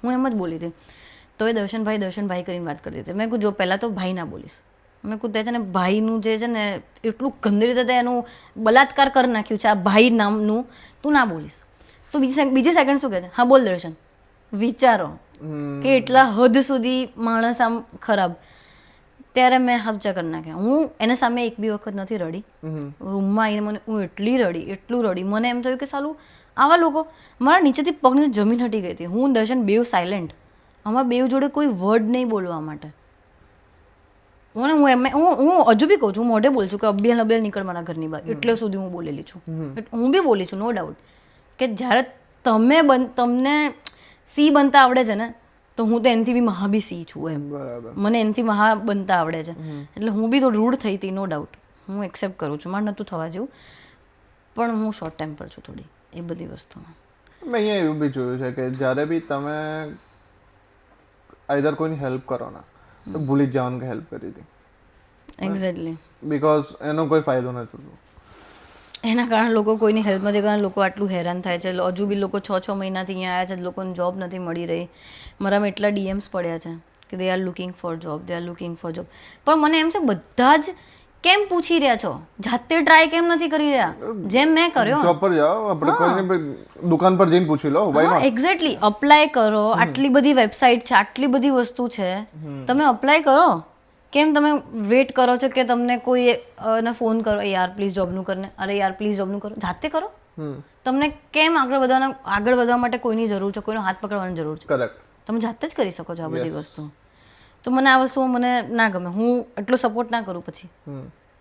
હું એમ જ બોલી હતી. તો એ દર્શનભાઈ કરીને વાત કરતી હતી. મેં કહ્યું જો પહેલાં તો ભાઈ ના બોલીશ. મેં કહ્યું તે છે ને ભાઈનું જે છે ને એટલું ગંદી રીતે તે એનું બલાત્કાર કરી નાખ્યું છે આ ભાઈ નામનું, તું ના બોલીશ. તો બીજી સેકન્ડ શું કહે છે? હા બોલ દર્શન. વિચારો કે એટલા હદ સુધી માણસ આમ ખરાબ. ત્યારે મેં હાચા કરી નાખ્યા. હું એના સામે એક બી વખત નથી રડી. રૂમમાં આવીને મને હું એટલું રડી. મને એમ થયું કે સાલું આવા લોકો, મારા નીચેથી પગની જમીન હટી ગઈ હતી. હું દર્શન બેવ સાયલેન્ટ, અમારા બેવ જોડે કોઈ વર્ડ નહીં બોલવા માટે. હું હજુ બી કહું છું, મોઢે બોલું છું કે અભિયાલ નીકળ મારા ઘરની બહાર, એટલે સુધી હું બોલેલી છું. હું બી બોલી છું, નો ડાઉટ. કે જ્યારે તમને સી બનતા આવડે છે ને, તો હું તો એનાથી બી મહા બી સી છું એમ. મને એનાથી મહા બનતા આવડે છે. એટલે હું બી થોડી રૂડ થઈ હતી, નો ડાઉટ. હું એક્સેપ્ટ કરું છું, મારે નહોતું થવા જેવું, પણ હું શોર્ટ ટેમ્પર છું થોડી એ બધી વસ્તુમાં. મેં અહીંયા એવું બી જોયું છે કે જ્યારે બી તમે આઈધર કોઈની હેલ્પ કરો ને તો ભૂલી જ જવાનું કે હેલ્પ કરી હતી. એક્ઝેક્ટલી. બીકોઝ એનો કોઈ ફાયદો નથી થતો. એના કારણે લોકો કોઈની હેલ્પ નથી કરતા, લોકો આટલું હેરાન થાય છે. હજુ બી લોકો 6 મહિનાથી અહીંયા આવ્યા છે, લોકોને જોબ નથી મળી રહી. મારામાં એટલા ડીએમ્સ પડ્યા છે કે they are looking for job. પણ મને એમ છે બધા જ કેમ પૂછી રહ્યા છો? જાતે ટ્રાય કેમ નથી કરી રહ્યા? જેમ મેં કર્યો. જોબ પર જાઓ, આપણે કોઈની દુકાન પર જઈને પૂછી લો. એક્ઝેક્ટલી. અપ્લાય કરો. આટલી બધી વેબસાઇટ છે, આટલી બધી વસ્તુ છે, તમે અપ્લાય કરો. કેમ તમે વેટ કરો છો કે તમને કોઈ ને ફોન કરો, યાર પ્લીઝ જોબનું કરને, અરે યાર પ્લીઝ જોબનું કરો? જાતે કરો. તમને કેમ આગળ વધવા માટે કોઈની જરૂર છે, કોઈનો હાથ પકડવાની જરૂર છે? કરેક્ટ. તમે જાતે જ કરી શકો છો આ બધી વસ્તુ. તો મને આ વસ્તુઓ મને ના ગમે. હું એટલો સપોર્ટ ના કરું પછી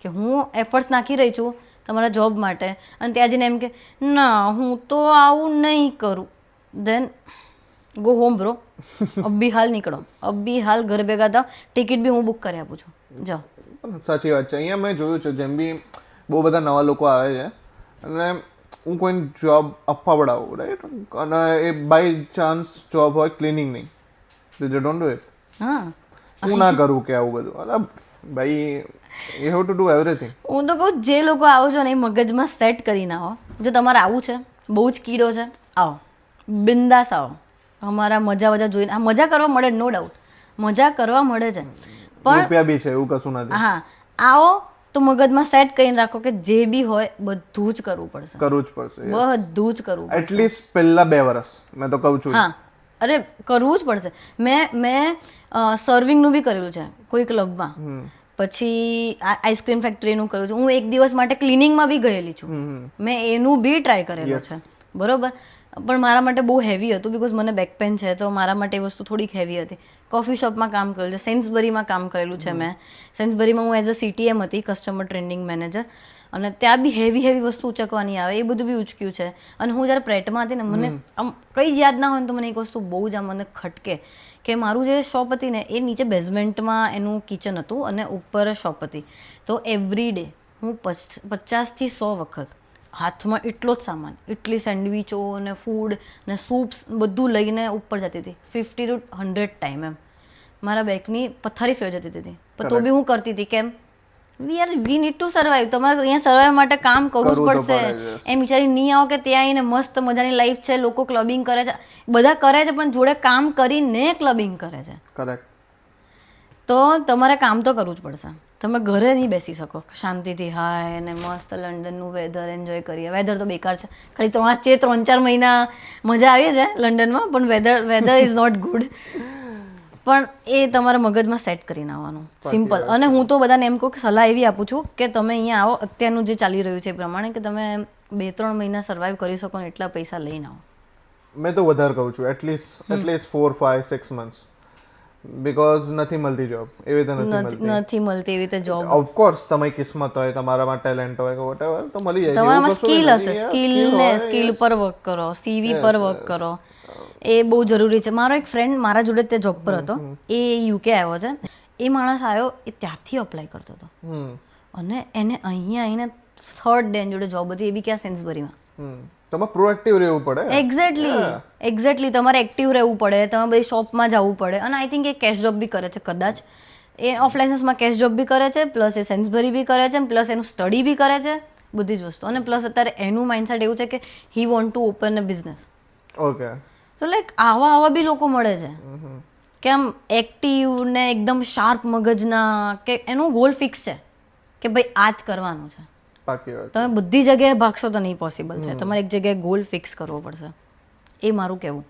કે હું એફર્ટ્સ નાખી રહી છું તમારા જોબ માટે, અને ત્યાં જઈને એમ કે ના હું તો આવું નહીં કરું. દેન ગો હોમ બ્રો. અભી હાલ નીકળો, અભી હાલ ઘર ભેગા થાવ. ટિકિટ બી હું બુક કરી આપું છું, જાઓ. સાચી વાત છે. અહીંયા મેં જોયું છે જેમ બી બહુ બધા નવા લોકો આવે છે અને હું કોઈને જોબ અપાવડાવું, રાઈટ, અને એ બાય ચાન્સ જોબ હોય ક્લિનિંગની, દે ડોન્ટ ડુ ઇટ. હા, હું ના કરું કે આવું બધું. અરે ભાઈ, you have to do everything. હું તો કહું જે લોકો આવો છો ને એ મગજમાં સેટ કરીને આવો. જો તમારે આવું છે, બહુ જ કીડો છે, આવો બિંદાસ આવો. અમારા મજા જોઈને આ મજા કરવા મળે, નો ડાઉટ મજા કરવા મળે છે, પણ રૂપિયા બી છે એવું કશું નથી. હા, આવો તો મગજમાં સેટ કરીને રાખો કે જે બી હોય બધું જ કરવું પડશે. બધું જ કરવું પડશે. એટલીસ્ટ પહેલા 2 વર્ષ મેં તો કહું છું. હા, અરે કરવું જ પડશે. મેં સર્વિંગનું બી કરેલું છે કોઈ ક્લબમાં, પછી આઈસ્ક્રીમ ફેક્ટરીનું કર્યું છે. હું એક દિવસ માટે ક્લિનિંગમાં બી ગયેલી છું. મેં એનું બી ટ્રાય કરેલું છે, બરોબર. પણ મારા માટે બહુ હેવી હતું, બિકોઝ મને બેક પેન છે, તો મારા માટે એ વસ્તુ થોડીક હેવી હતી. કોફી શોપમાં કામ કરેલું છે, સેન્સબરીમાં કામ કરેલું છે મેં. સેન્સબરીમાં હું એઝ અ CTM હતી, કસ્ટમર ટ્રેનિંગ મેનેજર, અને ત્યાં બી હેવી વસ્તુ ઉચકવાની આવે, એ બધું બી ઉચક્યું છે. અને હું જ્યારે પ્રેટમાં હતી ને, મને આમ કંઈ જ યાદ ના હોય ને તો મને એક વસ્તુ બહુ જ આમ મને ખટકે કે મારું જે શોપ હતી ને એ નીચે બેઝમેન્ટમાં એનું કિચન હતું અને ઉપર શોપ હતી. તો એવરી ડે હું 50 થી 100 વખત હાથમાં એટલો જ સામાન, એટલી સેન્ડવિચો ને ફૂડ ને સૂપ્સ બધું લઈને ઉપર જતી હતી 50 to 100 ટાઈમ એમ. મારા બેકની પથારી ફેર જતી હતી, પણ તો બી હું કરતી હતી. કેમ? We need to survive. તમારે અહીંયા સર્વાઈવ માટે કામ કરવું જ પડશે. એમ વિચારી નહીં આવો કે ત્યાં આવીને મસ્ત મજાની લાઈફ છે, લોકો ક્લબિંગ કરે છે, બધા કરે છે, પણ જોડે કામ કરીને ક્લબિંગ કરે છે. કરેક્ટ. તો તમારે કામ તો કરવું જ પડશે. તમે ઘરે નહીં બેસી શકો શાંતિથી હાય અને મસ્ત લંડનનું વેધર એન્જોય કરીએ. વેધર તો બેકાર છે, ખાલી 3-4 મહિના મજા આવી છે લંડનમાં, પણ વેધર ઇઝ નોટ ગુડ. પણ એ તમારા મગજમાં સેટ કરીને આવવાનું, સિમ્પલ. અને હું તો બધાને એમ કહું કે સલાહ એવી આપું છું કે તમે અહીંયા આવો, અત્યારનું જે ચાલી રહ્યું છે એ પ્રમાણે, કે તમે 2-3 મહિના સર્વાઈવ કરી શકો ને એટલા પૈસા લઈને આવો. મેં તો વધારે કહું છું, એટલીસ્ટ 4, 5, 6 months, બીકોઝ નથી મળતી જોબ એવી રીતે નથી મળતી એવી રીતે જોબ. ઓફકોર્સ તમારી કિસ્મત હોય, તમારામાં ટેલેન્ટ હોય કે વોટેવર, તો મળી જાય. તમારામાં સ્કિલ હશે, સ્કિલ પર વર્ક કરો, સીવી પર વર્ક કરો, એ બહુ જરૂરી છે. મારો એક ફ્રેન્ડ મારા જોડે તે જોબ પર હતો, એ યુકે આવ્યો છે. એ માણસ આવ્યો, એ ત્યાંથી અપ્લાય કરતો હતો, અને એને અહીંયા આવીને 3rd ડે જોડે જોબ હતી, એ બી ક્યાં સેન્સબરીમાં. તમારે પ્રોએક્ટિવ રહેવું પડે. એક્ઝેક્ટલી તમારે એક્ટિવ રહેવું પડે, તમારે બધી શોપમાં જવું પડે. અને આઈ થિંક એ કેશ જોબ બી કરે છે કદાચ. એ ઓફ લાઇસન્સમાં કેશ જોબ બી કરે છે, પ્લસ એ સેન્સબરી બી કરે છે, પ્લસ એનું સ્ટડી બી કરે છે, બધી જ વસ્તુ. અને પ્લસ અત્યારે એનું માઇન્ડસેટ એવું છે કે હી want to open a business. Okay. તો લાઈક આવા બી લોકો મળે છે કે આમ એક્ટિવ ને એકદમ શાર્પ મગજના, કે એનું ગોલ ફિક્સ છે કે ભાઈ આ જ કરવાનું છે. તમે બધી જગ્યાએ ભાગશો તો નહીં પોસિબલ છે. તમારે એક જગ્યાએ ગોલ ફિક્સ કરવો પડશે. એ મારું કહેવું,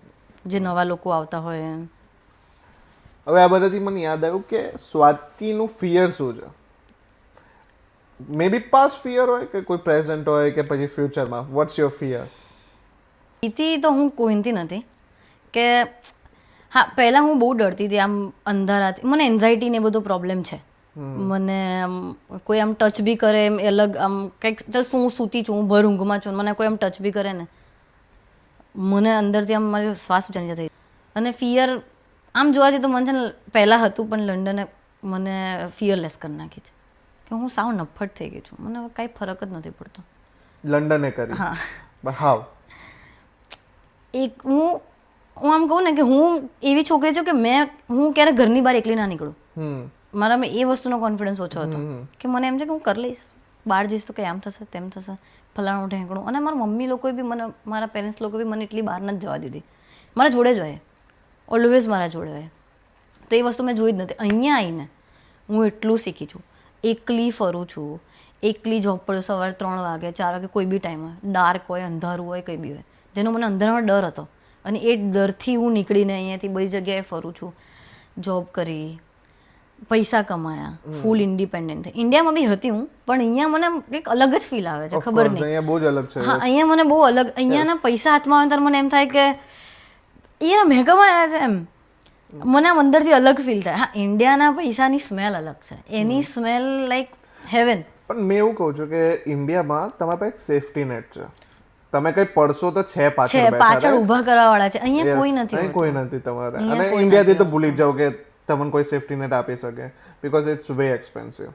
જે નવા લોકો આવતા હોય. હવે આ બધાથી મને યાદ આવ્યું કે સ્વાતિનું ફિયર શું છે? મે બી પાસ્ટ ફિયર હોય કે કોઈ પ્રેઝન્ટ હોય કે પછી ફ્યુચરમાં. What's your fear? ભીતિ તો હું કોઈથી નથી. કે હા, પહેલાં હું બહુ ડરતી હતી આમ અંધારાથી. મને એન્ઝાયટી ને બધો પ્રોબ્લેમ છે. મને આમ કોઈ આમ ટચ બી કરે એમ અલગ આમ કંઈક, હું સૂતી છું, હું ભર ઊંઘમાં છું, મને કોઈ આમ ટચ બી કરે ને મને અંદરથી આમ મારી શ્વાસ ઉચારી જતી. અને ફિયર આમ જોવા જઈએ તો મને છે ને પહેલાં હતું, પણ લંડને મને ફિયરલેસ કરી નાખી છે. કે હું સાવ નફ્ફટ થઈ ગઈ છું, મને હવે કાંઈ ફરક જ નથી પડતો. લંડને કરી? હા. But how? એક હું આમ કહું ને કે હું એવી છોકરી છું કે હું ક્યારે ઘરની બહાર એકલી ના નીકળું. મારામાં એ વસ્તુનો કોન્ફિડન્સ ઓછો હતો કે મને એમ છે કે હું કરી લઈશ, બહાર જઈશ તો કંઈ આમ થશે તેમ થશે, ફલાણું ઢેંકણું. અને મારા મમ્મી લોકોએ બી મને, મારા પેરેન્ટ્સ લોકો બી મને એટલી બહાર નથી જવા દીધી. મારા જોડે જ હોય, ઓલવેઝ મારા જોડે હોય. તો એ વસ્તુ મેં જોઈ જ નથી. અહીંયા આવીને હું એટલું શીખી છું. એકલી ફરું છું, એકલી જોબ પર સવારે 3 વાગે 4 વાગે કોઈ બી ટાઈમ હોય, ડાર્ક હોય, અંધારું હોય, કંઈ બી હોય, જેનો મને અંધારામાં ડર હતો. અને એ ડરથી હું નીકળીને અહીંયાથી બધી જગ્યાએ ફરું છું. જોબ કરી, પૈસા કમાયા, ફૂલ ઇન્ડિપેન્ડન્ટ થઈ. ઇન્ડિયામાં બી હતી હું, પણ અહીંયા મને કંઈક અલગ જ ફીલ આવે છે, ખબર નહીં. અહીંયા બહુ જ અલગ છે. હા, અહીંયા મને બહુ અલગ. અહીંયાના પૈસા હાથમાં આવે ત્યારે મને એમ થાય કે યાર મેં કમાયા છે એમ. મને આમ અંદરથી અલગ ફીલ થાય. હા, ઇન્ડિયાના પૈસાની સ્મેલ અલગ છે, એની સ્મેલ લાઈક હેવન. પણ મેં એવું કહું છું કે ઇન્ડિયામાં તમારા પાસે એક સેફટી નેટ છે. તમે કઈ પડશો તો છે પાછળ ઊભા કરવા વાળા છે. અહીંયા કોઈ નથી, કોઈ નથી તમારે. અને ઇન્ડિયાથી તો ભૂલી જાવ કે તમને કોઈ સેફટી નેટ આપી શકે, બીકોઝ ઇટ્સ વે એક્સપેન્સિવ.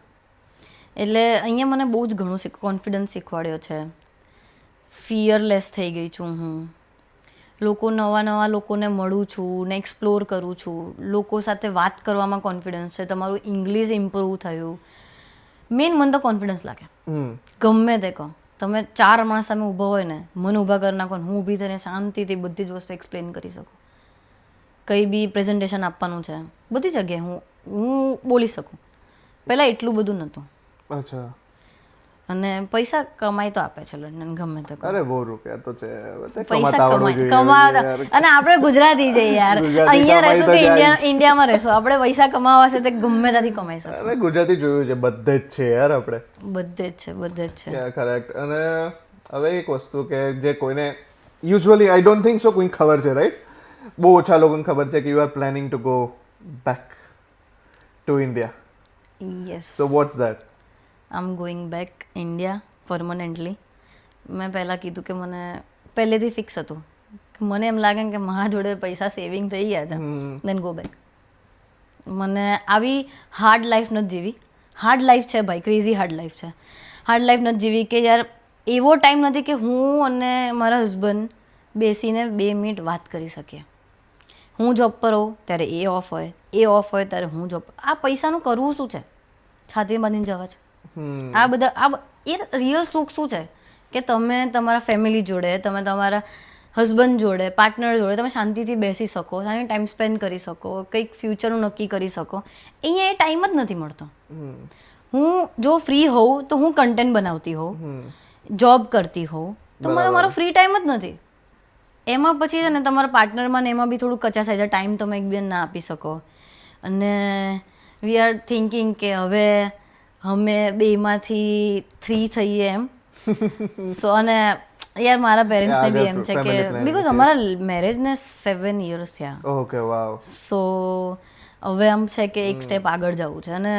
એટલે અહીંયા મને બહુ જ ઘણું કોન્ફિડન્સ શીખવાડ્યો છે. ફિયરલેસ થઈ ગઈ છું હું. નવા લોકોને મળું છું ને એક્સપ્લોર કરું છું. લોકો સાથે વાત કરવામાં કોન્ફિડન્સ છે. તમારું ઇંગ્લિશ ઇમ્પ્રૂવ થયું. મેઇન મને તો કોન્ફિડન્સ લાગે. ગમે તે કહો, તમે 4 માણસ સામે ઊભા હોય ને, મને ઊભા કરી નાખો, હું ઊભી થઈને શાંતિથી બધી જ વસ્તુ એક્સપ્લેન કરી શકું. કંઈ બી પ્રેઝન્ટેશન આપવાનું છે, બધી જગ્યાએ હું બોલી શકું. પહેલાં એટલું બધું નહોતું. અચ્છા. અને પૈસા કમાઈ તો આપે છે લંડન, ગમે તે. અરે બહુ રૂપિયા તો છે, પૈસા કમાતા. અને આપણે ગુજરાતી છે યાર, અહીંયા રહેશું કે ઇન્ડિયામાં રહેશું, આપણે પૈસા કમાવા છે તે ગમે ત્યાંથી કમાઈ શકશું. અરે ગુજરાતી જોયું છે, બધે જ છે યાર આપણે. બધે જ છે. કરેક્ટ. અને હવે એક વસ્તુ કે જે કોઈને usually I don't think so કોઈને ખબર છે, રાઈટ? બહુ ઓછા લોકોને ખબર છે કે you are planning to go back to India. Yes. So what's that? I am going back India permanently. મેં પહેલાં કીધું કે મને પહેલેથી ફિક્સ હતું કે મને એમ લાગે કે મારા જોડે પૈસા સેવિંગ થઈ ગયા છે, દેન ગો બેક. મને આવી હાર્ડ લાઈફ નથી જીવી. હાર્ડ લાઈફ છે ભાઈ, ક્રેઝી હાર્ડ લાઈફ છે. હાર્ડ લાઈફ નથી જીવી કે યાર એવો ટાઈમ નથી કે હું અને મારા હસબન્ડ બેસીને 2 મિનિટ વાત કરી શકીએ. હું જોબ પર હોઉં ત્યારે એ ઓફ હોય, એ ઓફ હોય ત્યારે હું જોબ પર. આ પૈસાનું કરવું શું છે? છાતી બાંધીને જવા છે? આ બધા એ રિયલ સુખ શું છે કે તમે તમારા ફેમિલી જોડે, તમે તમારા હસબન્ડ જોડે, પાર્ટનર જોડે તમે શાંતિથી બેસી શકો, શાંતિથી ટાઈમ સ્પેન્ડ કરી શકો, કંઈક ફ્યુચરનું નક્કી કરી શકો. અહીંયા એ ટાઈમ જ નથી મળતો. હું જો ફ્રી હોઉં તો હું કન્ટેન્ટ બનાવતી હોઉં, જોબ કરતી હોઉં, તો મારો ફ્રી ટાઈમ જ નથી. એમાં પછી છે ને તમારા પાર્ટનરમાં ને એમાં બી થોડું કચાશ આવી જાય, ટાઈમ તમે એકબીજાને ના આપી શકો. અને વી આર થિંકિંગ કે હવે અમે બેમાંથી 3 થઈએ એમ. સો અને યાર મારા પેરેન્ટ્સને બી એમ છે કે બીકોઝ અમારા મેરેજને 7 years થયા. Okay wow. સો હવે આમ છે કે એક સ્ટેપ આગળ જવું છે. અને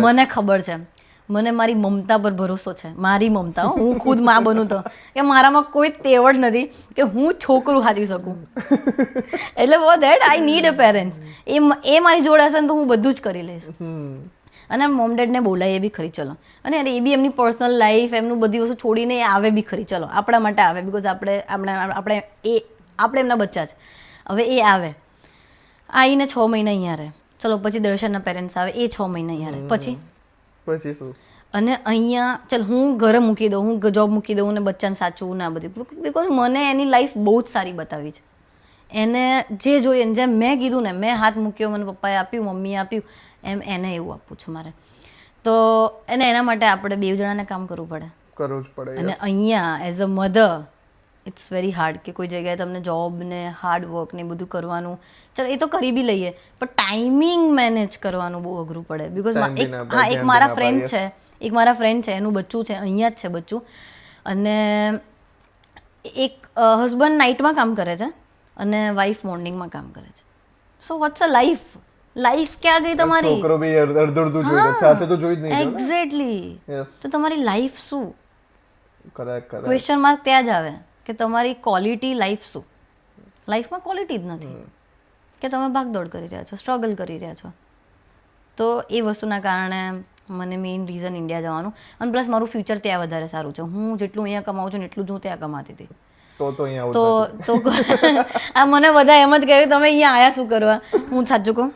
મને ખબર છે, મને મારી મમતા પર ભરોસો છે. મારી મમતા, હું ખુદ માં બનું તો કે મારામાં કોઈ તેવડ નથી કે હું છોકરું સાચવી શકું. એટલે for that I need a parents. એ મારી જોડે હશે ને તો હું બધું જ કરી લઈશ. અને મોમ ડેડને બોલાવીએ બી ખરી, ચલો. અને એ બી એમની પર્સનલ લાઈફ, એમનું બધી વસ્તુ છોડીને એ આવે બી ખરી, ચલો આપણા માટે આવે, બિકોઝ આપણે એમના બચ્ચા છે. હવે એ આવે, આવીને 6 મહિના અહીંયા રહે, ચલો પછી દર્શનના પેરેન્ટ્સ આવે, એ 6 મહિના અહીંયા રહે, પછી શું? અને અહીંયા ચાલ હું ઘરે મૂકી દઉં, હું જોબ મૂકી દઉં ને બચ્ચાને સાચવું ને આ બધું, બિકોઝ મને એની લાઈફ બહુ જ સારી બતાવી છે. એને જે જોઈએ, જેમ મેં કીધું ને, મેં હાથ મૂક્યો, મને પપ્પાએ આપ્યું, મમ્મીએ આપ્યું, એમ એને એવું આપવું છે મારે. તો એના માટે આપણે 2 જણાને કામ કરવું પડે. કરવું જ પડે. અને અહીંયા as a mother it's very hard કે કોઈ જગ્યાએ તમને જોબ ને હાર્ડ વર્ક ને બધું કરવાનું, ચાલો એ તો કરી બી લઈએ, પણ ટાઈમિંગ મેનેજ કરવાનું બહુ અઘરું પડે. બિકોઝ એક મારા ફ્રેન્ડ છે, એનું બચ્ચું છે, અહીંયા જ છે બચ્ચું, અને એક હસબન્ડ નાઇટમાં કામ કરે છે અને વાઈફ મોર્નિંગમાં કામ કરે છે. સો વોટ્સ અ લાઈફ ક્યાં ગઈ તમારી? છોકરો બી અડધું જોઈએ, સાથે તો જોઈ જ નહીં. એક્ઝેક્ટલી. તો તમારી લાઈફ શું? કરેક્ટ. ક્વેશ્ચન માર્ક ત્યાં જ આવે કે તમારી ક્વોલિટી લાઈફ શું? લાઈફમાં ક્વોલિટી જ નથી કે તમે ભાગદોડ કરી રહ્યા છો, સ્ટ્રગલ કરી રહ્યા છો. તો એ વસ્તુના કારણે મને મેઇન રીઝન ઇન્ડિયા જવાનું, અને પ્લસ મારું ફ્યુચર ત્યાં વધારે સારું છે. હું જેટલું અહીંયા કમાઉં છું ને એટલું જ હું ત્યાં કમાતી હતી. તો આ મને બધા એમ જ કહ્યું તમે અહીંયા આયા શું કરવા? હું સાચું કહું,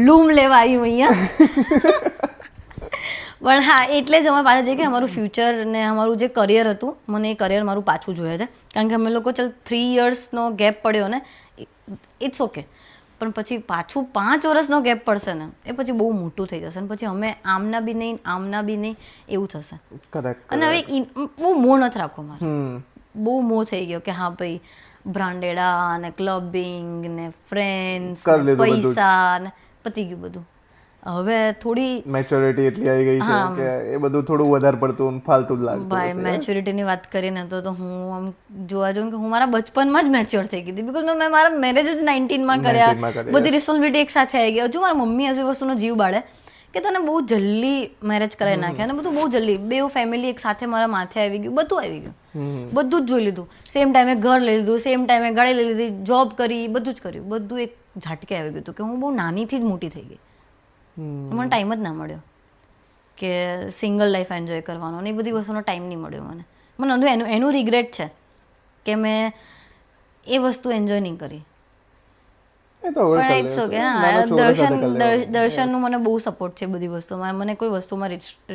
લૂમ લેવા આવી હું અહીંયા. પણ હા, એટલે જ અમે પાછા જઈએ કે અમારું ફ્યુચર ને અમારું જે કરિયર હતું, મને એ કરિયર મારું પાછું જોઈએ છે. કારણ કે અમે લોકો ચાલ 3 yearsનો ગેપ પડ્યો ને, ઇટ્સ ઓકે, પણ પછી પાછું 5 વર્ષનો ગેપ પડશે ને, એ પછી બહુ મોટું થઈ જશે. અને પછી અમે આમના બી નહીં એવું થશે. અને હવે બહુ મોહ નથી રાખવો મારે, બહુ મોહ થઈ ગયો કે હા ભાઈ બ્રાન્ડેડા ને ક્લબિંગ ને ફ્રેન્ડ્સ ને પૈસા ને પતી ગયું બધું. હવે થોડી મેચ્યોરિટી એટલી આવી ગઈ છે કે એ બધું થોડું વધારે પડતું ફાલતુ જ લાગતું. ભાઈ મેચ્યોરિટીની વાત કરીને તો હું આમ જોવા જાઉં કે હું મારા બચપનમાં જ મેચ્યોર થઈ ગઈ હતી. બિકોઝ મેં મારા મેરેજ જ 19માં કર્યા, બધી રિસ્પોન્સિબિલિટી એક સાથે આવી ગઈ. હજુ મારા મમ્મી હજુ વસ્તુનો જીવ બાળે કે તને બહુ જલ્દી મેરેજ કરાવી નાખ્યા, અને બધું બહુ જલ્દી 2 ફેમિલી એક સાથે મારા માથે આવી ગયું, બધું આવી ગયું, બધું જ જોઈ લીધું. સેમ ટાઈમે ઘર લઈ લીધું, સેમ ટાઈમે ગાડી લઈ લીધી, જોબ કરી, બધું જ કર્યું. બધું એક ઝાટકે આવી ગયું હતું કે હું બહુ નાનીથી જ મોટી થઈ ગઈ. મને ટાઈમ જ ના મળ્યો કે સિંગલ લાઈફ એન્જોય કરવાનો, અને એ બધી વસ્તુનો ટાઈમ નહીં મળ્યો મને. એનું રિગ્રેટ છે કે મેં એ વસ્તુ એન્જોય નહીં કરી. પણ ઇટ્સ ઓકે. હા, દર્શનનું મને બહુ સપોર્ટ છે બધી વસ્તુમાં. મને કોઈ વસ્તુમાં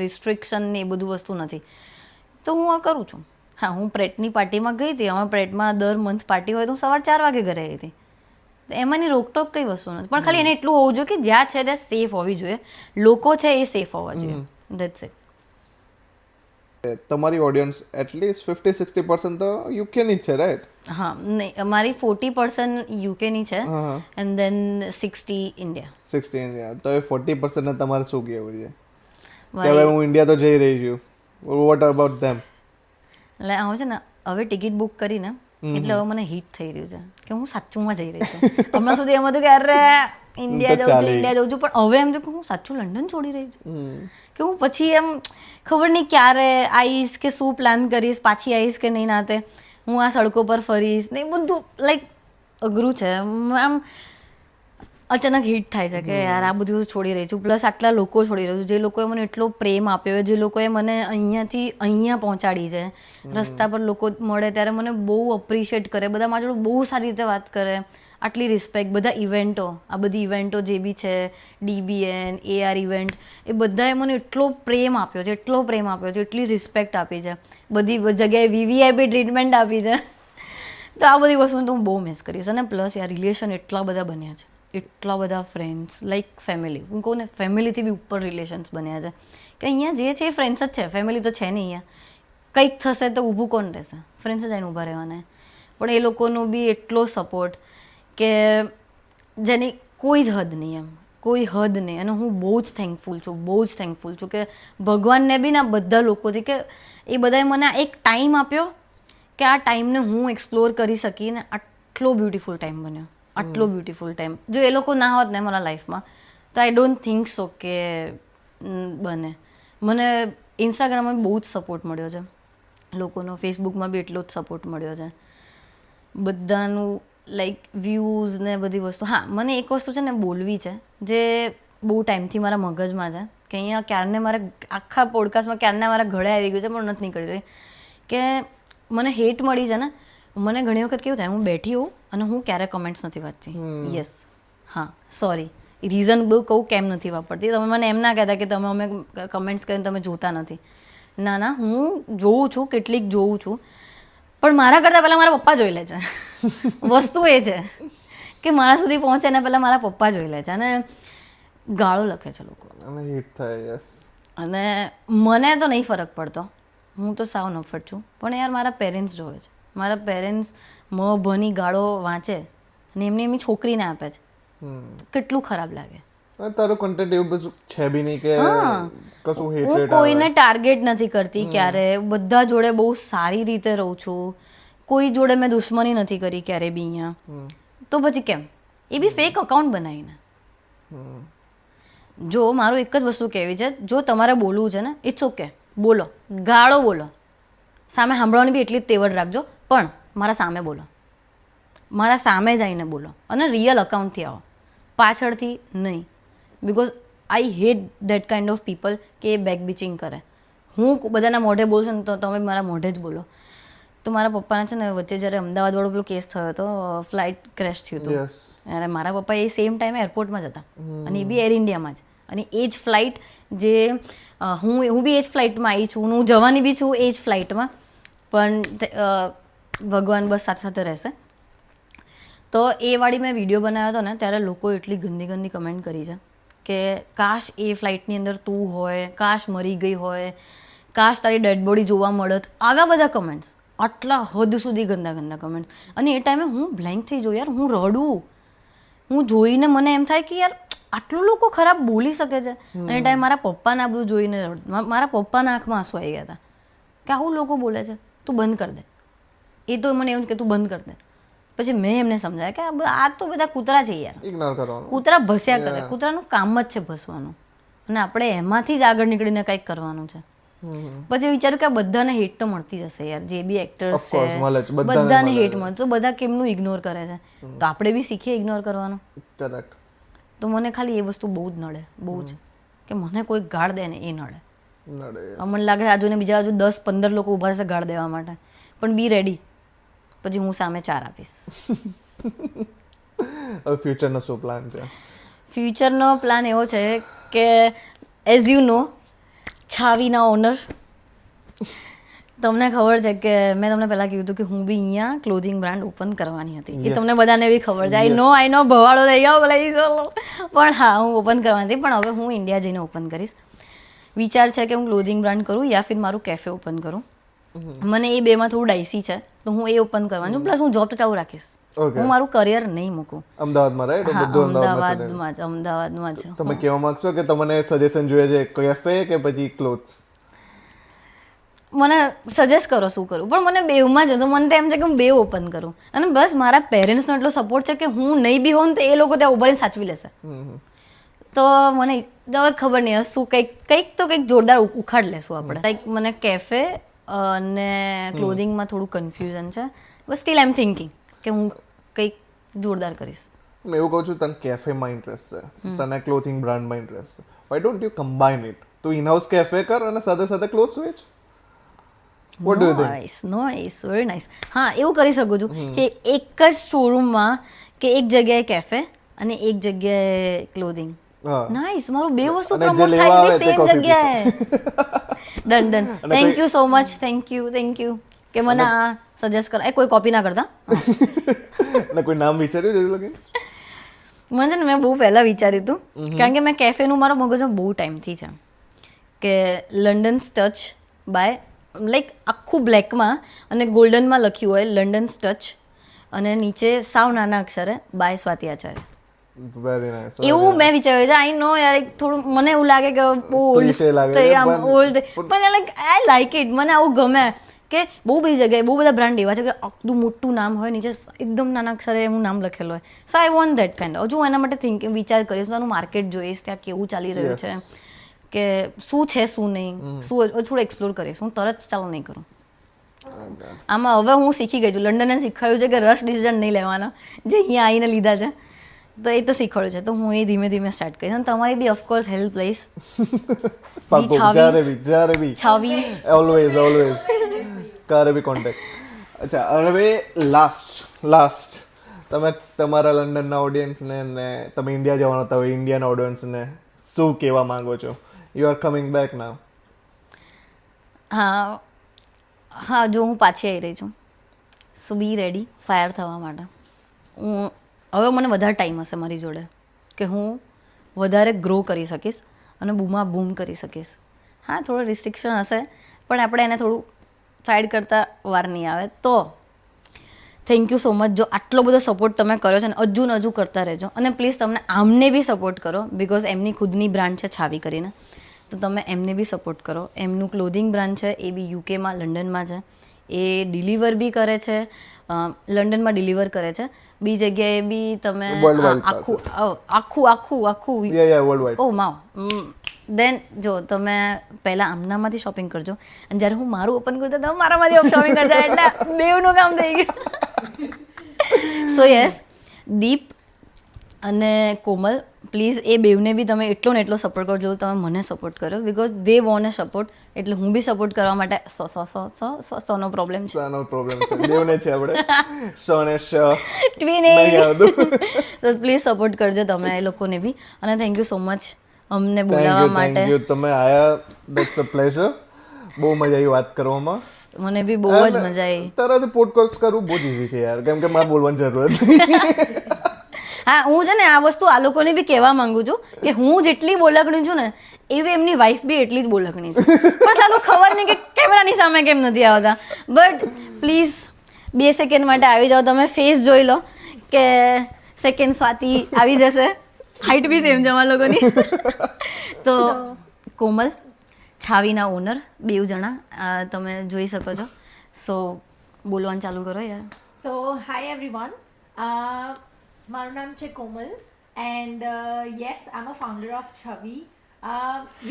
રિસ્ટ્રિક્શન ને એ બધું વસ્તુ નથી, તો હું આ કરું છું. હા, હું પ્રેટની પાર્ટીમાં ગઈ હતી. અમે પ્રેટમાં દર મંથ પાર્ટી હોય તો હું સવારે 4 વાગે ઘરે આવી હતી. એમાંની રોકટોક કઈ વસ્તુ નથી, પણ ખાલી એને એટલું હોવું જોઈએ કે જ્યાં છે ત્યાં સેફ હોવી જોઈએ, લોકો છે એ સેફ હોવા જોઈએ. That's it. તમારી ઓડિયન્સ એટલીસ્ટ 50-60% તો યુકેની જ છે, રાઈટ? હા, નહીં, અમારી 40% યુકેની છે એન્ડ ધેન 60 ઇન્ડિયા. 60 ઇન્ડિયા. તો એ 40% ને તમારે શું કહેવું છે કે હવે હું ઇન્ડિયા તો જઈ રહી છું, વોટ અબાઉટ ધેમ? એટલે આવું છે ને, હવે ટિકિટ બુક કરીને એટલે હવે મને હિટ થઈ રહ્યું છે કે હું સાચુંમાં જઈ રહી છું. હમણાં સુધી એમ હતું કે અરે ઇન્ડિયા જઉં છું, પણ હવે એમ છે કે હું સાચું લંડન છોડી રહી છું, કે હું પછી એમ ખબર નહીં ક્યારે આવીશ કે શું પ્લાન કરીશ, પાછી આવીશ કે નહીં, નાતે હું આ સડકો પર ફરીશ ને, બધું લાઈક અઘરું છે. આમ અચાનક હિટ થાય છે કે યાર આ બધું છોડી રહી છું, પ્લસ આટલા લોકો છોડી રહ્યું છું, જે લોકોએ મને એટલો પ્રેમ આપ્યો, જે લોકોએ મને અહીંયાથી અહીંયા પહોંચાડી છે, રસ્તા પર લોકો મળે ત્યારે મને બહુ અપ્રિશિએટ કરે, બધા મારા જોડે બહુ સારી રીતે વાત કરે, આટલી રિસ્પેક્ટ, બધા ઇવેન્ટો, આ બધી ઇવેન્ટો જે બી છે, DBN, AR ઇવેન્ટ, એ બધાએ મને એટલો પ્રેમ આપ્યો છે, એટલો પ્રેમ આપ્યો છે, એટલી રિસ્પેક્ટ આપી છે, બધી જગ્યાએ VVIP ટ્રીટમેન્ટ આપી છે. તો આ બધી વસ્તુ તો હું બહુ મિસ કરીશ. અને પ્લસ યાર રિલેશન એટલા બધા બન્યા છે, એટલા બધા ફ્રેન્ડ્સ, લાઈક ફેમિલી, હું કહું ને ફેમિલીથી બી ઉપર રિલેશન્સ બન્યા છે કે અહીંયા જે છે એ ફ્રેન્ડ્સ જ છે, ફેમિલી તો છે નહીં. અહીંયા કંઈક થશે તો ઊભું કોણ રહેશે, ફ્રેન્ડ્સ જ આવીને ઊભા રહેવાના. પણ એ લોકોનો બી એટલો સપોર્ટ કે જેની કોઈ જ હદ નહીં, એમ કોઈ હદ નહીં. અને હું બહુ જ થેન્કફુલ છું, બહુ જ થેન્કફુલ છું કે ભગવાનને બી ના બધા લોકોથી કે એ બધાએ મને એક ટાઈમ આપ્યો કે આ ટાઈમને હું એક્સપ્લોર કરી શકી ને આટલો બ્યુટિફુલ ટાઈમ બન્યો, આટલો બ્યુટિફુલ ટાઈમ. જો એ લોકો ના હોત ને મારા લાઈફમાં તો આઈ ડોન્ટ થિંક સો કે બને. મને ઇન્સ્ટાગ્રામમાં બહુ જ સપોર્ટ મળ્યો છે લોકોનો, ફેસબુકમાં બી એટલો જ સપોર્ટ મળ્યો છે બધાનું, લાઈક વ્યૂઝ ને બધી વસ્તુ. હા, મને એક વસ્તુ છે ને બોલવી છે જે બહુ ટાઈમથી મારા મગજમાં છે કે અહીંયા ક્યારને મારે આખા પોડકાસ્ટમાં ક્યારના મારા ઘરે આવી ગયું છે પણ નથી નીકળી રહી કે મને હેટ મળી છે ને. મને ઘણી વખત કેવું થાય, હું બેઠી હોઉં અને હું ક્યારેય કમેન્ટ્સ નથી વાંચતી. યસ, હા, સોરી, રીઝન બહુ કહું કેમ નથી વાપરતી. તમે મને એમ ના કહેતા કે તમે અમે કમેન્ટ્સ કરીને તમે જોતા નથી. ના ના, હું જોઉં છું, કેટલીક જોઉં છું, પણ મારા કરતાં પહેલાં મારા પપ્પા જોઈ લે છે. વસ્તુ એ છે કે મારા સુધી પહોંચે ને પહેલાં મારા પપ્પા જોઈ લે છે અને ગાળો લખે છે લોકો. અને હિટ થાય. યસ. અને મને તો નહીં ફરક પડતો, હું તો સાવ નફટ છું, પણ યાર મારા પેરેન્ટ્સ જોવે છે. મારા પેરેન્ટ્સ ભની ગાળો વાંચે અને એમની છોકરીને આપે છે, કેટલું ખરાબ લાગે. તારો કન્ટેન્ટ એવું બધું છે બી નહીં કે કશું હેટ. હું કોઈને ટાર્ગેટ નથી કરતી ક્યારે, બધા જોડે બહુ સારી રીતે રહું છું, કોઈ જોડે મેં દુશ્મની નથી કરી ક્યારે બી અહીંયા. તો પછી કેમ, એ બી ફેક અકાઉન્ટ બનાવીને. જો મારું એક જ વસ્તુ કહેવી છે, જો તમારે બોલવું છે ને ઇટ્સ ઓકે, બોલો, ગાળો બોલો, સામે સાંભળવાની બી એટલી જ તેવડ રાખજો, પણ મારા સામે બોલો, મારા સામે જઈને બોલો અને રિયલ અકાઉન્ટથી આવો, પાછળથી નહીં. Because I hate that kind of people કે એ બેક બીચિંગ કરે. હું બધાના મોઢે બોલું છું ને તો તમે મારા મોઢે જ બોલો. તો મારા પપ્પાને છે ને વચ્ચે જ્યારે અમદાવાદવાળો પેલો કેસ થયો હતો, ફ્લાઇટ ક્રેશ થયું હતું, અને મારા પપ્પા એ સેમ ટાઈમે એરપોર્ટમાં જ હતા અને એ બી એર ઇન્ડિયામાં જ. અને એ જ ફ્લાઇટ જે હું બી એ જ ફ્લાઇટમાં આવી છું, હું જવાની બી છું એ જ ફ્લાઇટમાં, પણ ભગવાન બસ સાથે સાથે રહેશે. તો એ વાળી મેં વિડીયો બનાવ્યો હતો ને ત્યારે લોકો એટલી ગંદી ગંદી કમેન્ટ કરી છે કે કાશ એ ફ્લાઇટની અંદર તું હોય, કાશ મરી ગઈ હોય, કાશ તારી ડેડ બોડી જોવા મળત, આવા બધા કમેન્ટ્સ, આટલા હદ સુધી ગંદા ગંદા કમેન્ટ્સ. અને એ ટાઈમે હું બ્લેન્ક થઈ જાઉં યાર, હું રડું, હું જોઈને મને એમ થાય કે યાર આટલું લોકો ખરાબ બોલી શકે છે. અને એ ટાઈમ મારા પપ્પાને આ બધું જોઈને મારા પપ્પાના આંખમાં આંસુ આવી ગયા હતા કે આવું લોકો બોલે છે, તું બંધ કર દે. એ તો મને એવું કે તું બંધ કર દે. પછી મેં એમને સમજાય કે આ તો બધા કૂતરા છે યાર, ઇગ્નોર કરવાનું, કૂતરા ભસ્યા કરે, કૂતરાનું કામ જ છે ભસવાનું, અને આપણે એમાંથી જ આગળ નીકળીને કંઈક કરવાનું છે. પછી વિચાર્યું કે આ બધાને હેટ તો મળતી જશે યાર, જે બી એક્ટર્સ છે બધાને હેટ મળે, તો બધા કેમનું ઇગ્નોર કરે છે, તો આપણે બી શીખીએ ઇગ્નોર કરવાનું. તો મને ખાલી એ વસ્તુ બહુ જ નડે, બહુ જ, કે મને કોઈ ગાળ દે ને એ નડે. મને લાગે આજુ ને બીજા બાજુ 10-15 લોકો ઊભા રહેશે ગાળ દેવા માટે, પણ બી રેડી, પછી હું સામે 4 આપીશ. ફ્યુચરનો શું પ્લાન છે? ફ્યુચરનો પ્લાન એવો છે કે એઝ યુ નો છાવીના ઓનર, તમને ખબર છે કે મેં તમને પહેલાં કીધું હતું કે હું બી અહીંયા ક્લોથિંગ બ્રાન્ડ ઓપન કરવાની હતી, એ તમને બધાને બી ખબર છે. આઈ નો ભવાડો થઈ ગયો ભલે, પણ હા હું ઓપન કરવાની હતી, પણ હવે હું ઇન્ડિયા જઈને ઓપન કરીશ. વિચાર છે કે હું ક્લોથિંગ બ્રાન્ડ કરું યા ફિર મારું કેફે ઓપન કરું. મને એ બેમાં થોડું ડાયસી છે, તો હું એ ઓપન કરવાનું, પ્લસ હું જોબ તો ચાલુ રાખીશ, હું મારું કરિયર નહીં મૂકું. અમદાવાદમાં રાઈટ? અમદાવાદમાં જ. તમે કહેવા માંગશો કે તમને સજેશન જોઈએ છે કેફે કે પછી ક્લોથ્સ? મને સજેસ્ટ કરો શું કરું, પણ મને બેવમાં જ, તો મને તો એમ છે કે હું બેવ ઓપન કરું, અને બસ મારા પેરેન્ટ્સનો એટલો સપોર્ટ છે કે હું નહીં બી હોઉં તો એ લોકો ત્યાં ઉભરીને સાચવી લેશે. તો મને હવે ખબર નહીં શું કંઈક જોરદાર ઉખાડ લેશું આપણે. લાઈક મને કેફે અને ક્લોથિંગમાં થોડું કન્ફ્યુઝન છે, બસ સ્ટીલ આઈ એમ થિંકિંગ કે હું કંઈક જોરદાર કરીશ. મેં એવું કહું છું તને કેફેમાં ઇન્ટરેસ્ટ છે, તને ક્લોથિંગ બ્રાન્ડમાં ઇન્ટરેસ્ટ છે, why don't you combine it? તું ઇનહાઉસ કેફે કર અને સાથે સાથે ક્લોથ્સ વેચ. What do you think? Nice, very nice. હા, એવું કરી શકું છું કે એક જ શોરૂમમાં કે એક જગ્યાએ કેફે અને એક જગ્યાએ ક્લોથિંગ. હા, નાઇસ, મારું બે વસ્તુ અને જે પ્રમોટ લેવા થાય આવે તે સેમ coffee જગ્યાએ. Done. Thank you so much. Thank you કે મને આ સજેસ્ટ કર. કોઈ કોપી ના કરતા. અને કોઈ નામ વિચાર્યું છે લગી? મને છે ને મેં બહુ પહેલાં વિચાર્યું હતું, કારણ કે મેં કેફેનું મારો મગજમાં બહુ ટાઈમથી છે કે લંડન ટચ બાય, લાઈક આખું બ્લેકમાં અને ગોલ્ડનમાં લખ્યું હોય લંડન ટચ અને નીચે સાવ નાના અક્ષરે by Swati Acharya. Very nice. એવું મેં વિચાર્યું છે. આઈ નો યાર, થોડું મને એવું લાગે કે બહુ Cliché લાગે છે, ઓલ્ડ, પણ લાઈક આઈ લાઈક ઇટ. મને આવું ગમે કે બહુ બધી જગ્યાએ બહુ બધા બ્રાન્ડ એવા છે કે આટલું મોટું નામ હોય, નીચે એકદમ નાના અક્ષરે એનું નામ લખેલું હોય. સો આઈ વોન્ટ દેટ કાઇન્ડ. હજુ એના માટે વિચાર કરીશ, એનું માર્કેટ જોઈશ, ત્યાં કેવું ચાલી રહ્યું છે, કે શું છે શું નહીં, શું થોડું એક્સપ્લોર કરીશ. હું તરત ચાલુ નહીં કરું આમાં. હવે હું શીખી ગઈ છું. લંડને શીખવાડ્યું છે કે રશ ડિસિઝન નહીં લેવાના, જે અહીંયા આવીને લીધા છે તો એ તો શીખવાડ્યું છે. તો હું એ ધીમે ધીમે સ્ટાર્ટ કરીશ. અને તમારી બી ઓફકોર્સ હેલ્પ લઈશ. જ્યારે બી 26 ઓલવેઝ ક્યારે બી કોન્ટેક્ટ. અચ્છા, હવે લાસ્ટ તમે તમારા લંડનના ઓડિયન્સને ને તમે ઇન્ડિયા જવાના હતા ઇન્ડિયાના ઓડિયન્સને શું કહેવા માંગો છો? યુ આર કમિંગ બેક નાઉ. હા, જો હું પાછી આવી રહી છું, સો બી રેડી ફાયર થવા માટે. હવે મને વધારે ટાઈમ હશે મારી જોડે કે હું વધારે ગ્રો કરી શકીશ અને બૂમ કરી શકીશ. હા, થોડો રિસ્ટ્રિક્શન હશે, પણ આપણે એને થોડું સાઈડ કરતાં વાર નહીં આવે. તો થેન્ક યુ સો મચ. જો આટલો બધો સપોર્ટ તમે કર્યો છે ને હજુ કરતા રહેજો. અને પ્લીઝ તમને આમને બી સપોર્ટ કરો, બિકોઝ એમની ખુદની બ્રાન્ડ છે છાવી કરીને, તો તમે એમને બી સપોર્ટ કરો. એમનું ક્લોથિંગ બ્રાન્ડ છે, એ બી યુકેમાં લંડનમાં છે. એ ડિલિવર બી કરે છે, લંડનમાં ડિલિવર કરે છે, બી જગ્યાએ બી તમે આખું ઓ માવ. દેન જો તમે પહેલાં આમનામાંથી શોપિંગ કરજો, અને જ્યારે હું મારું ઓપન કરું તો તમે મારામાંથી શોપિંગ કરજો, એટલે બેવનું કામ થઈ ગયું. સો યસ, દીપ અને કોમલ, પ્લીઝ એ બેવને બી તમે એટલો ને એટલો સપોર્ટ કરજો. તમે મને સપોર્ટ કરો, because they want A support, એટલે હું બી સપોર્ટ કરવા માટે નો પ્રોબ્લેમ છે. નો પ્રોબ્લેમ છે, બેવને છે આપણે સોને ટ્વિનિંગ. તો પ્લીઝ સપોર્ટ કરજો તમે એ લોકોને બી. અને થેન્ક યુ સો મચ અમને બોલાવવા માટે. તમે આયા, ધેટ્સ અ પ્લેઝર. બહુ મજા આવી વાત કરવામાં. મને બી બહુ જ મજા આવી. તારાથી પોડકાસ્ટ કરવું બહુ જ ઈઝી છે યાર, કેમ કે મારે બોલવાની જરૂર નથી. હા, હું છે ને આ વસ્તુ આ લોકોને બી કહેવા માંગુ છું કે હું જેટલી બોલકણી છું ને એવી એમની વાઈફ બી એટલી જ બોલકણી છે. પણ સાલું ખબર નહીં કે કેમેરાની સામે કેમ નથી આવતા. બટ પ્લીઝ 2 સેકન્ડ માટે આવી જાઓ. તમે ફેસ જોઈ લો કે સેકન્ડ સ્વાતિ આવી જશે. હાઈટ બી સેમ છે અમારા લોકોની. તો કોમલ, છાવીના ઓનર, બેવ જણા તમે જોઈ શકો છો. સો બોલવાનું ચાલુ કરો યાર. સો હાય એવરીવન, મારું નામ છે Komal and yes, I am a founder of Chhavi.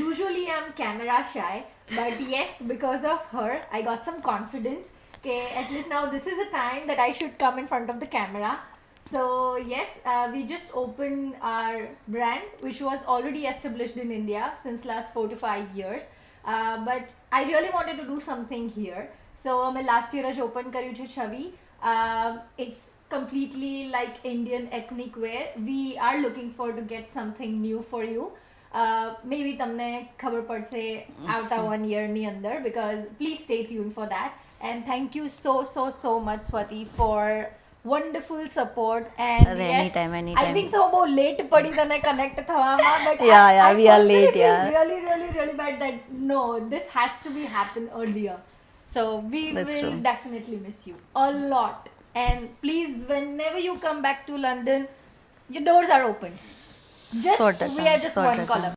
Usually I'm camera shy, but yes, because of her I got some confidence okay, at least now this is a time that I should come in front of the camera. So yes, we just opened our brand which was already established in India since last 4 to 5 years, but I really wanted to do something here. So मैं last year જ open કર્યું છે છવી. It's completely like Indian ethnic wear. We are looking for to get something new for you. Maybe તમને ખબર પડશે આવતા 1 year ની અંદર, because please stay tuned for that. And thank you so much Swati for wonderful support. And anytime. I think so બહુ late પડી તને connect થવામાં, but yeah, I we are late, feel yeah. really bad that no, this has to be happen earlier. So we That's will true. definitely miss you a lot. And please, whenever you come back to London, your doors are open. Just we are just one column.